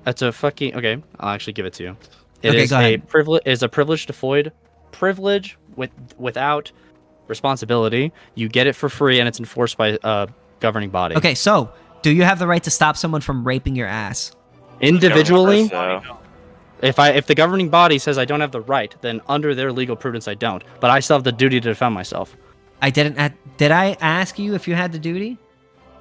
That's a fucking okay. I'll actually give it to you. It Okay, is go a ahead. privilege. Is a privilege to void privilege without responsibility. You get it for free, and it's enforced by a governing body. Okay, so do you have the right to stop someone from raping your ass? Individually, So, if the governing body says I don't have the right, then under their legal prudence I don't. But I still have the duty to defend myself. I didn't. Did I ask you if you had the duty?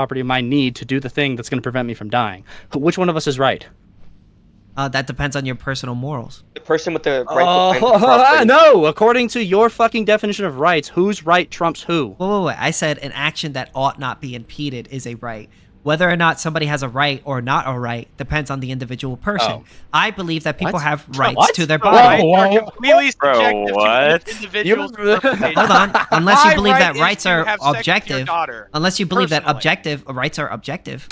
property of my need to do the thing that's going to prevent me from dying. Which one of us is right? That depends on your personal morals. The person with the right to claim property. No, according to your fucking definition of rights, whose right trumps who? Wait. I said an action that ought not be impeded is a right. whether or not somebody has a right or not a right depends on the individual person. Oh. I believe that people What? have rights What? to their Bro, body. rights are completely Bro, subjective to what? each individual's Hold interpretation. on, unless you My believe right that is rights to are have sex with your objective. daughter, Unless you believe that personally. rights are objective.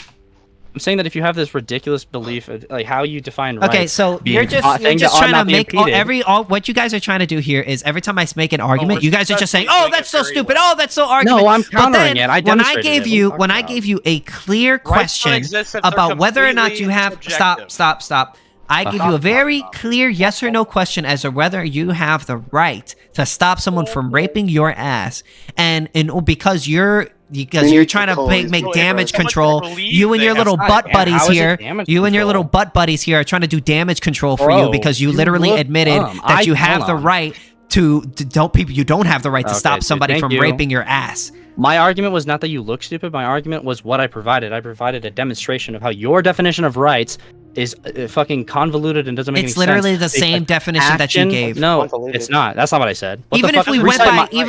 I'm saying that if you have this ridiculous belief, like how you define Okay, rights, so being you're a just thing that ought trying to not be make impeded. what you guys are trying to do here is every time I make an argument, we're you guys are just saying, successfully "Oh, doing that's it so very stupid. well. Oh, that's so argument." No, I'm But countering then, it. I when I demonstrated gave it. What are you you when I talking gave you a clear Rights don't question exist if they're about whether or not you completely have subjective. stop. I give you a very clear yes or no question as to whether you have the right to stop someone from raping your ass, and because you're trying to make damage control. You and your little butt buddies here, butt buddies here are trying to do damage control for you because you literally admitted that you have the right to you don't have the right to stop somebody from raping your ass. My argument was not that you look stupid. My argument was what I provided. I provided a demonstration of how your definition of rights is fucking convoluted and doesn't make any sense. It's literally the same definition that you gave. No, it's not. That's not what I said. What Even the if fuck? we went by your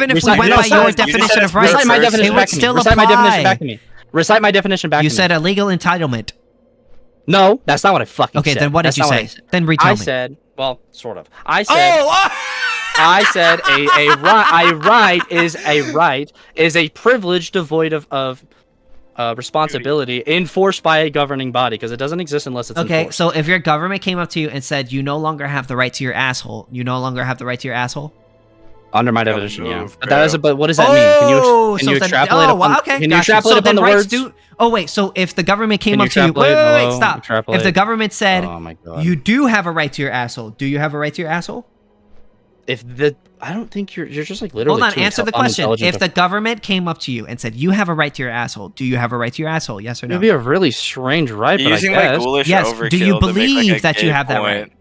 definition of rights, recite my definition it would back to me. still Recite my definition apply. back to me. Recite my definition back to me. You said illegal entitlement. No, that's not what I fucking said. Okay, then what did That's you not what say? I said. Then retell I me. said, well, sort of. I said. I said a right is a privilege devoid of responsibility enforced by a governing body because it doesn't exist unless it's Okay, enforced. so if your government came up to you and said you no longer have the right to your asshole, you no longer have the right to your asshole? Under my definition, yeah. move, But that is but what does that Oh, mean? Can so you then- extrapolate oh, well, upon, okay, can you gotcha. extrapolate So upon then the rights words? Oh wait, so if the government came Can you up to you, extrapolate? wait, Hello? stop. If Extrapolate. the government said Oh my God. you do have a right to your asshole, do you have a right to your asshole? I don't think you're just like literally. Hold on, too answer the question. unintelligent If to- the government came up to you and said you have a right to your asshole, do you have a right to your asshole? Yes or no? It'd be a really strange right, but You're using I like guess. ghoulish Yes, overkill do you to make, like, believe a that you gay have that point. right?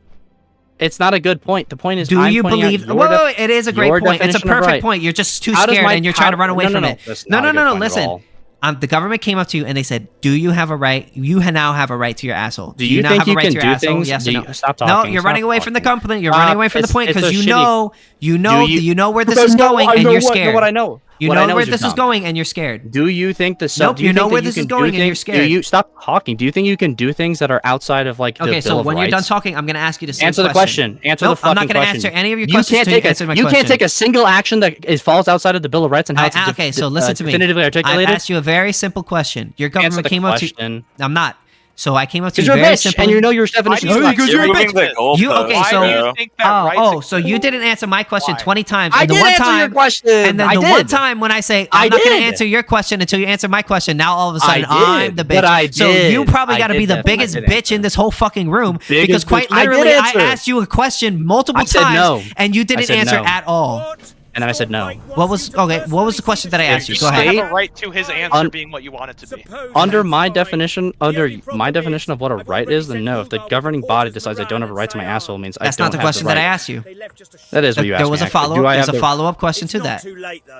It's not a good point. The point is, Do I'm you pointing out believe? your Whoa, it is a great your point. It's a definition of perfect right. point. You're just too How does scared my and you're trying to run away no, from no, it. that's No, not no, a no, good no. point at Listen. all. The government came up to you and they said, "Do you have a right? You now have a right to your asshole. Do you now think have a you right can to your do asshole? things? Yes Do or you- no? stop No, talking, you're stop running away from the talking. company. You're running away from the It's- point it's because a you shitty- know you where this Because is no, going I and know you're what- scared. What I know. You What I know know where is this you're is dumb. going and you're scared. Do you think the Nope, do you you know think where that this you is can do going and you're things- scared. Do you stop talking? Do you think you can do things that are outside of like the Okay, Bill so of when you're done Rights? talking, I'm going to ask you the same Answer the question. Answer Nope, the fucking I'm not going to question. answer any of your You questions can't until you take answer my you question. can't take a single action that falls outside of the Bill of Rights and how it's Okay, so listen to me. definitively I articulated. asked you a very simple question. Your Answer government the came up to question. I'm not. So I came up to Because you you're a very bitch, simply. and you know your definition. Why do you because like you're a moving bitch. the You okay? Why So do you think that rights oh, exist? so you didn't answer my question 20 times. I and the did one answer time, your question. And then I the did. one time when I say I I'm not going to did. answer your question until you answer my question, now all of a sudden I I'm the did, bitch. but I So did. you probably I got to did be the that, but I biggest did bitch in this whole fucking room Biggest because quite bitch. I did literally I answer. asked you a question multiple I said times no. and you I didn't said answer no. at all. And then I said no. What was the question that I asked you? Go I ahead. have a right to his answer being what you want it to be. Under my definition of what a right is, then no. If the governing body decides I don't have a right to my asshole, means That's I don't not the have question right. that I asked you. That is what you asked There was me, a actually. follow-up. Do I There's have a the- follow-up question to that.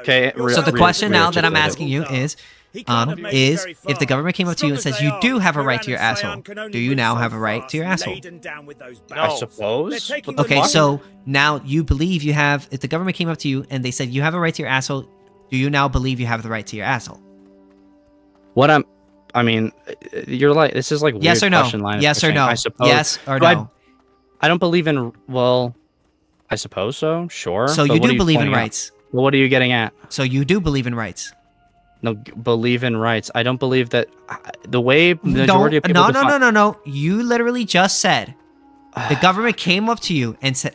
Okay. So the question now that I'm rearticulate it. asking you is if the government came up to you and says you do have a right to your asshole, do you now have a right to your asshole? I suppose. What the Okay, fuck? so now you believe you have. If the government came up to you and they said you have a right to your asshole, do you now believe you have the right to your asshole? I mean, you're like this is like weird Yes or no? question line of Yes or questioning. no? I suppose. Yes or Do no? I don't believe in. Well, I suppose so. Sure. So but you what are do believe in pointing out? rights. Well, what are you getting at? So you do believe in rights. No, believe in rights. I don't believe that the way the majority of people No. You literally just said the government came up to you and said.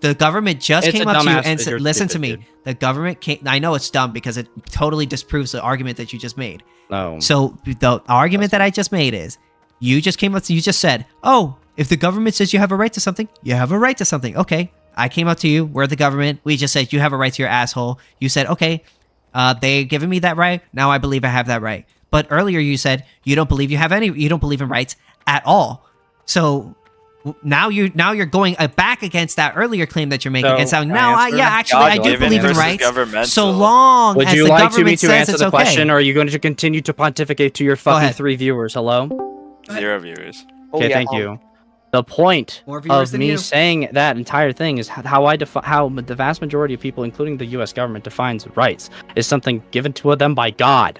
The government just It's came a up to you dumbass and that said, you're "Listen to stupid, me." dude. The government came. I know it's dumb because it totally disproves the argument that you just made. No. So the argument that I just made is, you just came up to you just said, "Oh, if the government says you have a right to something, you have a right to something." Okay, I came up to you. We're the government. We just said you have a right to your asshole. You said, "Okay, they giving me that right. Now I believe I have that right." But earlier you said you don't believe you don't believe in rights at all. So now you're going back against that earlier claim that you're making and saying, "No, I do believe in rights. So long Would as you the like me government to says answer it's the okay." question, or are you going to continue to pontificate to your fucking ahead. 3 viewers? Hello. 0 viewers. Okay, thank you. The point More viewers of than me you. saying that entire thing is how the vast majority of people, including the U.S. government, defines rights is something given to them by God.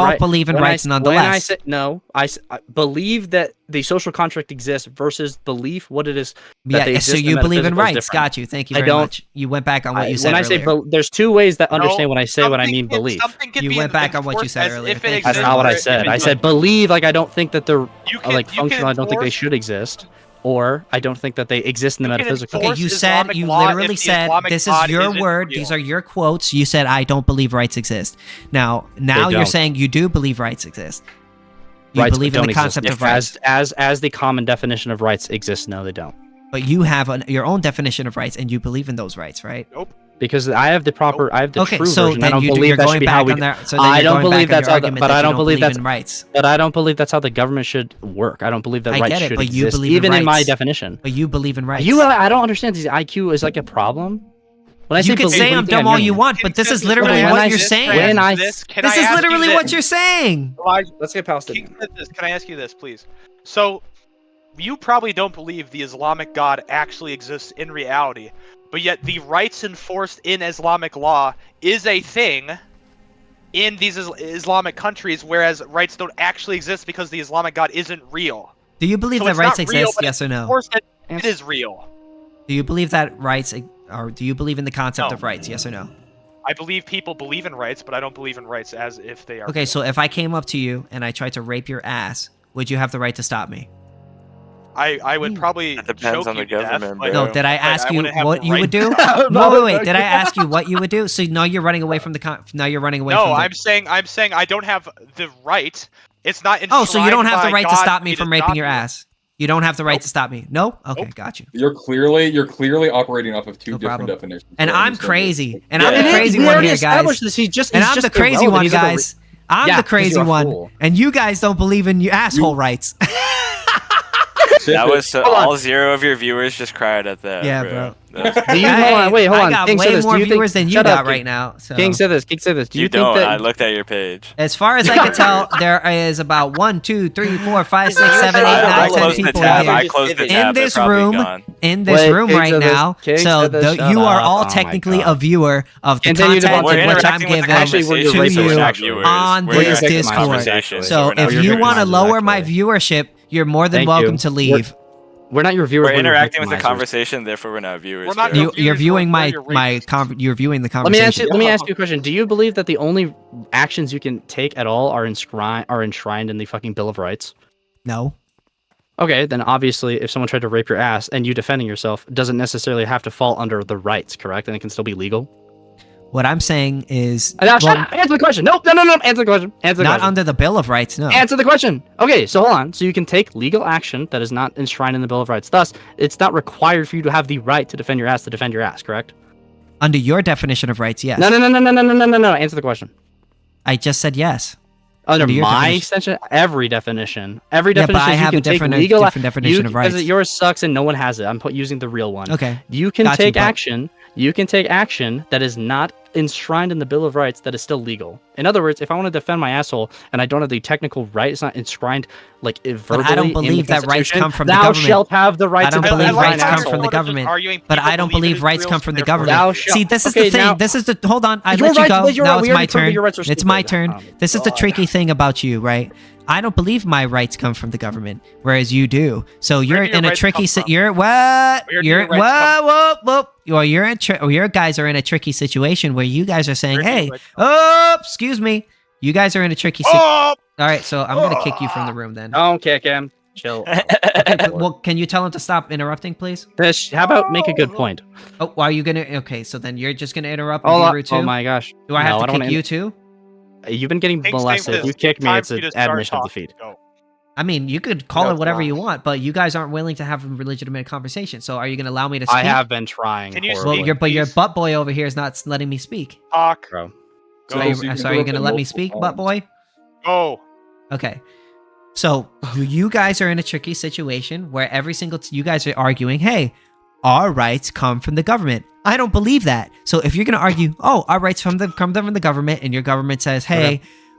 both believe in rights nonetheless. When I say no, I believe that the social contract exists guess, versus belief, what it is. Yeah, so you believe in rights. Got you. Thank you very much. You went back on what you said earlier. When I say, there's two ways that understand when I say what I mean belief. You went back on what you said earlier. That's not what I said. I said believe, like I don't think that they're like functional. I don't think they should exist. Or I don't think that they exist in the metaphysical. Okay, you said, you literally said, this is your word, these are your quotes. You said, I don't believe rights exist. Now you're saying you do believe rights exist. You believe in the concept of rights. As the common definition of rights exists, no, they don't. But you have your own definition of rights, and you believe in those rights, right? Nope. Because I have the proper, I have the true so version. I don't believe that should be how we. I don't believe that's how. But I don't believe that's rights. But I don't believe that's how the government should work. I don't believe that rights should exist, even in my definition. But you believe in rights. I don't understand. This IQ is like a problem. When I say you can say I'm dumb all you want, but this is literally what you're saying. This is literally what you're saying. Let's get past it. Can I ask you this, please? So, you probably don't believe the Islamic God actually exists in reality. But yet the rights enforced in Islamic law is a thing in these Islamic countries, whereas rights don't actually exist because the Islamic God isn't real. Do you believe that rights exist, yes or no? It is real. Do you believe that rights, or do you believe in the concept of rights, yes or no? I believe people believe in rights, but I don't believe in rights as if they are Okay, so if I came up to you and I tried to rape your ass, would you have the right to stop me? I would probably. It depends on the government, bro. No, did I ask you what you would do? No, wait. Did I ask you what you would do? So now you're running away from the. Now you're running away. No, I'm saying I don't have the right. It's not. Oh, so you don't have the right to stop me from raping your ass. You don't have the right to stop me. No. Okay, got you. You're clearly operating off of two different definitions. And I'm crazy. And I'm the crazy one here, guys. And I'm the crazy one, guys. I'm the crazy one, and you guys don't believe in your asshole rights. That was all 0 of your viewers just cried at that. Yeah, bro. Do you hold on? I got way more viewers than you got right now. So. KingSithis. Do you think don't? that I looked at your page. As far as I can tell, there is about 1, 2, 3, 4, 5, 6, 7, 8, 9, 10 people in this room. In this room right now. So you are all technically a viewer of the content which I'm giving to you on this Discord. So if you want to lower my viewership, you're more than welcome to leave. We're not your viewers. We're interacting with the conversation, therefore we're not viewers. We're not you're viewing you're viewing the conversation. Let me ask you a question. Do you believe that the only actions you can take at all are enshrined in the fucking Bill of Rights? No. Okay, then obviously if someone tried to rape your ass and you defending yourself doesn't necessarily have to fall under the rights, correct? And it can still be legal? What I'm saying is... shut up! Answer the question! No! Answer the question! Not under the Bill of Rights, no. Answer the question! Okay, so hold on. So you can take legal action that is not enshrined in the Bill of Rights. Thus, it's not required for you to have the right to defend your ass, correct? Under your definition of rights, yes. No. Answer the question. I just said yes. Under my extension, every definition. Every definition but I have a different definition of rights. Because yours sucks and no one has it. I'm using the real one. Okay. You can take action. You can take action that is not enshrined in the Bill of Rights that is still legal. In other words, if I want to defend my asshole and I don't have the technical right, it's not enshrined like verbally. But I don't believe that rights come from the thou government. Shalt have the right I don't believe rights come from the government. But I don't believe rights come from the government. See, this is the thing. This is the hold on. I let you go. Now it's my turn. It's my turn. This is the tricky thing about you, right? I don't believe my rights come from the government, whereas you do. So you're in a tricky. You're what? You're whoa. Your guys are in a tricky situation where you guys are saying, "Hey, excuse me." You guys are in a tricky. All right, so I'm gonna kick you from the room then. Don't kick him. Chill. Okay, well, can you tell him to stop interrupting, please? How about make a good point? Oh, are you gonna? Okay, so then you're just gonna interrupt and be rude too? Oh my gosh. Do I have to kick you too? You've been getting molested. You kick me, it's an admission of defeat. I mean, you could call it whatever you want, but you guys aren't willing to have a legitimate conversation. So are you going to allow me to speak? I have been trying. Can you speak, but your butt boy over here is not letting me speak. Talk. Bro. So are you going to let me speak, butt boy? Go. Okay. So you guys are in a tricky situation where you guys are arguing, hey, our rights come from the government. I don't believe that. So if you're going to argue, oh, our rights come from the government, and your government says, hey,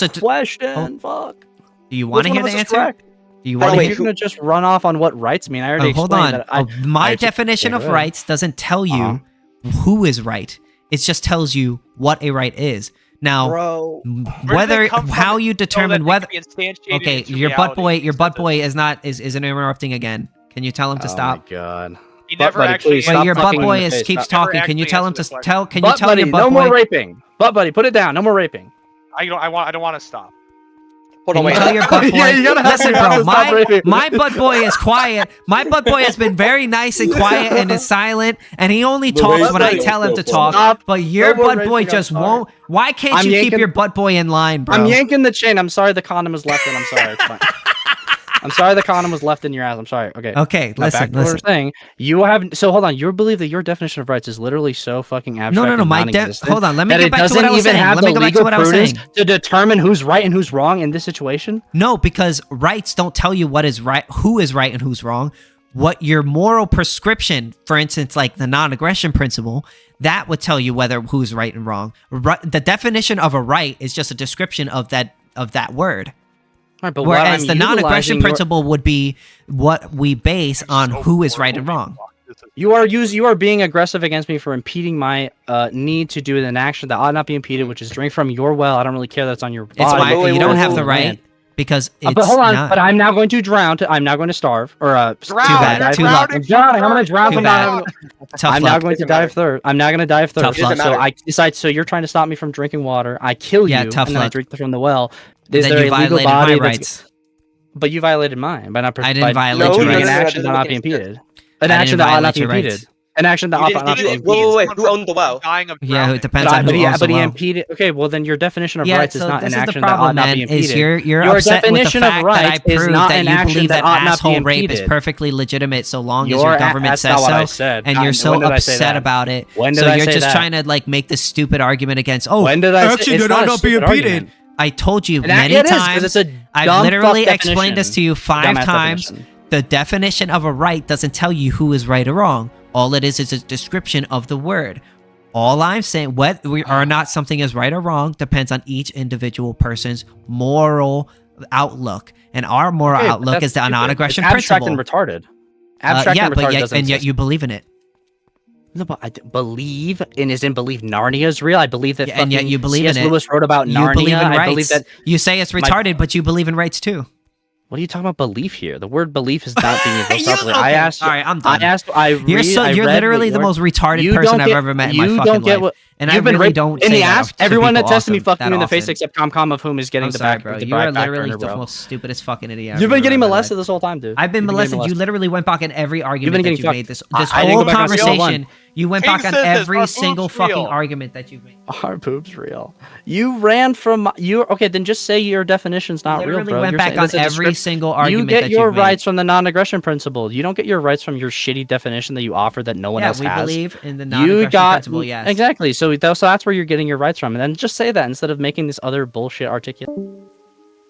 just question. Do you want to hear the answer? You want you're gonna just run off on what rights mean? I already explained that. My definition of rights doesn't tell you who is right. It just tells you what a right is. Now, how you determine whether. Okay, your butt boy isn't interrupting again. Can you tell him to stop? Oh my god. He never actually. Wait, your butt boy keeps talking. Can you tell him to tell? Can you tell your butt boy? No more raping. Butt buddy, put it down. No more raping. I don't want to stop. Hold on, wait. Tell your butt boy. Listen, bro. My butt boy is quiet. My butt boy has been very nice and quiet and is silent, and he only talks when I tell him to talk. But your butt boy just won't. Why can't you keep your butt boy in line, bro? I'm yanking the chain. I'm sorry the condom was left in. I'm sorry. It's fine. I'm sorry the condom was left in your ass. I'm sorry. Okay. Okay, now, back to what we're saying. You have hold on. You believe that your definition of rights is literally so fucking abstract. No. Hold on. Let me get back to what I was saying. Let me go back to what I was saying. To determine who's right and who's wrong in this situation. No, because rights don't tell you what is right, who is right and who's wrong. What your moral prescription, for instance, like the non-aggression principle, that would tell you whether who's right and wrong. The definition of a right is just a description of that word. Right, but whereas the non-aggression principle would be what we base on who is right and wrong. You are being aggressive against me for impeding my need to do an action that ought not be impeded, which is drink from your well. I don't really care that's on your body. It's why you don't have the right because it's but hold on, but I'm now going to drown. I'm now going to starve or drown. Too bad. Too luck. I'm going to drown from that. I'm now going to die of thirst. I'm now going to die of thirst. So I decide. So you're trying to stop me from drinking water. I kill you, and then I drink from the well. Is there a legal body my rights? But you violated mine by not. I didn't violate your rights. An action that ought not be impeded. An action that ought not be impeded. An action that ought not be impeded. Wait, who owned the well? Yeah, it depends on who owns the well. He impeded. Okay, well then your definition of rights is not an action that ought not be impeded. You're upset with the fact that I proved that you believe that asshole rape is perfectly legitimate so long as your government says so, and you're so upset about it. So you're just trying to like make this stupid argument against. Oh, action that ought not be impeded. I told you many times. I've literally explained this to you 5 times. The definition of a right doesn't tell you who is right or wrong. All it is a description of the word. All I'm saying, whether or not something is right or wrong, depends on each individual person's moral outlook. And our moral outlook is the non-aggression principle. Abstract and retarded. Abstract and retarded doesn't and yet you believe in it. No, but I believe in believe Narnia is real. I believe that. And yet you believe in it. Lewis wrote about Narnia. You believe in rights. I believe that you say it's retarded, but you believe in rights too. What are you talking about? Belief here. The word belief is not being invoked properly. I asked. All right, I'm done. You're literally the most retarded person I've ever met in my fucking life. And I really don't. In the ass, everyone that tested me fucked me in the face except ComCom, of whom is getting the back. Bro, you are literally the most stupidest fucking idiot. You've been getting molested this whole time, dude. I've been molested. You literally went back on every argument that you made. This whole conversation. You went back on every single fucking argument that you've made. Our boob's real. You ran from okay. Then just say your definition's not real, bro. You went back on every single argument. You get your rights from the non-aggression principle. You don't get your rights from your shitty definition that you offer that no one else has. Yeah, we believe in the non-aggression principle. Yes, exactly. So that's where you're getting your rights from, and then just say that instead of making this other bullshit articulate. All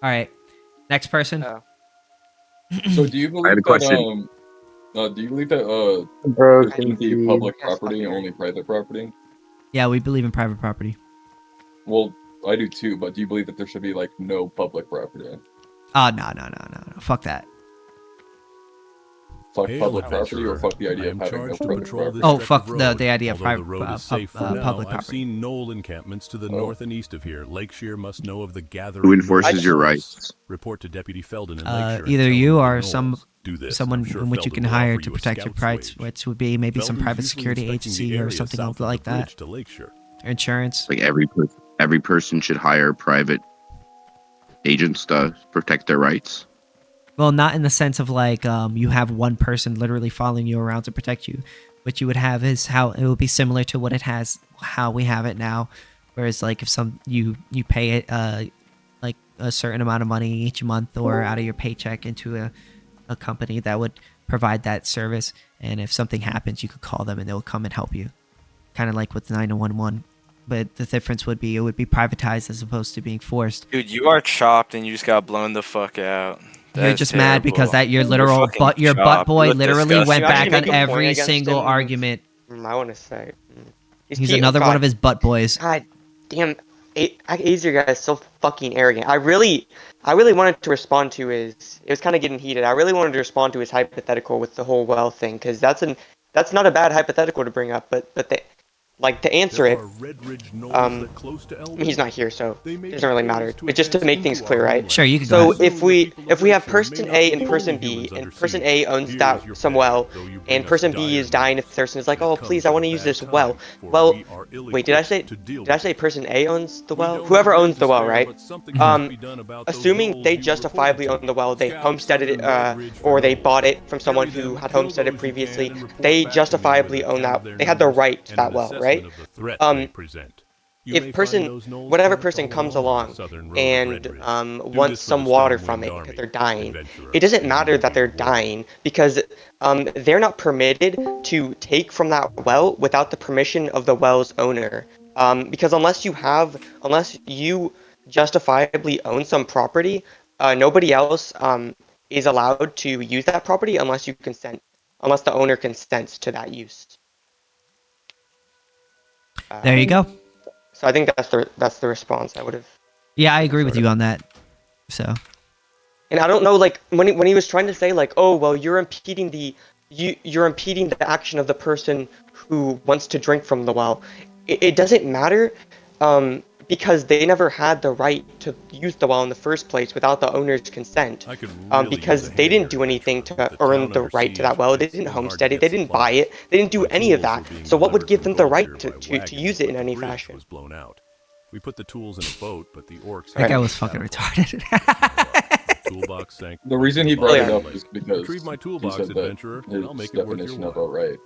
right, next person. So do you believe that? Do you believe that there shouldn't be public property, only private property? Yeah, we believe in private property. Well, I do too, but do you believe that there should be like no public property? No. Fuck that. Fuck public property, or fuck the idea of having no private property? Oh, fuck the idea of private public property. I've seen knoll encampments to the north and east of here. Lakeshire must know of the gathering. Who enforces your rights? Report to Deputy Felden in Lakeshire. Either you or someone in which you can hire to protect your rights, which would be maybe some private security agency or something like that. Insurance. Like every person should hire private agents to protect their rights. Well, not in the sense of like you have one person literally following you around to protect you. What you would have is how it would be similar to what it has, how we have it now. Whereas like if you pay it like a certain amount of money each month or out of your paycheck into a company that would provide that service, and if something happens, you could call them and they'll come and help you. Kind of like with 911. But the difference would be it would be privatized as opposed to being forced. Dude, you are chopped and you just got blown the fuck out. You're just mad because that your butt boy literally went back on every single argument. I want to say he's another one of his butt boys. God damn, Azer guy is so fucking arrogant. I really I really wanted to respond to is, it was kind of getting heated. I really wanted to respond to his hypothetical with the whole well thing, because that's not a bad hypothetical to bring up, but to answer it, he's not here, so it doesn't really matter. But just to make things clear, right? Sure, you can So go ahead. if we have person A and person B, and person A owns some well, and person B is dying of thirst and is like, oh please, I want to use this well. Well, wait, did I say person A owns the well? Whoever owns the well, right? Assuming they justifiably own the well, they homesteaded it, or they bought it from someone who had homesteaded previously. They justifiably own that. They had the right to that well, right? If whatever person comes along and wants some water from it because they're dying, it doesn't matter that they're dying, because they're not permitted to take from that well without the permission of the well's owner. Because unless you justifiably own some property, nobody else is allowed to use that property unless the owner consents to that use. There you go. So I think that's the response I would have. Yeah, I agree with you on that. So. And I don't know, like when he was trying to say like, oh well, you're impeding the action of the person who wants to drink from the well. It doesn't matter, because they never had the right to use the well in the first place without the owner's consent. Because they didn't do anything to earn the right to that well. They didn't homestead it. They didn't buy it. They didn't do any of that. So what would give them the right to use it in any fashion? We put the tools in a boat, but the orcs. That guy was fucking retarded. Toolbox sank. The reason he brought it up is because retrieve my toolbox, he said adventurer, that and I'll his make it worth your definition while. of outright.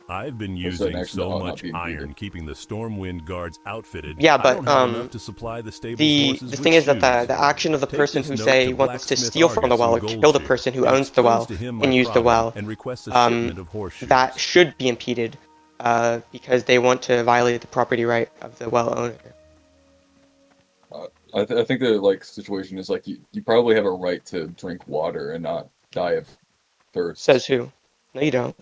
I've been using so much iron keeping the Stormwind guards outfitted. Yeah, I but don't have enough to supply the the thing is that the action of the person who wants to steal from the well or kill the person who owns the well and use the well, that should be impeded, because they want to violate the property right of the well owner. I think the situation is like you probably have a right to drink water and not die of thirst. Says who? No, you don't.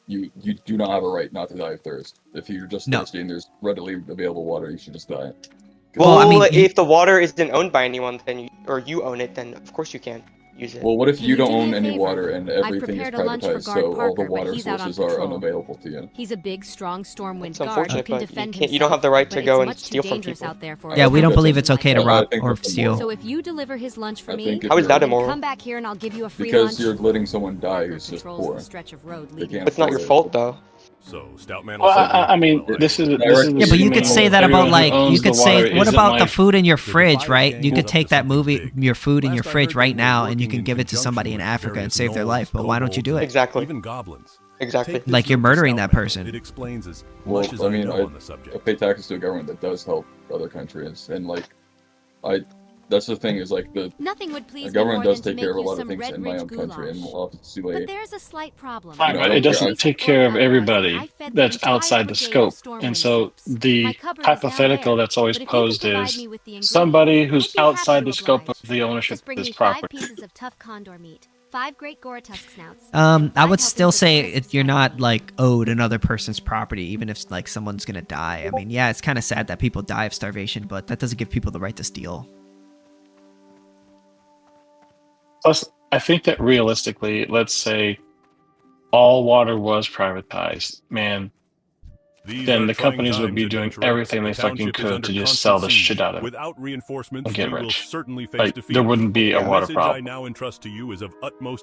You do not have a right not to die of thirst. If you're just thirsty and there's readily available water, you should just die. Well, I mean, if the water isn't owned by anyone, then you own it, then of course you can use it. Well, what if you don't own any water and everything is privatized, so all the water sources are unavailable to you? He's a big, strong Stormwind guard who can defend himself. You don't have the right to go and steal from people. Out there for yeah, we don't believe it's okay to rob or steal. So if you deliver his lunch for me, how is that immoral? Come back here and I'll give you a free lunch. Because you're letting someone die who's just poor. It's not your fault though. So Stoutman. Well, I mean, this is. Yeah, but you could say that about what about the food in your fridge, right? You could take that your food in your fridge right now, and you can give it to somebody in Africa and save their life. But why don't you do it? Exactly. Even goblins. Exactly. Like you're murdering that person. It explains as well, much as I mean, know on the subject. I pay taxes to a government that does help other countries, and that's the thing is the government does take care of a lot of things in my own country, and obviously, but there's a slight problem. Fine, but it doesn't take care of everybody that's outside the scope. And so the hypothetical that's always posed is somebody who's outside the scope of the ownership of this property. 5 pieces of tough condor meat, 5 great Goratusk snouts. I would still say you're not owed another person's property, even if someone's gonna die. I mean, yeah, it's kind of sad that people die of starvation, but that doesn't give people the right to steal. Plus, I think that realistically, let's say all water was privatized, man, then the companies would be doing everything they fucking could to just sell the shit out of it and get rich. There wouldn't be a water problem.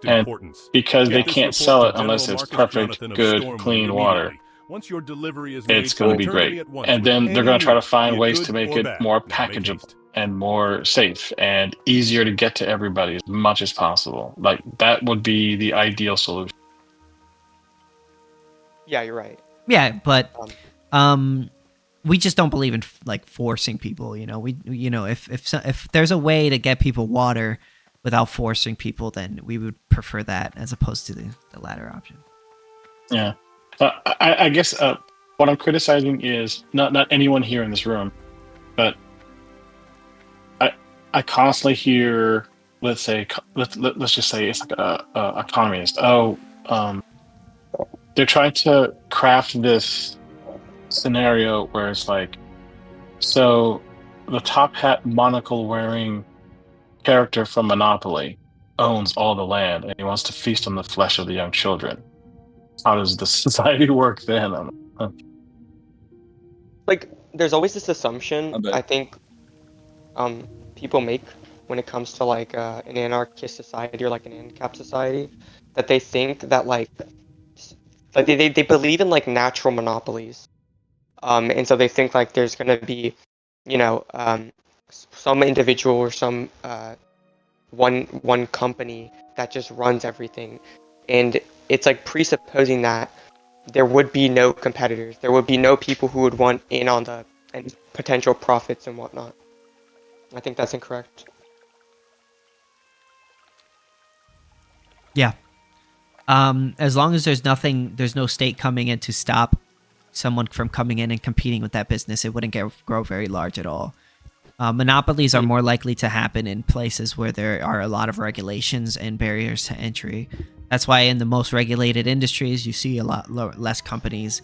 And because they can't sell it unless it's perfect, good, clean water, it's going to be great. And then they're going to try to find ways to make it more packageable and more safe and easier to get to everybody as much as possible. That would be the ideal solution. Yeah, you're right. Yeah, but we just don't believe in forcing people. If there's a way to get people water without forcing people, then we would prefer that as opposed to the latter option. Yeah, I guess what I'm criticizing is not anyone here in this room, but I constantly hear, let's just say it's like a communist. They're trying to craft this scenario where it's so the top hat monocle wearing character from Monopoly owns all the land and he wants to feast on the flesh of the young children. How does the society work then? Like, there's always this assumption I think people make when it comes to like an anarchist society or like an Ancap society, that they think that like they believe in like natural monopolies, and so they think like there's gonna be, you know, some individual or some one company that just runs everything, and it's like presupposing that there would be no competitors, there would be no people who would want in on the and potential profits and whatnot. I think that's incorrect. Yeah. As long as there's no state coming in to stop someone from coming in and competing with that business, it wouldn't grow very large at all. Monopolies are more likely to happen in places where there are a lot of regulations and barriers to entry. That's why in the most regulated industries, you see a lot less companies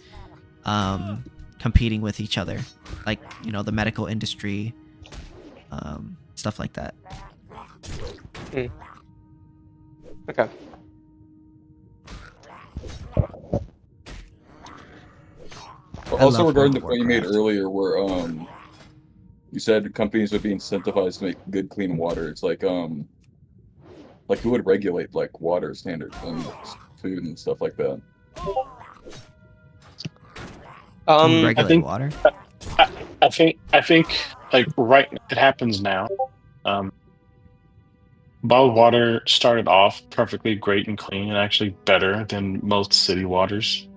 competing with each other, like, you know, the medical industry, stuff like that. Okay. Also, regarding the point you made earlier, where you said companies would be incentivized to make good, clean water. It's like who would regulate like water standards and food and stuff like that? Regulate water. I think like it happens now. Bottled water started off perfectly great and clean, and actually better than most city waters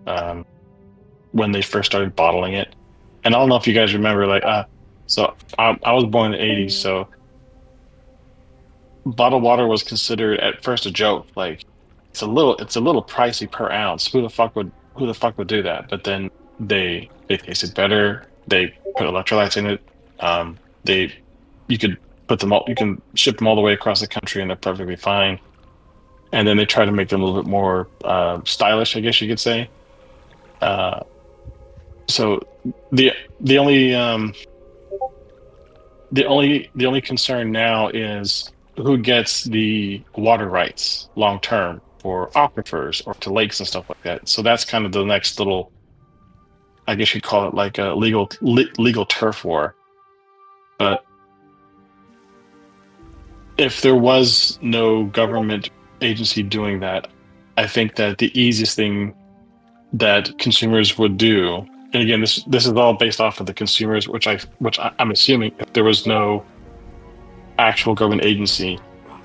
when they first started bottling it. And I don't know if you guys remember, like, so I was born in the '80s, so bottled water was considered at first a joke. Like, it's a little pricey per ounce. Who the fuck would do that? But then they tasted better. They put electrolytes in it. You could put them all. You can ship them all the way across the country, and they're perfectly fine. And then they try to make them a little bit more stylish, I guess you could say. So the only concern now is who gets the water rights long term for aquifers or to lakes and stuff like that. So that's kind of the next little, I guess you'd call it like a legal turf war. But if there was no government agency doing that, I think that the easiest thing that consumers would do, and again, this is all based off of the consumers, which I'm assuming if there was no actual government agency,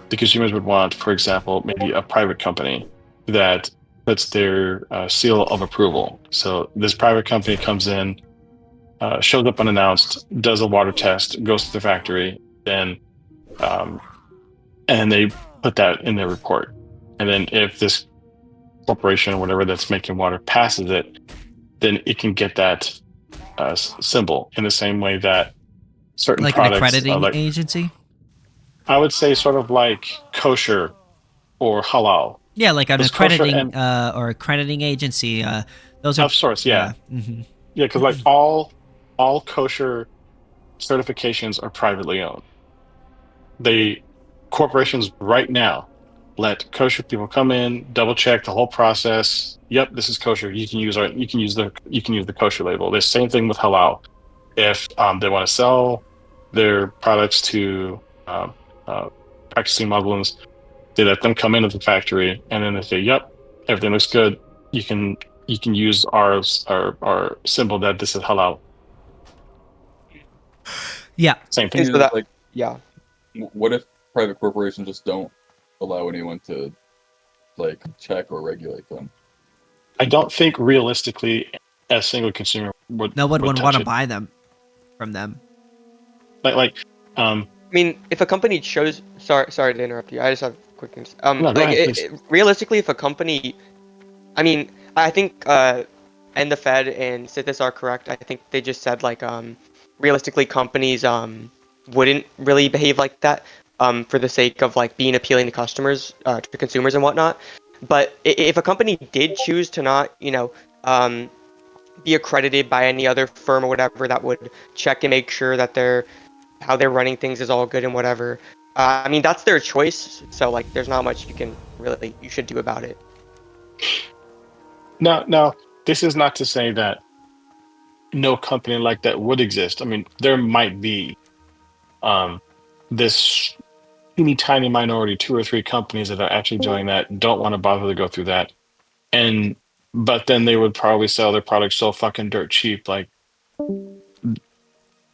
the consumers would want, for example, maybe a private company that puts their seal of approval. So this private company comes in, shows up unannounced, does a water test, goes to the factory, then and they put that in their report. And then if this corporation or whatever that's making water passes it, then it can get that symbol in the same way that certain like products, an accrediting agency. I would say sort of like kosher or halal. Yeah, like an accrediting or accrediting agency. Those are of sorts. Yeah, yeah, because like all kosher certifications are privately owned. Corporations right now let kosher people come in, double check the whole process. Yep, this is kosher. You can use the kosher label. The same thing with halal. If they want to sell their products to practicing Muslims, they let them come into the factory, and then they say, "Yep, everything looks good. You can use our symbol that this is halal." Yeah. Same thing. That, like, yeah. What if private corporations just don't allow anyone to like check or regulate them? I don't think realistically a single consumer would want to buy them from them. I mean, if a company chose, sorry to interrupt you. I just have quick things. No, realistically, if a company, I mean, I think and the Fed and KingSithis are correct. I think they just said like realistically companies wouldn't really behave like that for the sake of like being appealing to customers, to consumers and whatnot. But if a company did choose to not, be accredited by any other firm or whatever that would check and make sure that how they're running things is all good and whatever, I mean, that's their choice. So like, there's not much you should do about it. Now, this is not to say that no company like that would exist. I mean, there might be this teeny tiny minority, 2 or 3 companies that are actually doing that, don't want to bother to go through that. But then they would probably sell their products so fucking dirt cheap. Like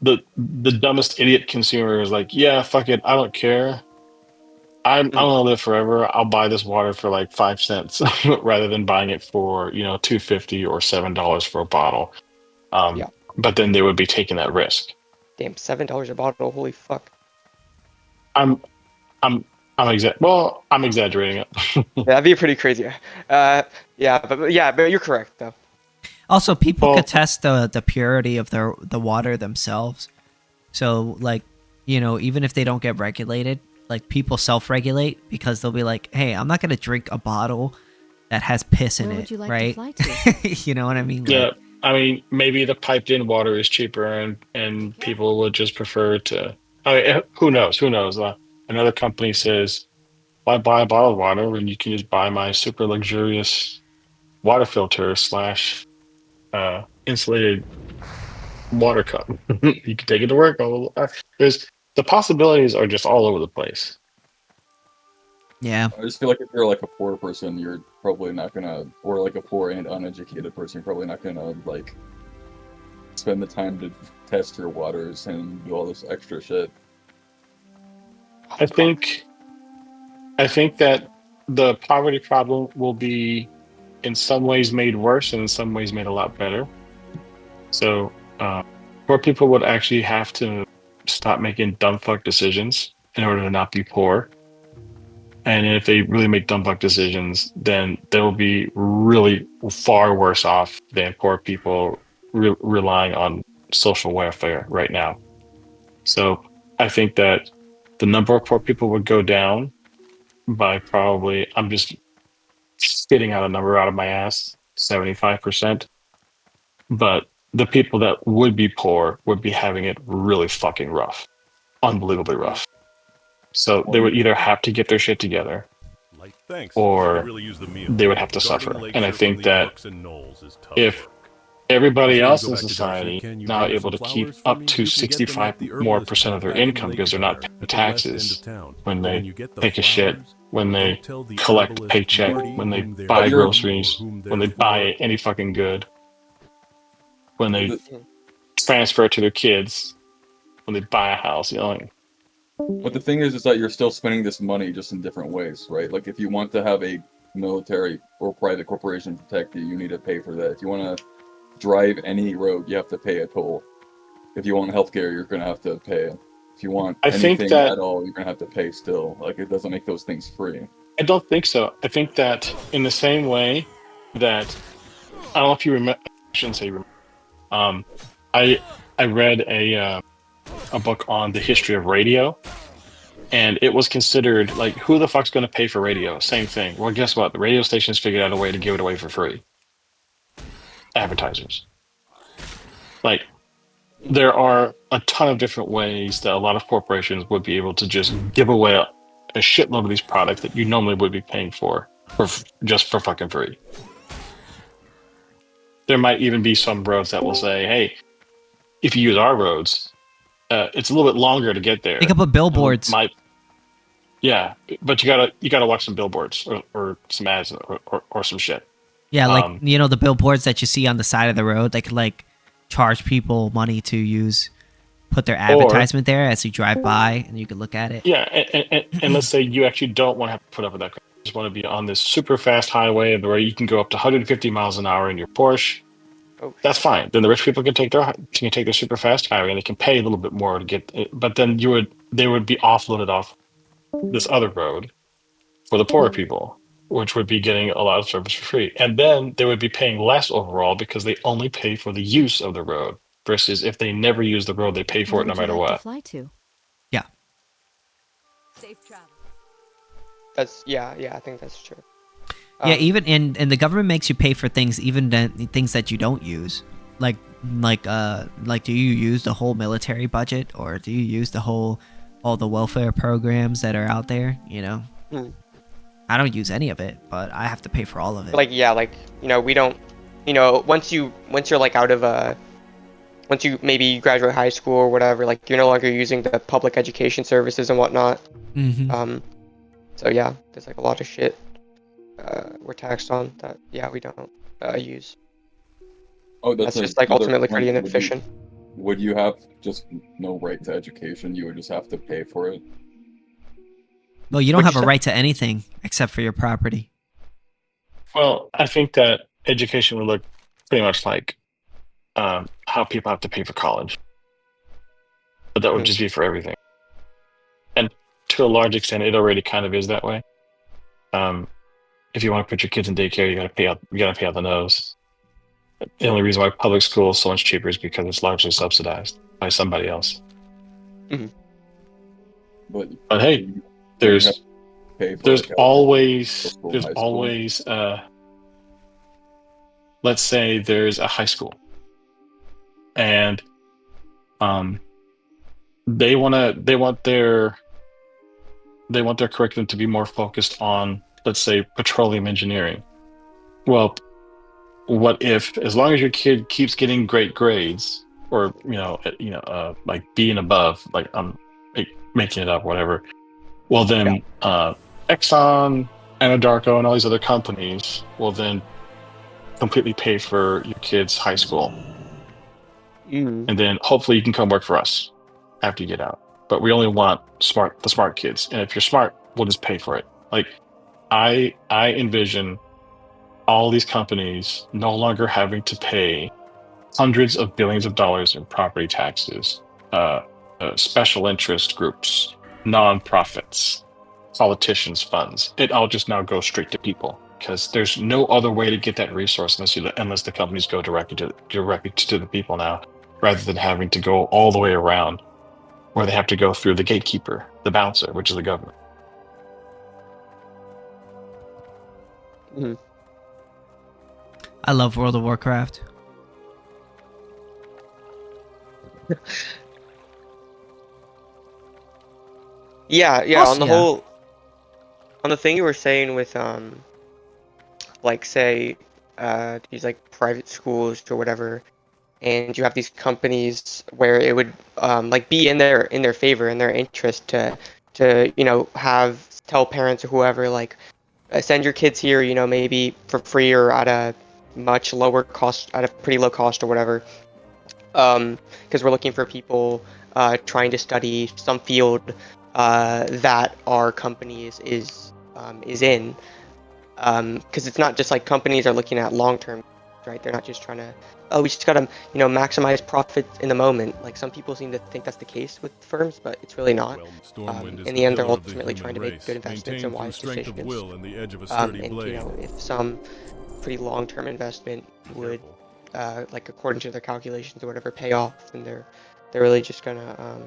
the dumbest idiot consumer is like, yeah, fuck it, I don't care. I want to live forever. I'll buy this water for like 5 cents rather than buying it for $2.50 or $7 for a bottle. But then they would be taking that risk. Damn, $7 a bottle. Holy fuck. I'm exaggerating it. Yeah, that'd be pretty crazy. But you're correct though. Also, people could test the purity of the water themselves. So, like, even if they don't get regulated, like, people self-regulate because they'll be like, hey, I'm not going to drink a bottle that has piss in it, right? You know what I mean? Yeah, I mean, maybe the piped-in water is cheaper and people would just prefer to... I mean, who knows? Another company says, why buy a bottle of water when you can just buy my super luxurious water filter / insulated water cup. You can take it to work. The possibilities are just all over the place. Yeah. I just feel like if you're like a poor person, you're probably not gonna, or like a poor and uneducated person, you're probably not gonna like spend the time to test your waters and do all this extra shit. I think that the poverty problem will be in some ways made worse and in some ways made a lot better. So poor people would actually have to stop making dumb fuck decisions in order to not be poor. And if they really make dumb fuck decisions, then they'll be really far worse off than poor people relying on social welfare right now. So I think that the number of poor people would go down by probably, I'm just spitting out a number out of my ass, 75%. But the people that would be poor would be having it really fucking rough, unbelievably rough. So they would either have to get their shit together or they would have to suffer. And I think that if everybody else in society is now able to keep up to 65% more of their income because they're not paying taxes when they take a shit, when they collect a paycheck, when they buy groceries, when they buy any fucking good, when they transfer it to their kids, when they buy a house, But the thing is that you're still spending this money just in different ways, right? Like if you want to have a military or private corporation protect you, you need to pay for that. If you want to drive any road, you have to pay a toll. If you want healthcare, you're going to have to pay. If you want anything at all, you're going to have to pay still. Like it doesn't make those things free. I don't think so. I think that in the same way that, I don't know if you remember, I shouldn't say remember. I read a book on the history of radio, and it was considered like, who the fuck's going to pay for radio? Same thing. Well, guess what? The radio stations figured out a way to give it away for free. Advertisers. Like, there are a ton of different ways that a lot of corporations would be able to just give away a shitload of these products that you normally would be paying for just for fucking free. There might even be some roads that will say, hey, if you use our roads, it's a little bit longer to get there. Pick up a billboards. Yeah, but you gotta watch some billboards or some ads or some shit. Yeah, like the billboards that you see on the side of the road. They could like charge people money to put their advertisement there as you drive by, and you could look at it. Yeah, and let's say you actually don't want to have to put up with that. You just want to be on this super fast highway where you can go up to 150 miles an hour in your Porsche. That's fine. Then the rich people can take their super fast highway and they can pay a little bit more to get it. But then they would be offloaded off this other road for the poorer people, which would be getting a lot of service for free. And then they would be paying less overall because they only pay for the use of the road versus if they never use the road, they pay for it no matter what. Yeah. Safe travel. I think that's true. Yeah, even and the government makes you pay for things, even things that you don't use. Like do you use the whole military budget, or do you use the whole all the welfare programs that are out there, you know. I don't use any of it, but I have to pay for all of it. Like, yeah, like, you know, we don't, you know, once you're like out of once you maybe graduate high school or whatever, like you're no longer using the public education services and whatnot. So yeah, there's like a lot of shit we're taxed on that, yeah, we don't use. Oh, that's just like ultimately pretty inefficient. Would you have just no right to education? You would just have to pay for it? Well, you don't have a right to anything except for your property. Well, I think that education would look pretty much like how people have to pay for college. But that would just be for everything. And to a large extent, it already kind of is that way. If you want to put your kids in daycare, you gotta pay out the nose. The only reason why public school is so much cheaper is because it's largely subsidized by somebody else. But hey, there's always let's say there's a high school and they want their curriculum to be more focused on, let's say, petroleum engineering. Well, what if, as long as your kid keeps getting great grades, or like B and above, like I'm making it up, whatever. Well, then Exxon, Anadarko, and all these other companies will then completely pay for your kid's high school, and then hopefully you can come work for us after you get out. But we only want the smart kids, and if you're smart, we'll just pay for it. Like I envision all these companies no longer having to pay hundreds of billions of dollars in property taxes, special interest groups, non-profits, politicians' funds. It all just now goes straight to people, because there's no other way to get that resource unless the companies go directly to the people now, rather than having to go all the way around, where they have to go through the gatekeeper, the bouncer, which is the government. I love World of Warcraft. Yeah, on the whole, on the thing you were saying with like say these like private schools or whatever, and you have these companies where it would like be in their favor, in their interest to tell parents or whoever, like send your kids here, maybe for free or at a much lower cost, at a pretty low cost or whatever, because we're looking for people trying to study some field that our company is in, because it's not just like companies are looking at long-term, right? They're not just trying to, we just gotta maximize profit in the moment. Like some people seem to think that's the case with firms, but it's really not. In the end, they're ultimately trying to make good investments and wise decisions. And if some pretty long-term investment would, like according to their calculations or whatever, pay off, then they're really just gonna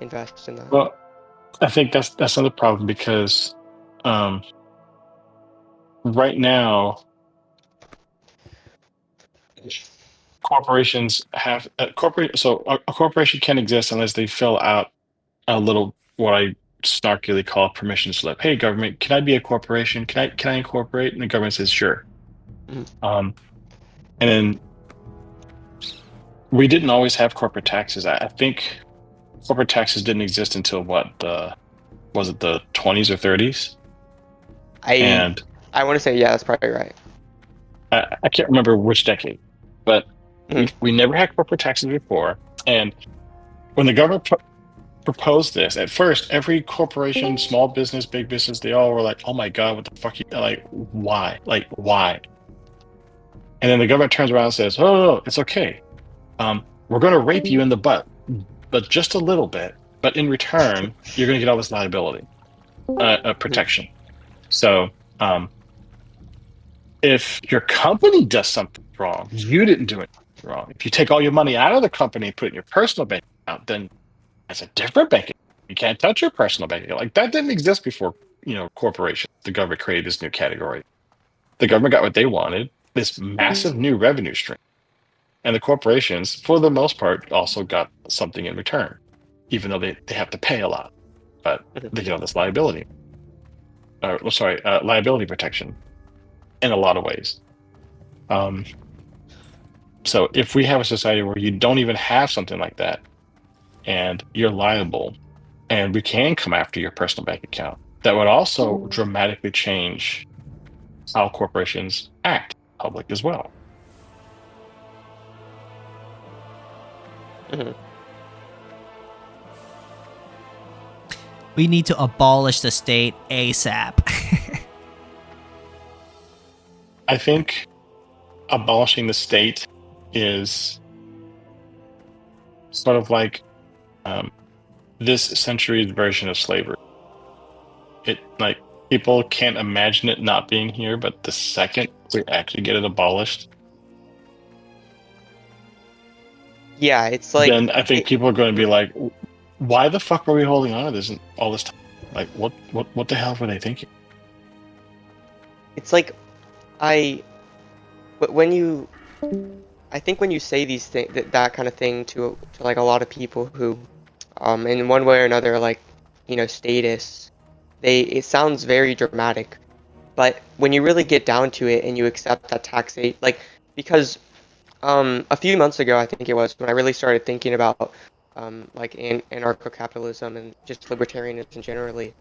invest in that. Well, I think that's another problem, because right now corporations have a corporation can exist unless they fill out a little, what I snarkily call a permission slip. Hey, government, can I be a corporation? Can I incorporate? And the government says sure. And then we didn't always have corporate taxes. I think corporate taxes didn't exist until was it the 20s or 30s? I want to say, yeah, that's probably right. I can't remember which decade, but we never had corporate taxes before. And when the government proposed this, at first, every corporation, small business, big business, they all were like, "Oh my God, what the fuck? Like, why? Like, why?" And then the government turns around and says, "Oh, no, it's okay. We're going to rape you in the butt, but just a little bit. But in return, you're going to get all this liability protection." So, if your company does something wrong, you didn't do anything wrong. If you take all your money out of the company and put it in your personal bank account, then it's a different bank account. You can't touch your personal bank account. Like, that didn't exist before, corporations. The government created this new category. The government got what they wanted, this massive new revenue stream. And the corporations, for the most part, also got something in return. even though they have to pay a lot. But there's liability. Liability protection in a lot of ways. So if we have a society where you don't even have something like that, and you're liable, and we can come after your personal bank account, that would also dramatically change how corporations act in public as well. We need to abolish the state ASAP. I think abolishing the state is sort of like this century's version of slavery. It like people can't imagine it not being here, but the second we actually get it abolished, yeah, it's like then I think people are going to be like, "Why the fuck were we holding on to this all this time? Like, what the hell were they thinking?" It's like I think when you say these things, that kind of thing to like a lot of people who, in one way or another, like, you know, status, it sounds very dramatic, but when you really get down to it and you accept that taxation, like, because a few months ago, I think it was, when I really started thinking about like anarcho-capitalism and just libertarianism generally,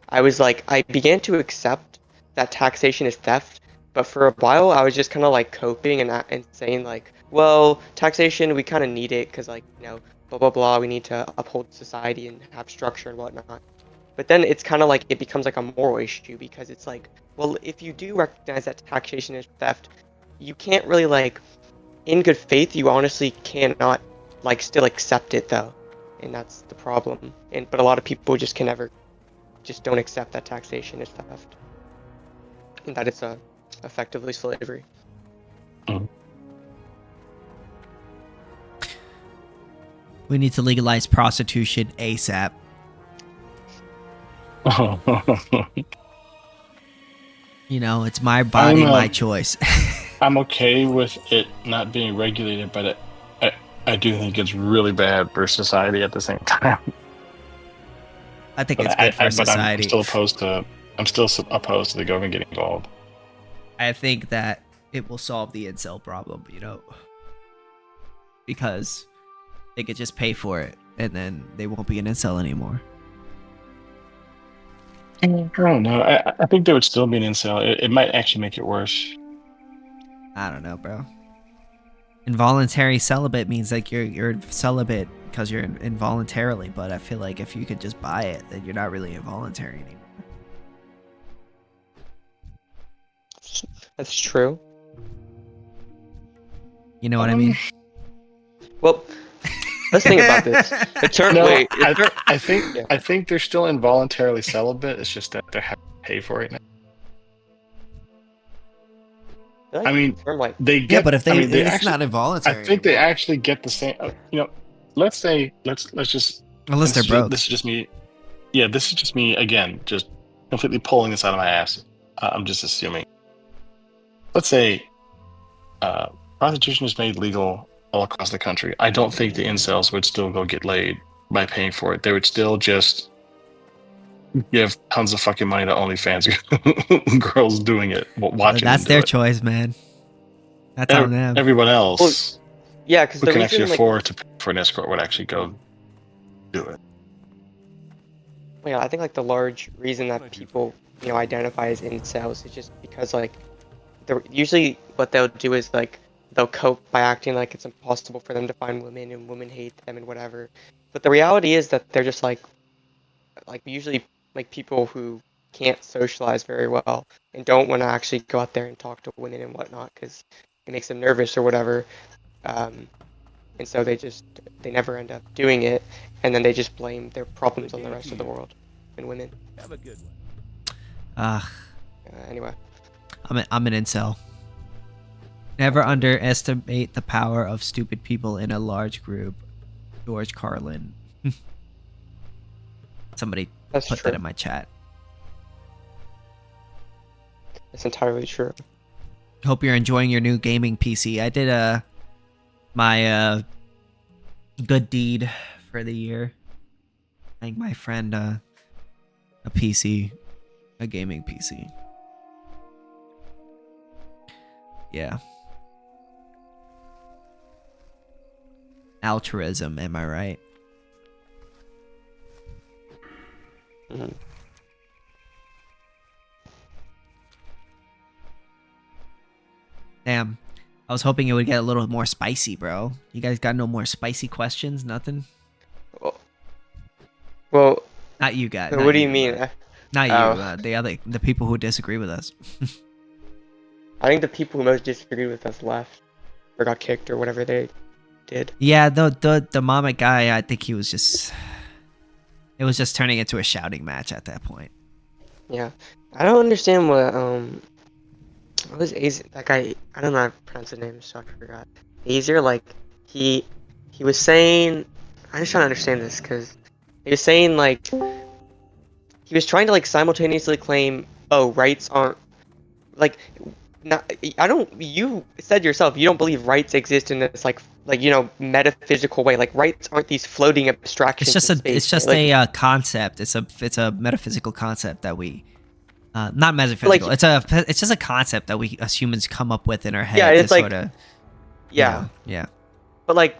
I was like, I began to accept that taxation is theft. But for a while, I was just kind of like coping and saying like, well, taxation, we kind of need it because, like, you know, blah, blah, blah. We need to uphold society and have structure and whatnot. But then it's kind of like it becomes like a moral issue because it's like, well, if you do recognize that taxation is theft, you can't really, like, in good faith, you honestly cannot, like, still accept it though. And that's the problem. But a lot of people just don't accept that taxation is theft. And that it's effectively slavery. We need to legalize prostitution ASAP. You know, it's my body, my choice. I'm okay with it not being regulated, but I do think it's really bad for society at the same time. I think it's good for society. I'm still opposed to the government getting involved. I think that it will solve the incel problem, you know, because they could just pay for it and then they won't be an incel anymore. I don't know. I think there would still be an incel. It might actually make it worse. I don't know, bro. Involuntary celibate means like you're celibate because you're involuntarily, but I feel like if you could just buy it, then you're not really involuntary anymore. That's true. You know what I mean? Well, let's think about this. I think they're still involuntarily celibate. It's just that they have to pay for it now. I mean, they get. Yeah, but if it's actually, not involuntary. I think they actually get the same. You know, let's just. Unless they're broke. This is just me. Yeah, this is just me again, just completely pulling this out of my ass. I'm just assuming. Let's say prostitution is made legal all across the country. I don't think the incels would still go get laid by paying for it. They would still just give tons of fucking money to OnlyFans girls doing it, watching. That's their choice, man. That's on them. Everyone else, yeah, because who can actually afford to pay for an escort would actually go do it. Yeah, I think like the large reason that people, you know, identify as incels is just because like they're usually what they'll do is like they'll cope by acting like it's impossible for them to find women and women hate them and whatever. But the reality is that they're just like usually like people who can't socialize very well and don't want to actually go out there and talk to women and whatnot because it makes them nervous or whatever. And so they never end up doing it, and then they just blame their problems on the rest of the world and women. Have a good one. Anyway, I'm an incel. Never underestimate the power of stupid people in a large group. George Carlin. Somebody put that in my chat. That's entirely true. Hope you're enjoying your new gaming PC. I did my good deed for the year. Like my friend, a PC, a gaming PC. Yeah. Altruism, am I right? Mhm. Damn. I was hoping it would get a little more spicy, bro. You guys got no more spicy questions? Nothing? Well, not you guys. what do you mean? Not you. Oh. The people who disagree with us. I think the people who most disagreed with us left or got kicked or whatever they did. Yeah, the Mama guy, I think he was just... It was just turning into a shouting match at that point. Yeah. I don't understand what was that guy, I don't know how to pronounce his name, so I forgot. Azier, like, he was saying... I'm just trying to understand this, because he was saying, like... He was trying to, like, simultaneously claim, oh, rights aren't... Like, not, you said yourself, you don't believe rights exist in this, like metaphysical way. Like, rights aren't these floating abstractions. It's just a concept. It's a metaphysical concept that we... not metaphysical. Like, it's just a concept that we as humans come up with in our head. Yeah, it's like... Sorta, yeah. Yeah. But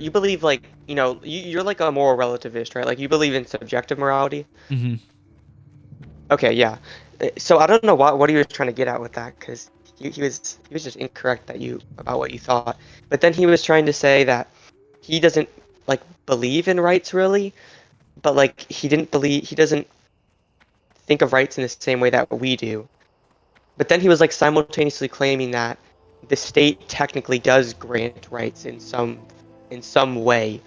you believe, like, you're like a moral relativist, right? Like, you believe in subjective morality. Mm-hmm. Okay, yeah. So I don't know what he was trying to get at with that, because he was just incorrect about what you thought. But then he was trying to say that he doesn't, like, believe in rights really, but, like, he doesn't think of rights in the same way that we do. But then he was, like, simultaneously claiming that the state technically does grant rights in some way.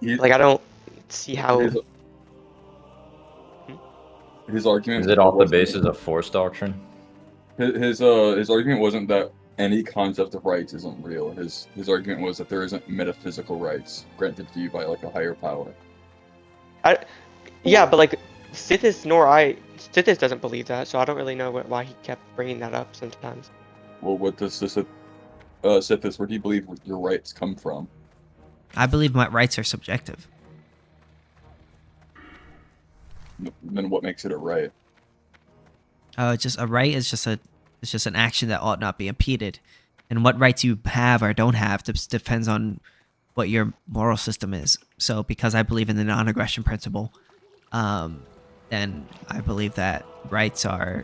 Like, I don't see how... His argument is it off the basis of force doctrine? His argument wasn't that any concept of rights isn't real. His argument was that there isn't metaphysical rights granted to you by, like, a higher power. Yeah, but, like, Sithis doesn't believe that, so I don't really know why he kept bringing that up sometimes. Well, what does Sithis, where do you believe your rights come from? I believe my rights are subjective. Then what makes it a right? Just a right is just an action that ought not be impeded, and what rights you have or don't have depends on what your moral system is. So, because I believe in the non-aggression principle, then I believe that rights are,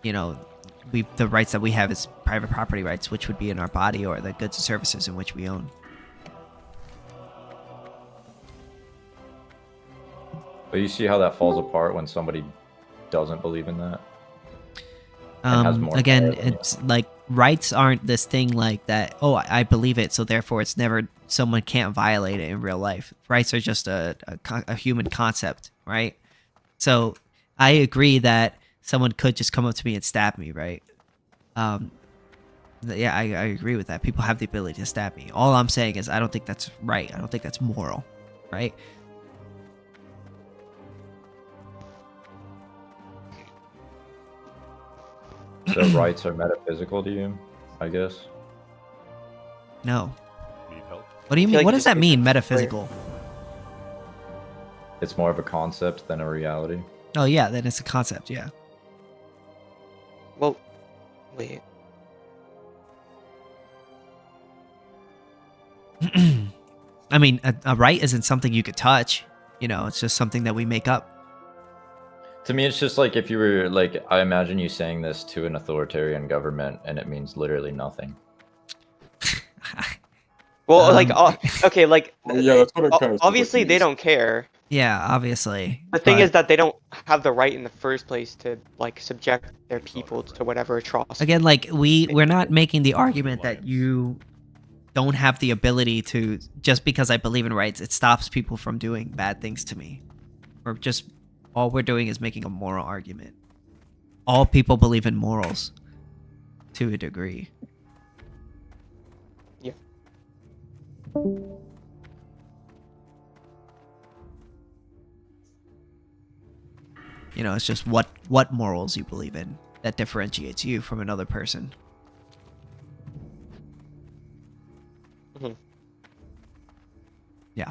the rights that we have is private property rights, which would be in our body or the goods and services in which we own. But you see how that falls apart when somebody doesn't believe in that? Again, it's like rights aren't this thing like that, oh, I believe it, so therefore it's never, someone can't violate it in real life. Rights are just a human concept, right? So I agree that someone could just come up to me and stab me, right? Yeah, I agree with that. People have the ability to stab me. All I'm saying is I don't think that's right. I don't think that's moral, right? So rights are metaphysical to you, I guess? No. What do you mean? What does that mean, metaphysical? It's more of a concept than a reality. Oh yeah, then it's a concept, yeah. Well, wait. I mean, a right isn't something you could touch. It's just something that we make up. To me, it's just like if you were, like, I imagine you saying this to an authoritarian government and it means literally nothing. Well, okay, like, yeah, that's what it kind of obviously they don't care. Yeah, obviously. The thing is that they don't have the right in the first place to, like, subject their people to whatever atrocity. Again, like, we're not making the argument that you don't have the ability to, just because I believe in rights, it stops people from doing bad things to me. Or just, all we're doing is making a moral argument. All people believe in morals, to a degree. Yeah. It's just what morals you believe in that differentiates you from another person. Mm-hmm. Yeah.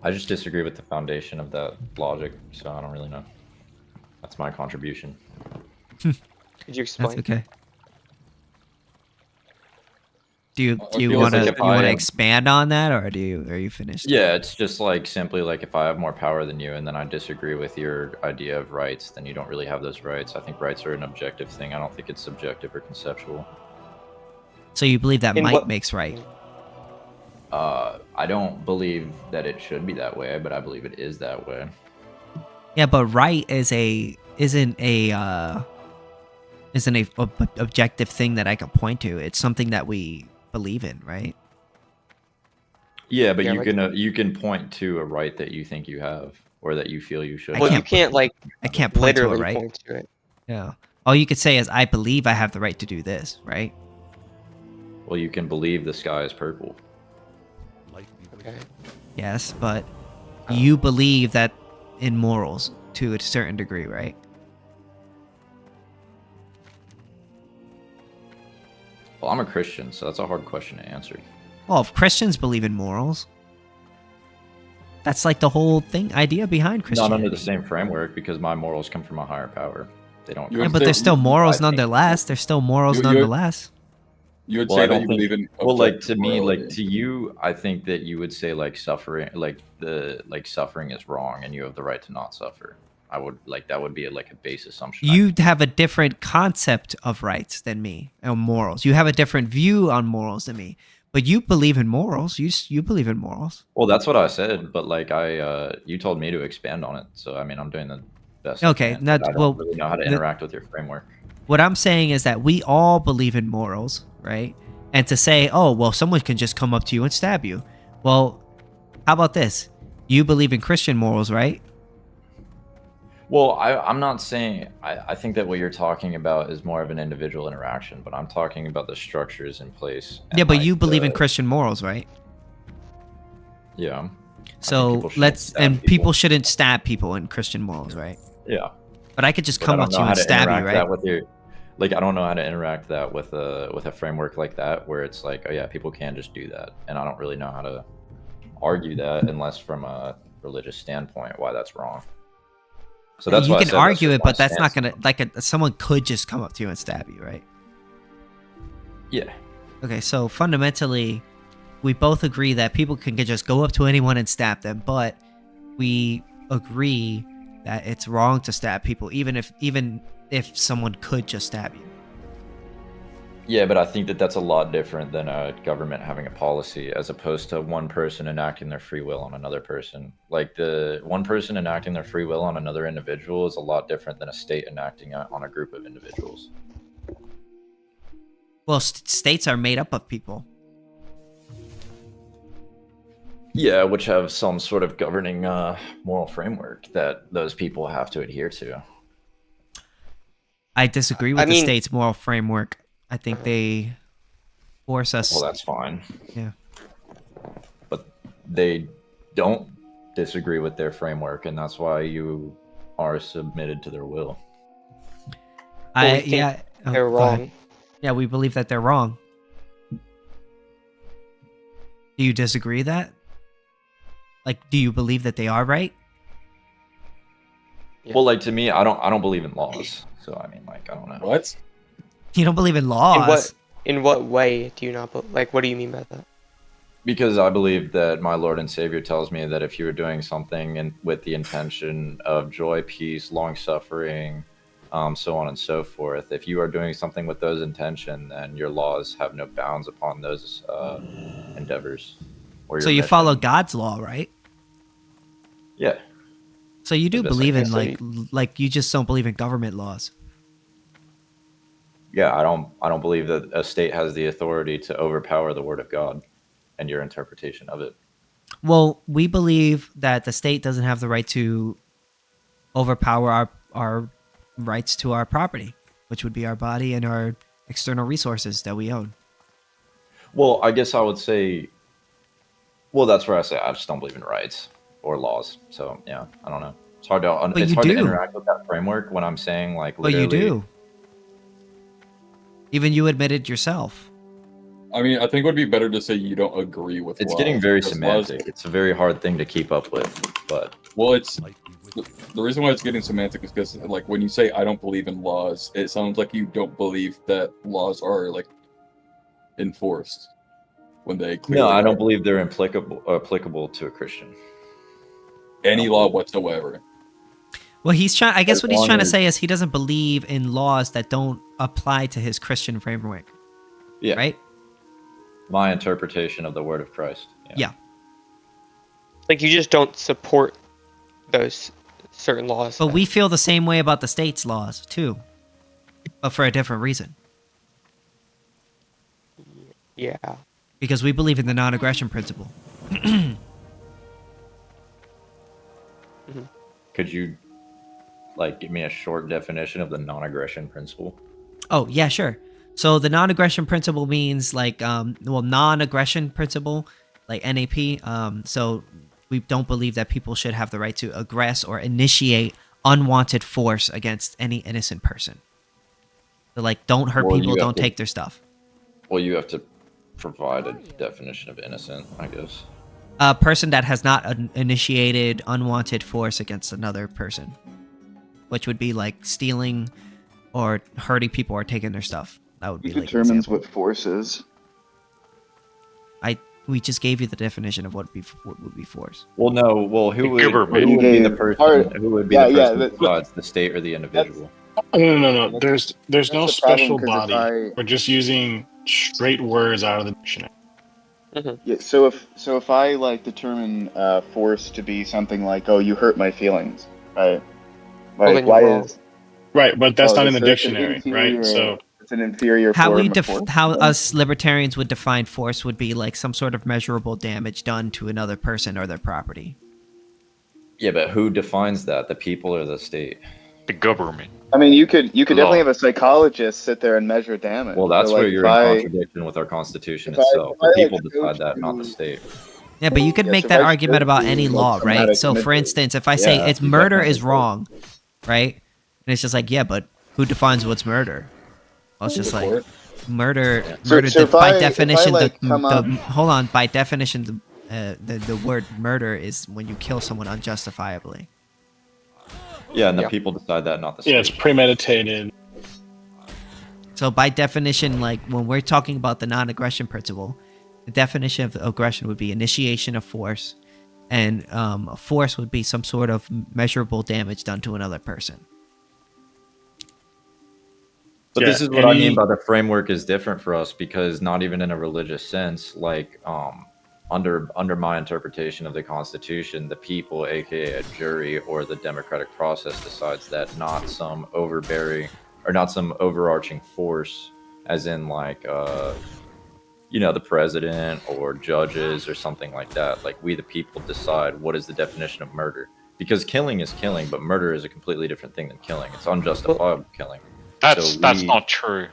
I just disagree with the foundation of that logic, so I don't really know. That's my contribution. Could you explain? That's okay. Do you want to expand on that, or are you finished? Yeah, it's just like simply like if I have more power than you, and then I disagree with your idea of rights, then you don't really have those rights. I think rights are an objective thing. I don't think it's subjective or conceptual. So you believe that might makes right? I don't believe that it should be that way, but I believe it is that way. Yeah, but right isn't a objective thing that I can point to. It's something that we believe in, right? Yeah, but you can point to a right that you think you have or that you feel you should. Well, you can't like I can't point to it, literally right? point to it. Yeah. All you could say is I believe I have the right to do this, right? Well, you can believe the sky is purple. Okay. Yes, but you believe that in morals to a certain degree, right? Well, I'm a Christian, so that's a hard question to answer. Well, if Christians believe in morals, that's like the whole idea behind Christianity. Not under the same framework, because my morals come from a higher power. They don't. Yeah, but there's still morals nonetheless. There's still morals nonetheless. You would say that you believe in. Well, like to me, like to you, I think that you would say like suffering, like suffering is wrong, and you have the right to not suffer. I would like that would be a base assumption. You have a different concept of rights than me, and morals. You have a different view on morals than me, but you believe in morals. You believe in morals. Well, that's what I said, but like you told me to expand on it, so I mean I'm doing the best. Okay, I don't really know how to interact with your framework. What I'm saying is that we all believe in morals, right? And to say, oh, well, someone can just come up to you and stab you. Well, how about this? You believe in Christian morals, right? Well, I'm not saying, I think that what you're talking about is more of an individual interaction, but I'm talking about the structures in place. Yeah, but you believe in Christian morals, right? Yeah. So people shouldn't stab people in Christian morals, right? Yeah. But I could just come up to you and stab you, right? Like, I don't know how to interact that with a framework like that, where it's like, oh yeah, people can just do that, and I don't really know how to argue that unless from a religious standpoint why that's wrong. So that's you can argue it, but that's not gonna someone could just come up to you and stab you, right? Yeah. Okay, so fundamentally, we both agree that people can just go up to anyone and stab them, but we agree that it's wrong to stab people, even if someone could just stab you. Yeah, but I think that that's a lot different than a government having a policy, as opposed to one person enacting their free will on another person. Like, the one person enacting their free will on another individual is a lot different than a state enacting it on a group of individuals. Well, states are made up of people. Yeah, which have some sort of governing moral framework that those people have to adhere to. I disagree with the state's moral framework. I think they force us. Well, that's fine. Yeah. But they don't disagree with their framework, and that's why you are submitted to their will. They're wrong. Yeah, we believe that they're wrong. Do you disagree that? Like, do you believe that they are right? Yeah. Well, like, to me, I don't believe in laws. So I mean, like, I don't know. What? You don't believe in laws? In what way do you not like? What do you mean by that? Because I believe that my Lord and Savior tells me that if you were doing something with the intention of joy, peace, long suffering, so on and so forth, if you are doing something with those intentions, then your laws have no bounds upon those endeavors. So you follow God's law, right? Yeah. So you do believe in like you just don't believe in government laws. Yeah, I don't believe that a state has the authority to overpower the word of God and your interpretation of it. Well, we believe that the state doesn't have the right to overpower our rights to our property, which would be our body and our external resources that we own. Well, I guess I would say, well, that's where I say I just don't believe in rights or laws. So yeah, I don't know. It's hard to to interact with that framework when I'm saying like literally. But you do. Even you admitted yourself. I mean, I think it would be better to say you don't agree with. It's getting very semantic. It's a very hard thing to keep up with, but well, it's the reason why it's getting semantic is because like when you say I don't believe in laws, it sounds like you don't believe that laws are like enforced when they. No, I don't believe they're applicable to a Christian. Any law whatsoever. Well, he's trying. I guess what he's trying to say is he doesn't believe in laws that don't apply to his Christian framework. Yeah. Right. My interpretation of the word of Christ. Yeah. Like you just don't support those certain laws. But we feel the same way about the state's laws too, but for a different reason. Yeah. Because we believe in the non-aggression principle. Could you, like, give me a short definition of the non-aggression principle? Oh, yeah, sure. So the non-aggression principle means like, non-aggression principle, like NAP. So we don't believe that people should have the right to aggress or initiate unwanted force against any innocent person. So like, don't hurt people, don't take their stuff. Well, you have to provide a definition of innocent, I guess. A person that has not initiated unwanted force against another person, which would be like stealing or hurting people or taking their stuff. That would be like determines what force is. We just gave you the definition of what would be force. Well, no. Well, who would be the person? Who would be the person who decides, the state or the individual? No. There's no special body. We're just using straight words out of the dictionary. Yeah. So if I like determine force to be something like, oh, you hurt my feelings, right? Like why is right? But that's not in the dictionary, right? So. It's an inferior how form we of force. How us libertarians would define force would be like some sort of measurable damage done to another person or their property. Yeah, but who defines that? The people or the state? The government. I mean, you could definitely have a psychologist sit there and measure damage. Well, that's so, like, where you're in contradiction with our Constitution itself. The people decide that, not the state. Yeah, but you could make that argument about any law, right? So, for instance, if I say it's murder is wrong, right? And it's just like, yeah, but who defines what's murder? Well, it's just like murder. By definition, by definition, the word murder is when you kill someone unjustifiably. Yeah, and the people decide that, not the state. Yeah, it's premeditated. So by definition, like when we're talking about the non-aggression principle, the definition of aggression would be initiation of force, and force would be some sort of measurable damage done to another person. But this is what I mean by the framework is different for us, because not even in a religious sense, like under my interpretation of the Constitution, the people, aka a jury or the democratic process, decides that, not some overbearing or not some overarching force, as in like the president or judges or something like that. Like we the people decide what is the definition of murder, because killing is killing, but murder is a completely different thing than killing. It's unjustifiable killing. That's not true.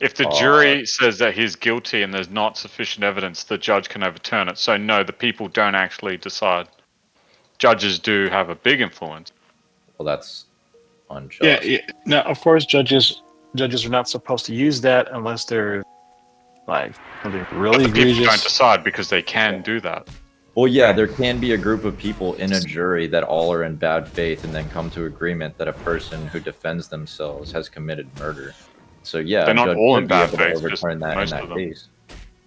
If the jury says that he's guilty and there's not sufficient evidence, the judge can overturn it. So no, the people don't actually decide. Judges do have a big influence. Well, that's unjust. Yeah. Now, of course, judges are not supposed to use that unless they're like something really but the egregious. People don't decide because they can do that. Well, yeah, there can be a group of people in a jury that all are in bad faith and then come to agreement that a person who defends themselves has committed murder. So yeah, they're not all in bad faith. Overturn that in that case.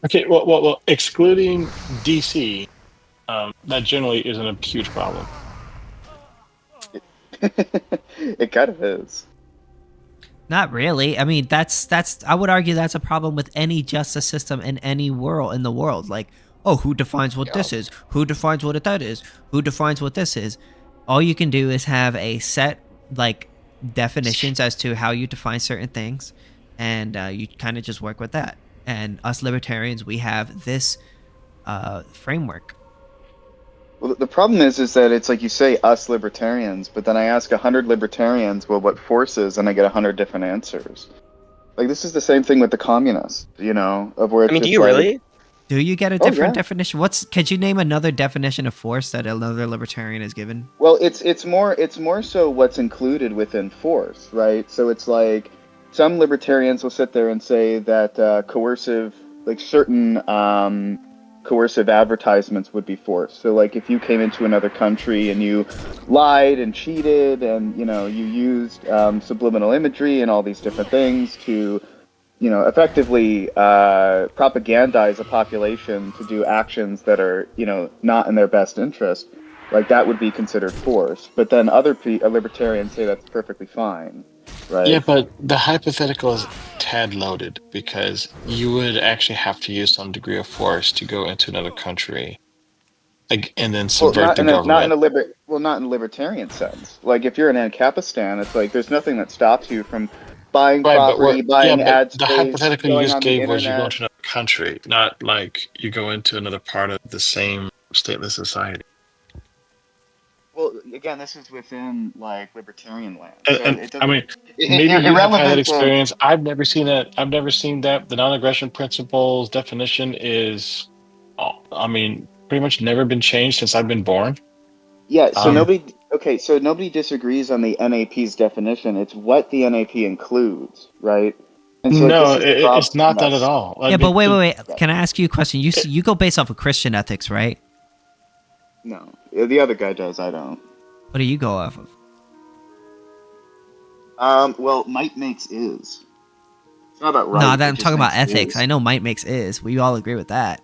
Okay, well, excluding DC, that generally isn't a huge problem. It kind of is. Not really. I mean, that's. I would argue that's a problem with any justice system in any world in the world. Like, oh, who defines what this is? Who defines what that is? Who defines what this is? All you can do is have a set like definitions as to how you define certain things, and you kind of just work with that. And us libertarians, we have this framework. Well, the problem is that it's like you say us libertarians, but then I ask 100 libertarians, well, what force is, and I get 100 different answers. Like this is the same thing with the communists, of where it's do you really? Do you get a different definition? Could you name another definition of force that another libertarian has given? Well, it's more so what's included within force, right? So it's like some libertarians will sit there and say that coercive, like certain coercive advertisements would be forced. So like if you came into another country and you lied and cheated and, you know, you used subliminal imagery and all these different things to, you know, effectively propagandize a population to do actions that are, you know, not in their best interest, like that would be considered force. But then other libertarians say that's perfectly fine, right? Yeah, but the hypothetical is tad loaded because you would actually have to use some degree of force to go into another country, like, and then subvert the government. Not in a libertarian sense. Like if you're an Ancapistan, it's like there's nothing that stops you from buying property, buying ad space. The hypothetical you just gave was you go internet. into another country, not like you go into another part of the same stateless society. Well, again, this is within like libertarian land. I mean, maybe you have had that experience. I've never seen that. I've never seen that. The non-aggression principles definition is, I mean, pretty much never been changed since I've been born. Yeah. So nobody disagrees on the NAP's definition. It's what the NAP includes, right? And so no, it's not that at all. Yeah, but wait. Can I ask you a question? You go based off of Christian ethics, right? No, the other guy does. I don't. What do you go off of? Well, might makes is. It's not about right. No, I'm talking about ethics. I know might makes is. We all agree with that.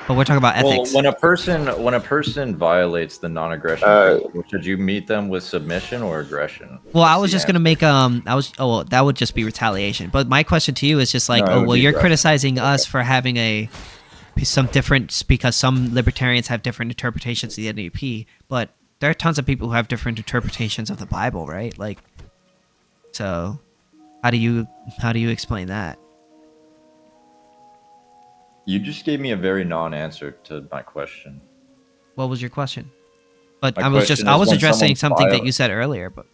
But we're talking about ethics. Well, when a person violates the non-aggression principle, should you meet them with submission or aggression? Well, I was just gonna make that would just be retaliation. But my question to you is just like, you're criticizing us for having some different, because some libertarians have different interpretations of the NAP, but there are tons of people who have different interpretations of the Bible, right? Like, so how do you explain that? You just gave me a very non-answer to my question. What was your question? But I was addressing something that you said earlier. But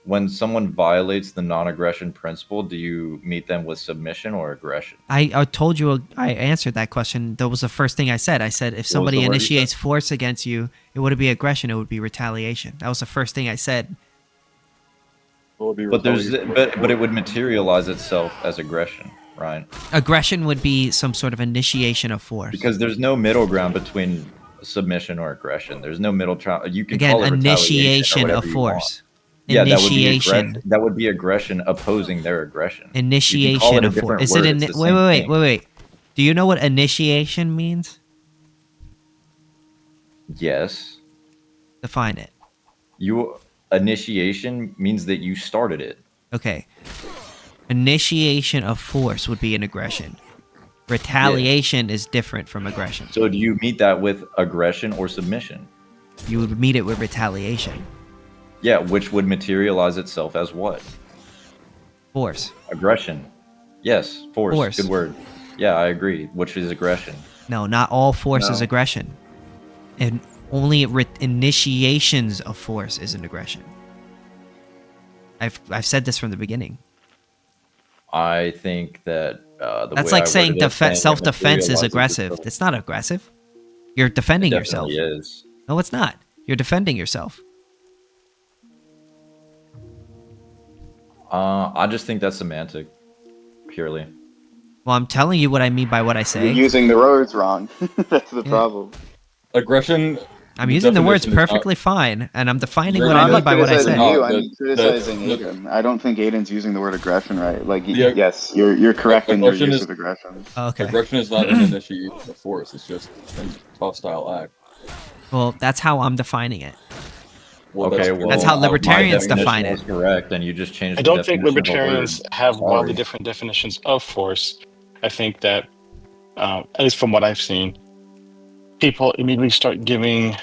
when someone violates the non-aggression principle, do you meet them with submission or aggression? I told you, I answered that question. That was the first thing I said. I said if somebody initiates force against you, it wouldn't be aggression, it would be retaliation. That was the first thing I said. But it would materialize itself as aggression, right? Aggression would be some sort of initiation of force. Because there's no middle ground between submission or aggression. There's no middle ground. You can again call it initiation of force. Yeah, that would be aggression opposing their aggression. Initiation of force. Is it wait. Do you know what initiation means? Yes. Define it. Initiation means that you started it. Okay. Initiation of force would be an aggression. Retaliation is different from aggression. So do you meet that with aggression or submission? You would meet it with retaliation. Yeah, which would materialize itself as what? Force. Aggression. Yes, force. Good word. Yeah, I agree. Which is aggression. No, not all force is aggression. And only initiations of force is an aggression. I've said this from the beginning. I think that that's like saying self-defense is aggressive. It's not aggressive. You're defending yourself. It definitely is. No, it's not. You're defending yourself. I just think that's semantic, purely. Well, I'm telling you what I mean by what I say. You're using the words wrong. That's the problem. Aggression. I'm using the words perfectly fine, and I'm defining what I mean by what I say. I'm criticizing Aiden. I don't think Aiden's using the word aggression right. Like, yes, you're correct in your use of aggression. Okay. Aggression is not an initiation of force. It's just a hostile act. Well, that's how I'm defining it. Well, that's how libertarians define it. Correct, and you just changed. I don't think libertarians have wildly different definitions of force. I think that, at least from what I've seen, people immediately start giving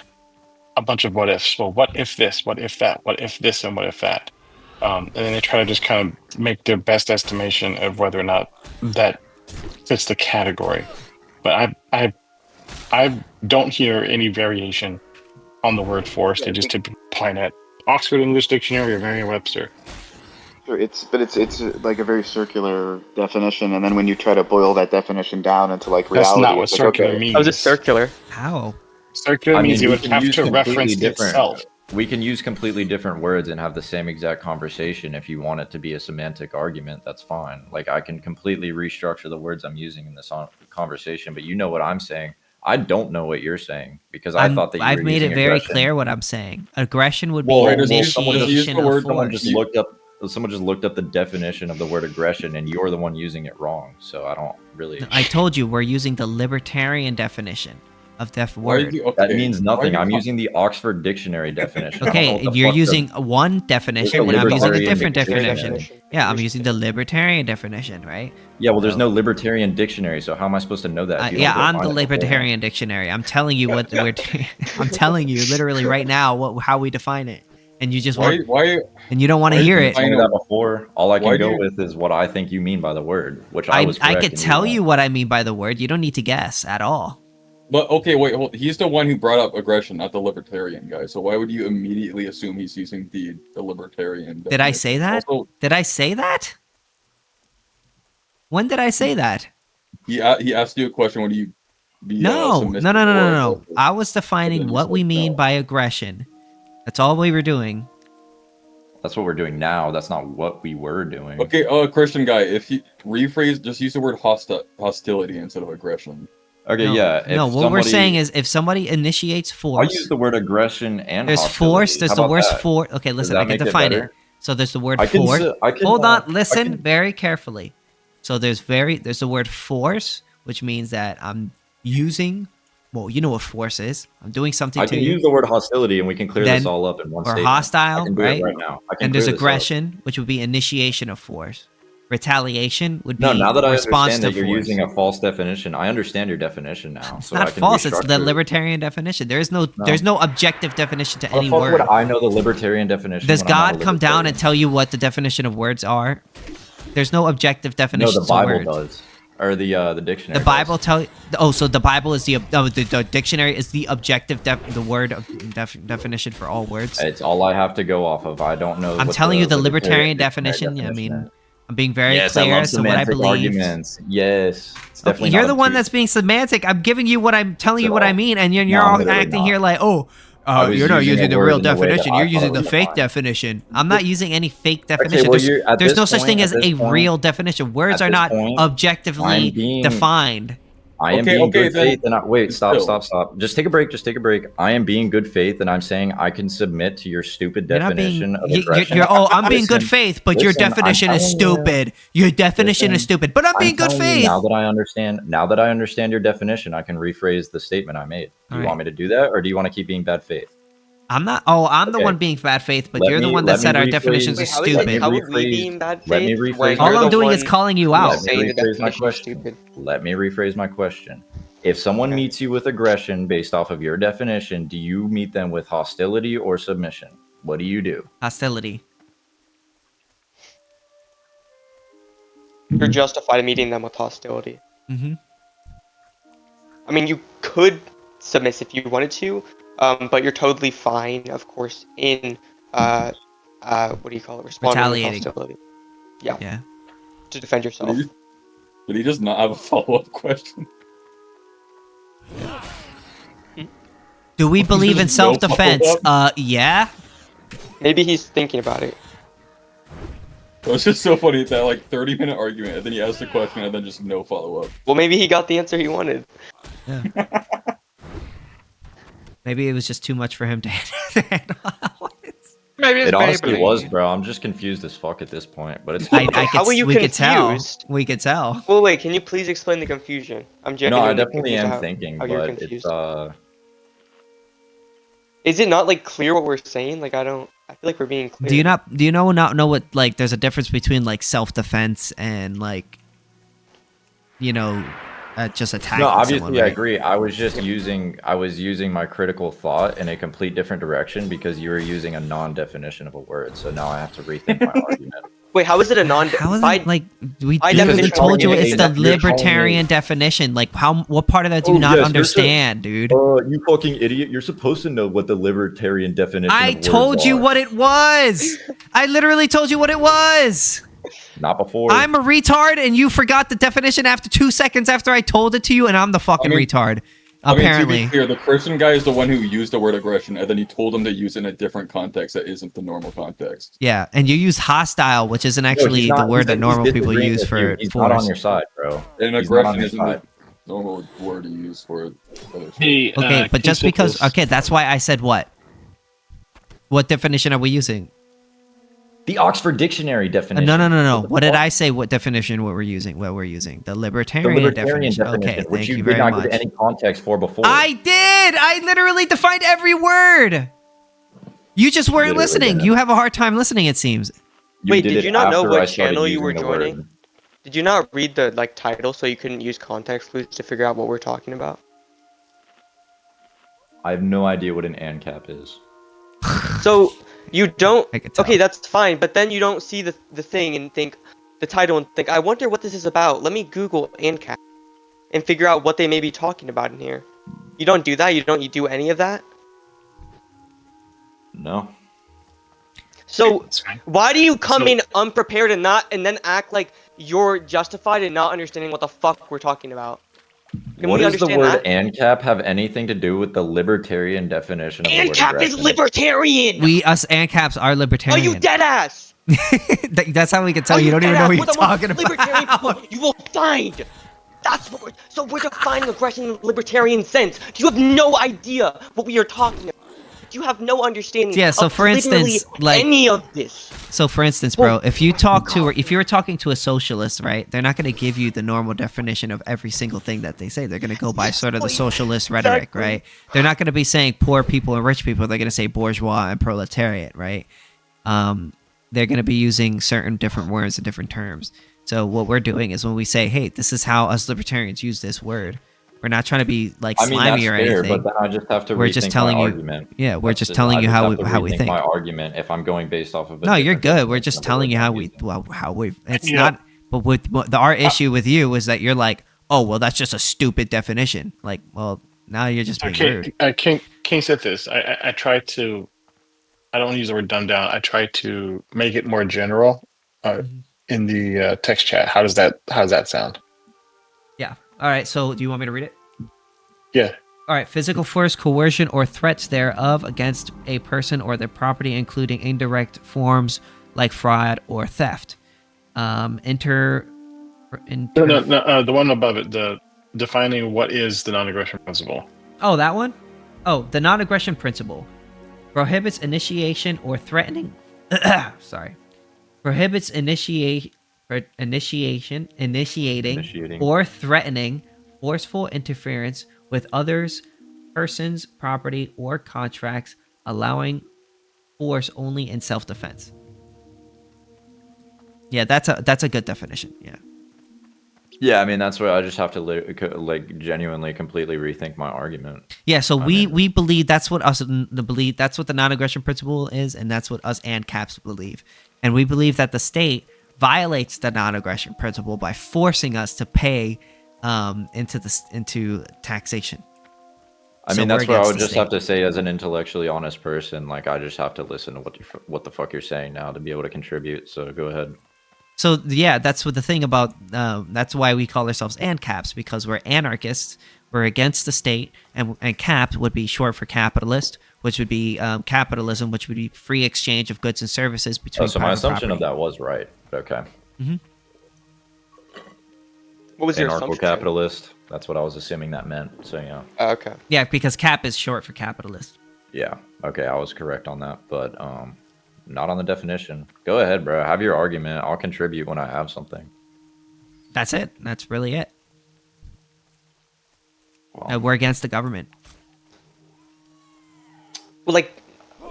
a bunch of what ifs. Well, what if this? What if that? What if this? And what if that? And then they try to just kind of make their best estimation of whether or not that fits the category. But I don't hear any variation on the word force. They just typically point at Oxford English Dictionary or Merriam-Webster. Sure, it's like a very circular definition, and then when you try to boil that definition down into like reality, that's not what circular means. How's it circular? How? Circular means you would have to reference itself. We can use completely different words and have the same exact conversation. If you want it to be a semantic argument, that's fine. Like, I can completely restructure the words I'm using in this conversation, but you know what I'm saying. I don't know what you're saying because I thought that you I've were made using it very aggression. clear what I'm saying. Aggression would be initiation of force. Someone just looked up the definition of the word aggression, and you're the one using it wrong. So I don't really. I told you we're using the libertarian definition of that word. That means nothing. I'm using the Oxford Dictionary definition. Okay, you're using one definition, and I'm using a different definition. Yeah, I'm using the libertarian definition, right? Yeah, well, there's no libertarian dictionary, so how am I supposed to know that? Yeah, I'm the libertarian dictionary. I'm telling you what we're. I'm telling you literally right now how we define it, and you just and you don't want to hear it. I know that before. All I can go with is what I think you mean by the word, which I was. I could tell you what I mean by the word. You don't need to guess at all. But okay, wait, hold. He's the one who brought up aggression, not the libertarian guy. So why would you immediately assume he's using the libertarian? Did I say that? Did I say that? When did I say that? He asked you a question. What do you? No. I was defining what we mean by aggression. That's all we were doing. That's what we're doing now. That's not what we were doing. Okay, Christian guy, if you rephrase, just use the word hostility instead of aggression. Okay, what we're saying is if somebody initiates force. I use the word aggression and there's hostility. force. There's the word force. Okay, listen, I can define it. So there's the word force. Hold on, listen very carefully. So there's the word force, which means that I'm using. Well, you know what force is. I'm doing something to you. I can use the word hostility, and we can clear this all up in one statement. Or hostile, right? Right now. And there's aggression, which would be initiation of force. Retaliation would be now that I response understand to that you're force. using a false definition, I understand your definition now. It's not false. It's the libertarian definition. There's no objective definition to any word. Would I know the libertarian definition? Does God come down and tell you what the definition of words are? There's no objective definition. No, the Bible does, or the dictionary. The Bible so the Bible is the dictionary is the objective definition for all words. It's all I have to go off of. I don't know. I'm telling you the libertarian definition. I mean. I'm being very clear as to what I believe. Arguments. Yes, it's definitely. You're the one that's being semantic. I'm giving you what I'm telling you what I mean, and you're all acting here like, you're not using the real definition. You're using the fake definition. I'm not using any fake definition. There's no such thing as a real definition. Words are not objectively defined. I am being good faith, and wait, stop. Just take a break. I am being good faith, and I'm saying I can submit to your stupid definition of aggression. I'm being good faith, but your definition is stupid. Your definition is stupid, but I'm being good faith. Now that I understand your definition, I can rephrase the statement I made. Do you want me to do that, or do you want to keep being bad faith? I'm not. I'm the one being bad faith, but you're the one that said our definitions are stupid. How would we be in bad faith? All I'm doing is calling you out. Let me rephrase my question. If someone meets you with aggression based off of your definition, do you meet them with hostility or submission? What do you do? Hostility. You're justified in meeting them with hostility. Mm-hmm. I mean, you could submit if you wanted to. But you're totally fine, of course, in what do you call it? Responding with hostility. Yeah. To defend yourself. Did he just not have a follow-up question? Do we believe in self-defense? Yeah. Maybe he's thinking about it. It was just so funny, that 30-minute argument, and then he asked a question, and then just no follow-up. Well, maybe he got the answer he wanted. Yeah. Maybe it was just too much for him to handle. Maybe it honestly was, bro. I'm just confused as fuck at this point. But it's how are you confused? We could tell. Well, wait. Can you please explain the confusion? I'm genuinely I definitely am thinking, but it's Is it not clear what we're saying? I feel like we're being clear. Do you not know what there's a difference between self-defense and just attacking. No, obviously someone, right? I agree. I was using my critical thought in a complete different direction because you were using a non-definition of a word. So now I have to rethink my argument. Wait, how is it a non? How is it we told you it's the libertarian definition? What part of that do you not understand, dude? You fucking idiot! You're supposed to know what the libertarian definition. I told you what it was. I literally told you what it was. Not before. I'm a retard, and you forgot the definition after 2 seconds after I told it to you, and I'm the fucking retard. Apparently. To be clear, the Christian guy is the one who used the word aggression, and then he told him to use it in a different context that isn't the normal context. Yeah, and you use hostile, which isn't actually the word that normal people use for He's force. not on your side, bro. And aggression isn't the normal word to use for other shit. Okay, but just because... Okay, that's why I said what? What definition are we using? The Oxford Dictionary definition. No. What did I say? What definition we're using? The libertarian definition. Okay, which thank you did very not much. give any context for before. I did! I literally defined every word! You just weren't listening. You have a hard time listening, it seems. Wait, did you not know what channel you were joining? Did you not read the title so you couldn't use context clues to figure out what we're talking about? I have no idea what an Ancap is. So you don't. Okay, that's fine. But then you don't see the thing and think the title and think, I wonder what this is about. Let me Google Ancap and figure out what they may be talking about in here. You don't do that. You do any of that. No. So why do you come in unprepared and then act like you're justified in not understanding what the fuck we're talking about? What does the word Ancap have anything to do with the libertarian definition of the word Ancap is libertarian! Us Ancaps are libertarian. Are you dead ass? That's how we can tell you don't even know what you're talking libertarian about. People you will find. That's what we're defining aggression in the libertarian sense. You have no idea what we are talking about. You have no understanding. Yeah, so of for instance, like any of this. So for instance, bro, if you were talking to a socialist, right, they're not going to give you the normal definition of every single thing that they say. They're going to go by sort of the socialist rhetoric, right? They're not going to be saying poor people and rich people. They're going to say bourgeois and proletariat, right? They're going to be using certain different words and different terms. So what we're doing is when we say, hey, this is how us libertarians use this word, we're not trying to be like slimy or anything. But then I just have to we're just telling you, argument. Yeah, we're just telling you how we think. My argument, if I'm going based off of. No, you're good. We're just telling you how we. It's not. But our issue with you is that you're like, oh well, that's just a stupid definition. Like, well, now you're just being rude. KingSithis, I try to. I don't use the word dumb down. I try to make it more general in the text chat. How does that sound? Yeah. All right. So, do you want me to read it? Yeah. All right. Physical force, coercion, or threats thereof against a person or their property, including indirect forms like fraud or theft. No, the one above it. The defining what is the non-aggression principle. Oh, that one. Oh, the non-aggression principle prohibits initiation or threatening. Prohibits initiating or threatening forceful interference with others, persons, property, or contracts, allowing force only in self-defense. Yeah, that's a good definition. Yeah. Yeah, I mean that's where I just have to like genuinely completely rethink my argument. Yeah, so we believe that's what that's what the non-aggression principle is, and that's what us Ancaps believe. And we believe that the state violates the non-aggression principle by forcing us to pay into taxation. I mean, that's what I would just have to say as an intellectually honest person. Like, I just have to listen to what the fuck you're saying now to be able to contribute. So go ahead. So yeah, that's what the thing about. That's why we call ourselves Ancaps, because we're anarchists. We're against the state, and cap would be short for capitalist, which would be capitalism, which would be free exchange of goods and services between. So my assumption of that was right. Okay. Mm-hmm. What was your assumption? Anarcho-capitalist. That's what I was assuming that meant. So yeah. Okay. Yeah, because cap is short for capitalist. Yeah. Okay, I was correct on that, but not on the definition. Go ahead, bro. Have your argument. I'll contribute when I have something. That's it. That's really it. Well, we're against the government. Well, like,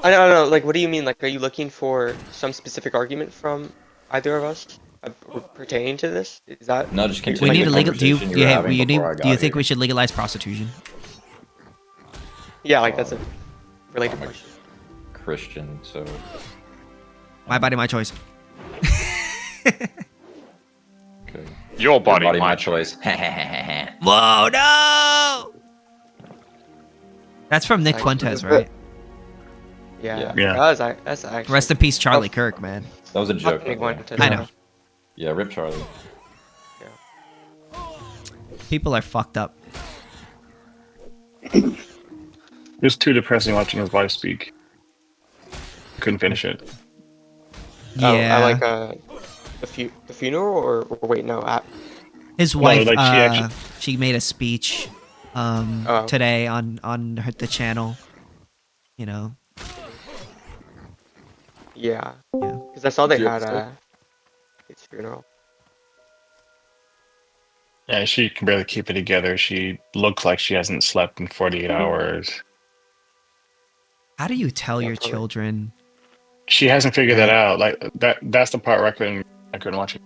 I don't know. Like, what do you mean? Like, are you looking for some specific argument from either of us pertaining to this? Is that no? Just continue. We need a legal. Do you think we should legalize prostitution? Yeah, like that's a related question. Christian, so. My body, my choice. Okay. Your body, my choice. Whoa, no! That's from Nick Fuentes, right? Yeah. That's actually. Rest in peace, Charlie Kirk, man. That was a joke. I know. Yeah, rip Charlie. Yeah. People are fucked up. It was too depressing watching his wife speak. Couldn't finish it. Yeah. Like the funeral or wait, no. His wife, she made a speech Oh. today on the channel. You know. Yeah. Because I saw they had his funeral. Yeah, she can barely keep it together. She looks like she hasn't slept in 48 hours. How do you tell your children? She hasn't figured that out. Like that's the part where I couldn't watch it.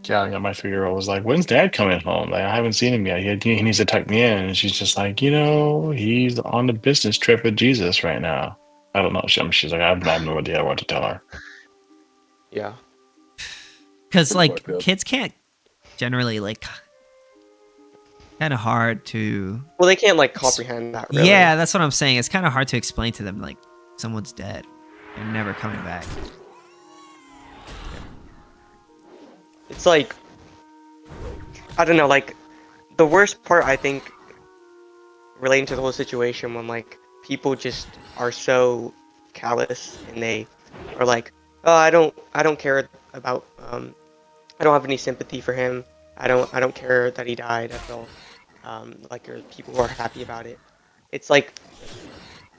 Yeah, my 3-year-old was like, "When's Dad coming home? Like, I haven't seen him yet. He needs to tuck me in." And she's just like, he's on the business trip with Jesus right now. I don't know. She's like, I have no idea what to tell her. Yeah. Because like kids can't generally like. Kind of hard to. Well, they can't like comprehend that. Really. Yeah, that's what I'm saying. It's kind of hard to explain to them like someone's dead and never coming back. It's like, I don't know, like the worst part I think relating to the whole situation when like people just are so callous and they are like, oh, I don't care about I don't have any sympathy for him. I don't care that he died at all. Like or people who are happy about it. It's like,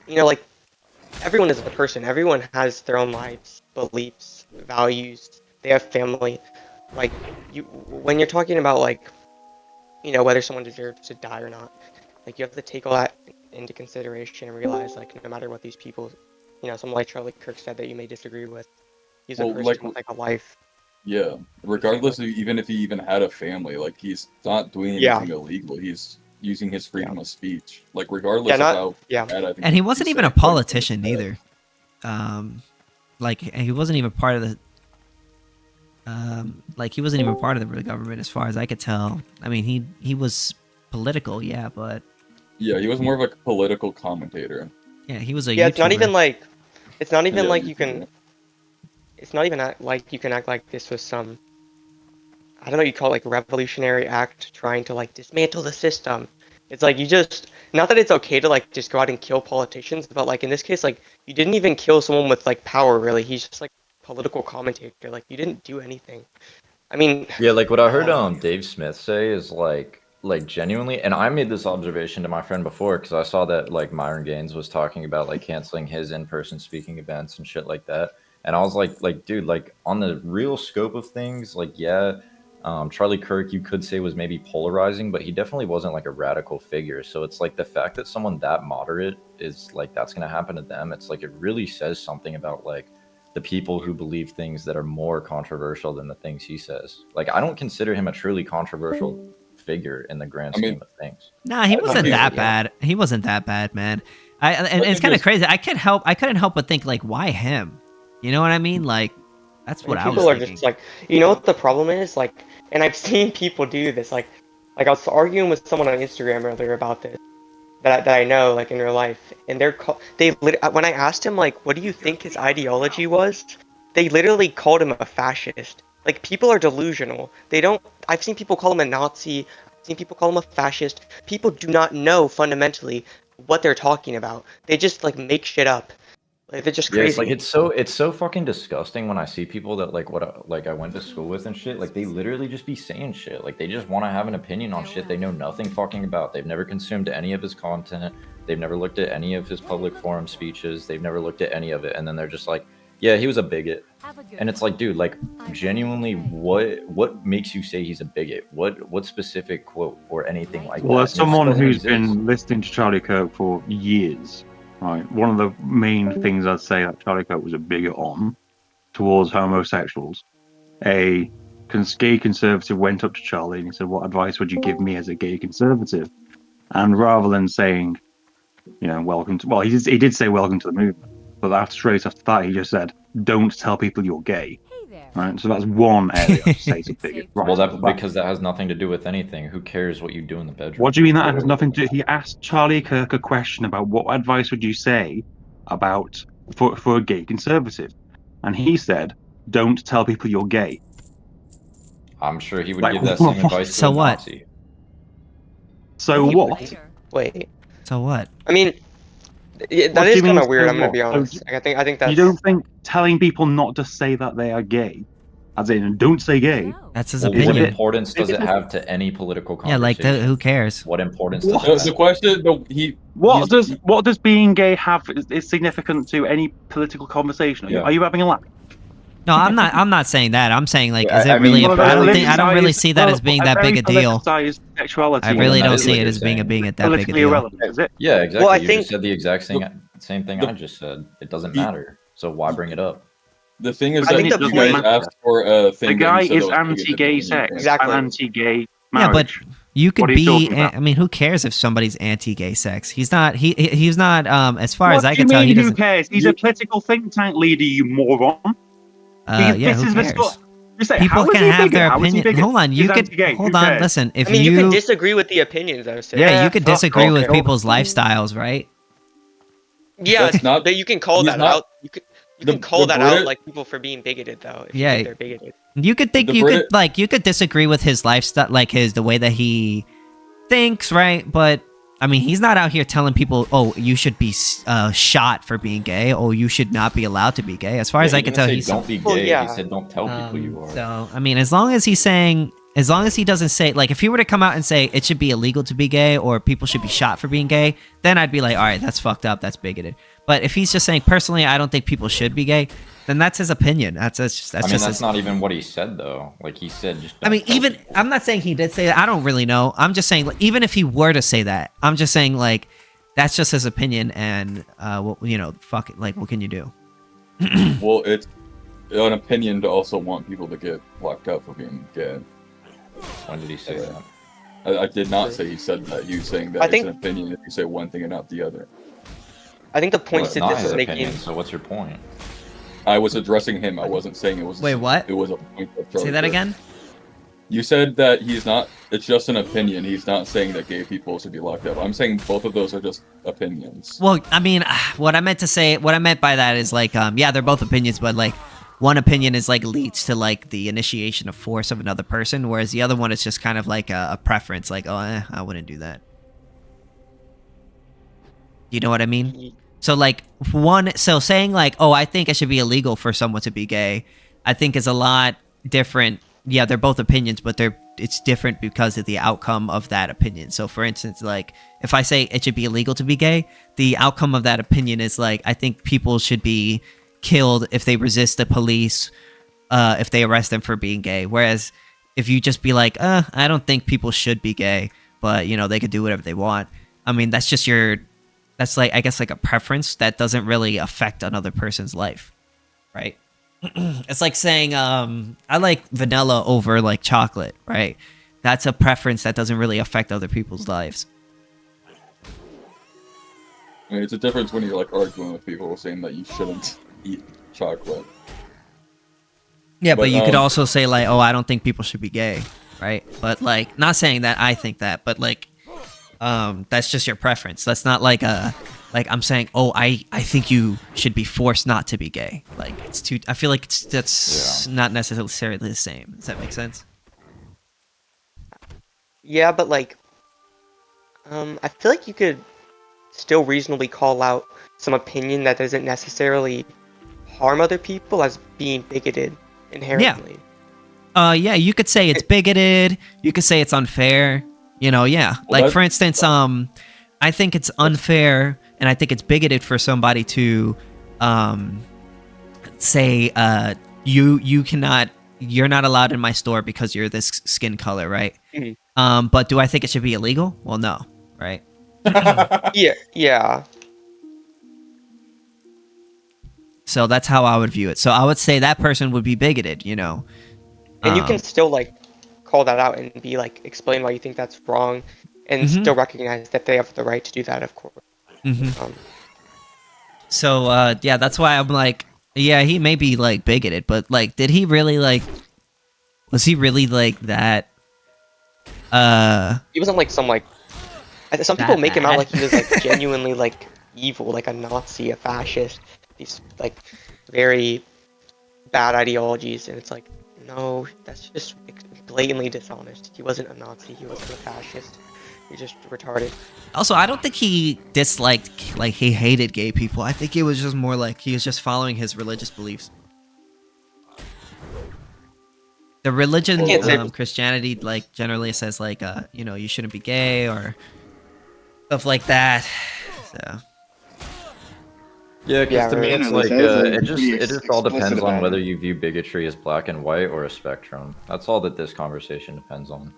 like everyone is a person. Everyone has their own lives, beliefs, values. They have family. Like when you're talking about like, whether someone deserves to die or not, like you have to take all that into consideration and realize like no matter what these people, someone like Charlie Kirk said that you may disagree with, he's a person with like a life. Yeah, regardless of even if he even had a family, like he's not doing anything illegal. He's using his freedom of speech. Like regardless of how bad I think. And he wasn't even a politician either. Like he wasn't even part of the. Like he wasn't even part of the government as far as I could tell. I mean, he was political, yeah, but. Yeah, he was more of like a political commentator. Yeah, he was a. Yeah, YouTuber. it's not even like you can. It's not even like you can act like this was some, I don't know, you call it like revolutionary act trying to like dismantle the system. It's like you just, not that it's okay to like just go out and kill politicians, but like in this case, like you didn't even kill someone with like power really. He's just like a political commentator. Like you didn't do anything. I mean. Yeah, like what I heard Dave Smith say is like genuinely, and I made this observation to my friend before because I saw that like Myron Gaines was talking about like canceling his in-person speaking events and shit like that. And I was like, dude, like on the real scope of things, like, yeah, Charlie Kirk, you could say was maybe polarizing, but he definitely wasn't like a radical figure. So it's like the fact that someone that moderate is like, that's going to happen to them. It's like, it really says something about like the people who believe things that are more controversial than the things he says. Like, I don't consider him a truly controversial figure in the grand scheme of things. Nah, he wasn't that bad. He wasn't that bad, man. And it's kind of crazy. I couldn't help but think like, why him? You know what I mean? Like, that's what I was thinking. People are just like, what the problem is? Like, and I've seen people do this. Like I was arguing with someone on Instagram earlier about this that I know, like in real life, and when I asked him like, what do you think his ideology was? They literally called him a fascist. Like people are delusional. I've seen people call him a Nazi. I've seen people call him a fascist. People do not know fundamentally what they're talking about. They just like make shit up. Like they're just crazy. Yeah, it's like it's so fucking disgusting when I see people that like I went to school with and shit. Like they literally just be saying shit. Like they just want to have an opinion on shit they know nothing fucking about. They've never consumed any of his content. They've never looked at any of his public forum speeches. They've never looked at any of it. And then they're just like, yeah, he was a bigot. And it's like, dude, like genuinely, what makes you say he's a bigot? What specific quote or anything like that? Well, as someone who's been listening to Charlie Kirk for years. Right. One of the main things I'd say that Charlie Kirk was a bigot on towards homosexuals. A gay conservative went up to Charlie and he said, "What advice would you give me as a gay conservative?" And rather than saying, welcome to, well, he did say welcome to the movement, but straight after that, he just said, "Don't tell people you're gay." Right, so that's one area to say to bigot. Right. Well, because that has nothing to do with anything. Who cares what you do in the bedroom? What do you mean that has nothing to? He asked Charlie Kirk a question about what advice would you say about for a gay conservative, and he said, "Don't tell people you're gay." I'm sure he would give that same advice to a Nazi. So what? Wait. So what? I mean, that is kind of weird. I'm gonna be honest. I think that's. You don't think telling people not to say that they are gay, as in don't say gay? That's his What opinion. importance does it have to any political Yeah, conversation? like who cares? What importance does it have? The question, What does being gay have is significant to any political conversation? Are you having a laugh? No, I'm not. I'm not saying that. I'm saying like, Yeah, is it I mean, really? well, I don't really see that as being that big a deal. Sexuality. I really don't see what it you're as being saying. that big a Politically deal. irrelevant, is it? Yeah, exactly. Well, I you think just said the exact same thing I just said. It doesn't matter. So why bring it up? The thing is I that think the you guys point- asked for a thing. The guy that you said is that was bigoted anti-gay and you sex can't. Exactly. and anti-gay Yeah, marriage. but you could What are you be. talking about? I mean, who cares if somebody's anti-gay sex? He's not. He's not. As far as I What do can you tell, mean, he who doesn't. cares? He's a political think tank leader, you moron. Yeah, This who is the cares? stuff. You say, People how is can he have bigot? their How is he opinion. bigot? Hold on, you He's could anti-gay. hold Who on. cares? Listen, if I mean, you can disagree with the opinions, though. So yeah, you could disagree with okay. people's lifestyles, right? Yeah, That's not- but you can call he's that not- out. You can call that out like people for being bigoted, though. If you Yeah. think they're bigoted. You could think you could disagree with his lifestyle, like the way that he thinks, right? But I mean, he's not out here telling people, "Oh, you should be shot for being gay. Oh, you should not be allowed to be gay." As far as I can tell, he's don't be gay. Well, yeah. He said don't tell people you are. So I mean, as long as he's saying, as long as he doesn't say, like, if he were to come out and say it should be illegal to be gay or people should be shot for being gay, then I'd be like, all right, that's fucked up. That's bigoted. But if he's just saying personally, I don't think people should be gay, then that's his opinion. That's That's not even what he said though. Like he said, just. I mean, even I'm not saying he did say that. I don't really know. I'm just saying, like, even if he were to say that, I'm just saying, like, that's just his opinion, and well, fuck it. Like, what can you do? Well, it's an opinion to also want people to get locked up for being gay. When did he say that? I did not say he said that. You saying that I it's think- an opinion if you say one thing and not the other. I think the point Well, it's that not this his is making. opinion, so what's your point? I was addressing him. I wasn't saying it was. Wait, what? It was a point of Say that again. You said that he's not. It's just an opinion. He's not saying that gay people should be locked up. I'm saying both of those are just opinions. Well, I mean, what I meant by that is like, yeah, they're both opinions, but like, one opinion is like leads to like the initiation of force of another person, whereas the other one is just kind of like a preference, like, oh, I wouldn't do that. You know what I mean? So like so saying like, oh, I think it should be illegal for someone to be gay, I think is a lot different. Yeah, they're both opinions, but it's different because of the outcome of that opinion. So for instance, like if I say it should be illegal to be gay, the outcome of that opinion is like, I think people should be killed if they resist the police, if they arrest them for being gay. Whereas if you just be like, I don't think people should be gay, but they could do whatever they want. I mean, that's just that's like, I guess, like a preference that doesn't really affect another person's life, right? It's like saying, I like vanilla over like chocolate, right? That's a preference that doesn't really affect other people's lives. I mean, it's a difference when you're like arguing with people saying that you shouldn't eat chocolate. Yeah, but you could also say like, oh, I don't think people should be gay, right? But like, not saying that I think that, but like, that's just your preference. That's not like I'm saying, oh, I think you should be forced not to be gay. Like it's too. I feel like that's not necessarily the same. Does that make sense? Yeah, but like, I feel like you could still reasonably call out some opinion that doesn't necessarily harm other people as being bigoted inherently. Yeah, you could say it's bigoted. You could say it's unfair. Yeah. Well, like for instance, I think it's unfair and I think it's bigoted for somebody to say you're not allowed in my store because you're this skin color, right? Mm-hmm. But do I think it should be illegal? Well, no, right? Yeah. So that's how I would view it. So I would say that person would be bigoted, And you can still like call that out and be like, explain why you think that's wrong, and still recognize that they have the right to do that, of course. So yeah, that's why I'm like, yeah, he may be like bigoted, but like, did he really like? Was he really like that? He wasn't like some people make him out like he was like genuinely like evil, like a Nazi, a fascist. These like very bad ideologies, and it's like, no, that's just blatantly dishonest. He wasn't a Nazi. He wasn't a fascist. You're just retarded. Also, I don't think he disliked, like, he hated gay people. I think it was just more like he was just following his religious beliefs. The religion, Christianity, like, generally says, like, you know, you shouldn't be gay or stuff like that. So. Yeah, because to me it's like it just all depends on whether you view bigotry as black and white or a spectrum. That's all that this conversation depends on.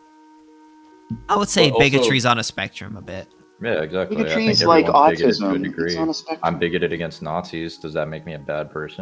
I would say bigotry's on a spectrum a bit. Yeah, exactly. Bigotry I think is like everyone's bigoted to a autism. degree. It's on a spectrum. I'm bigoted against Nazis. Does that make me a bad person?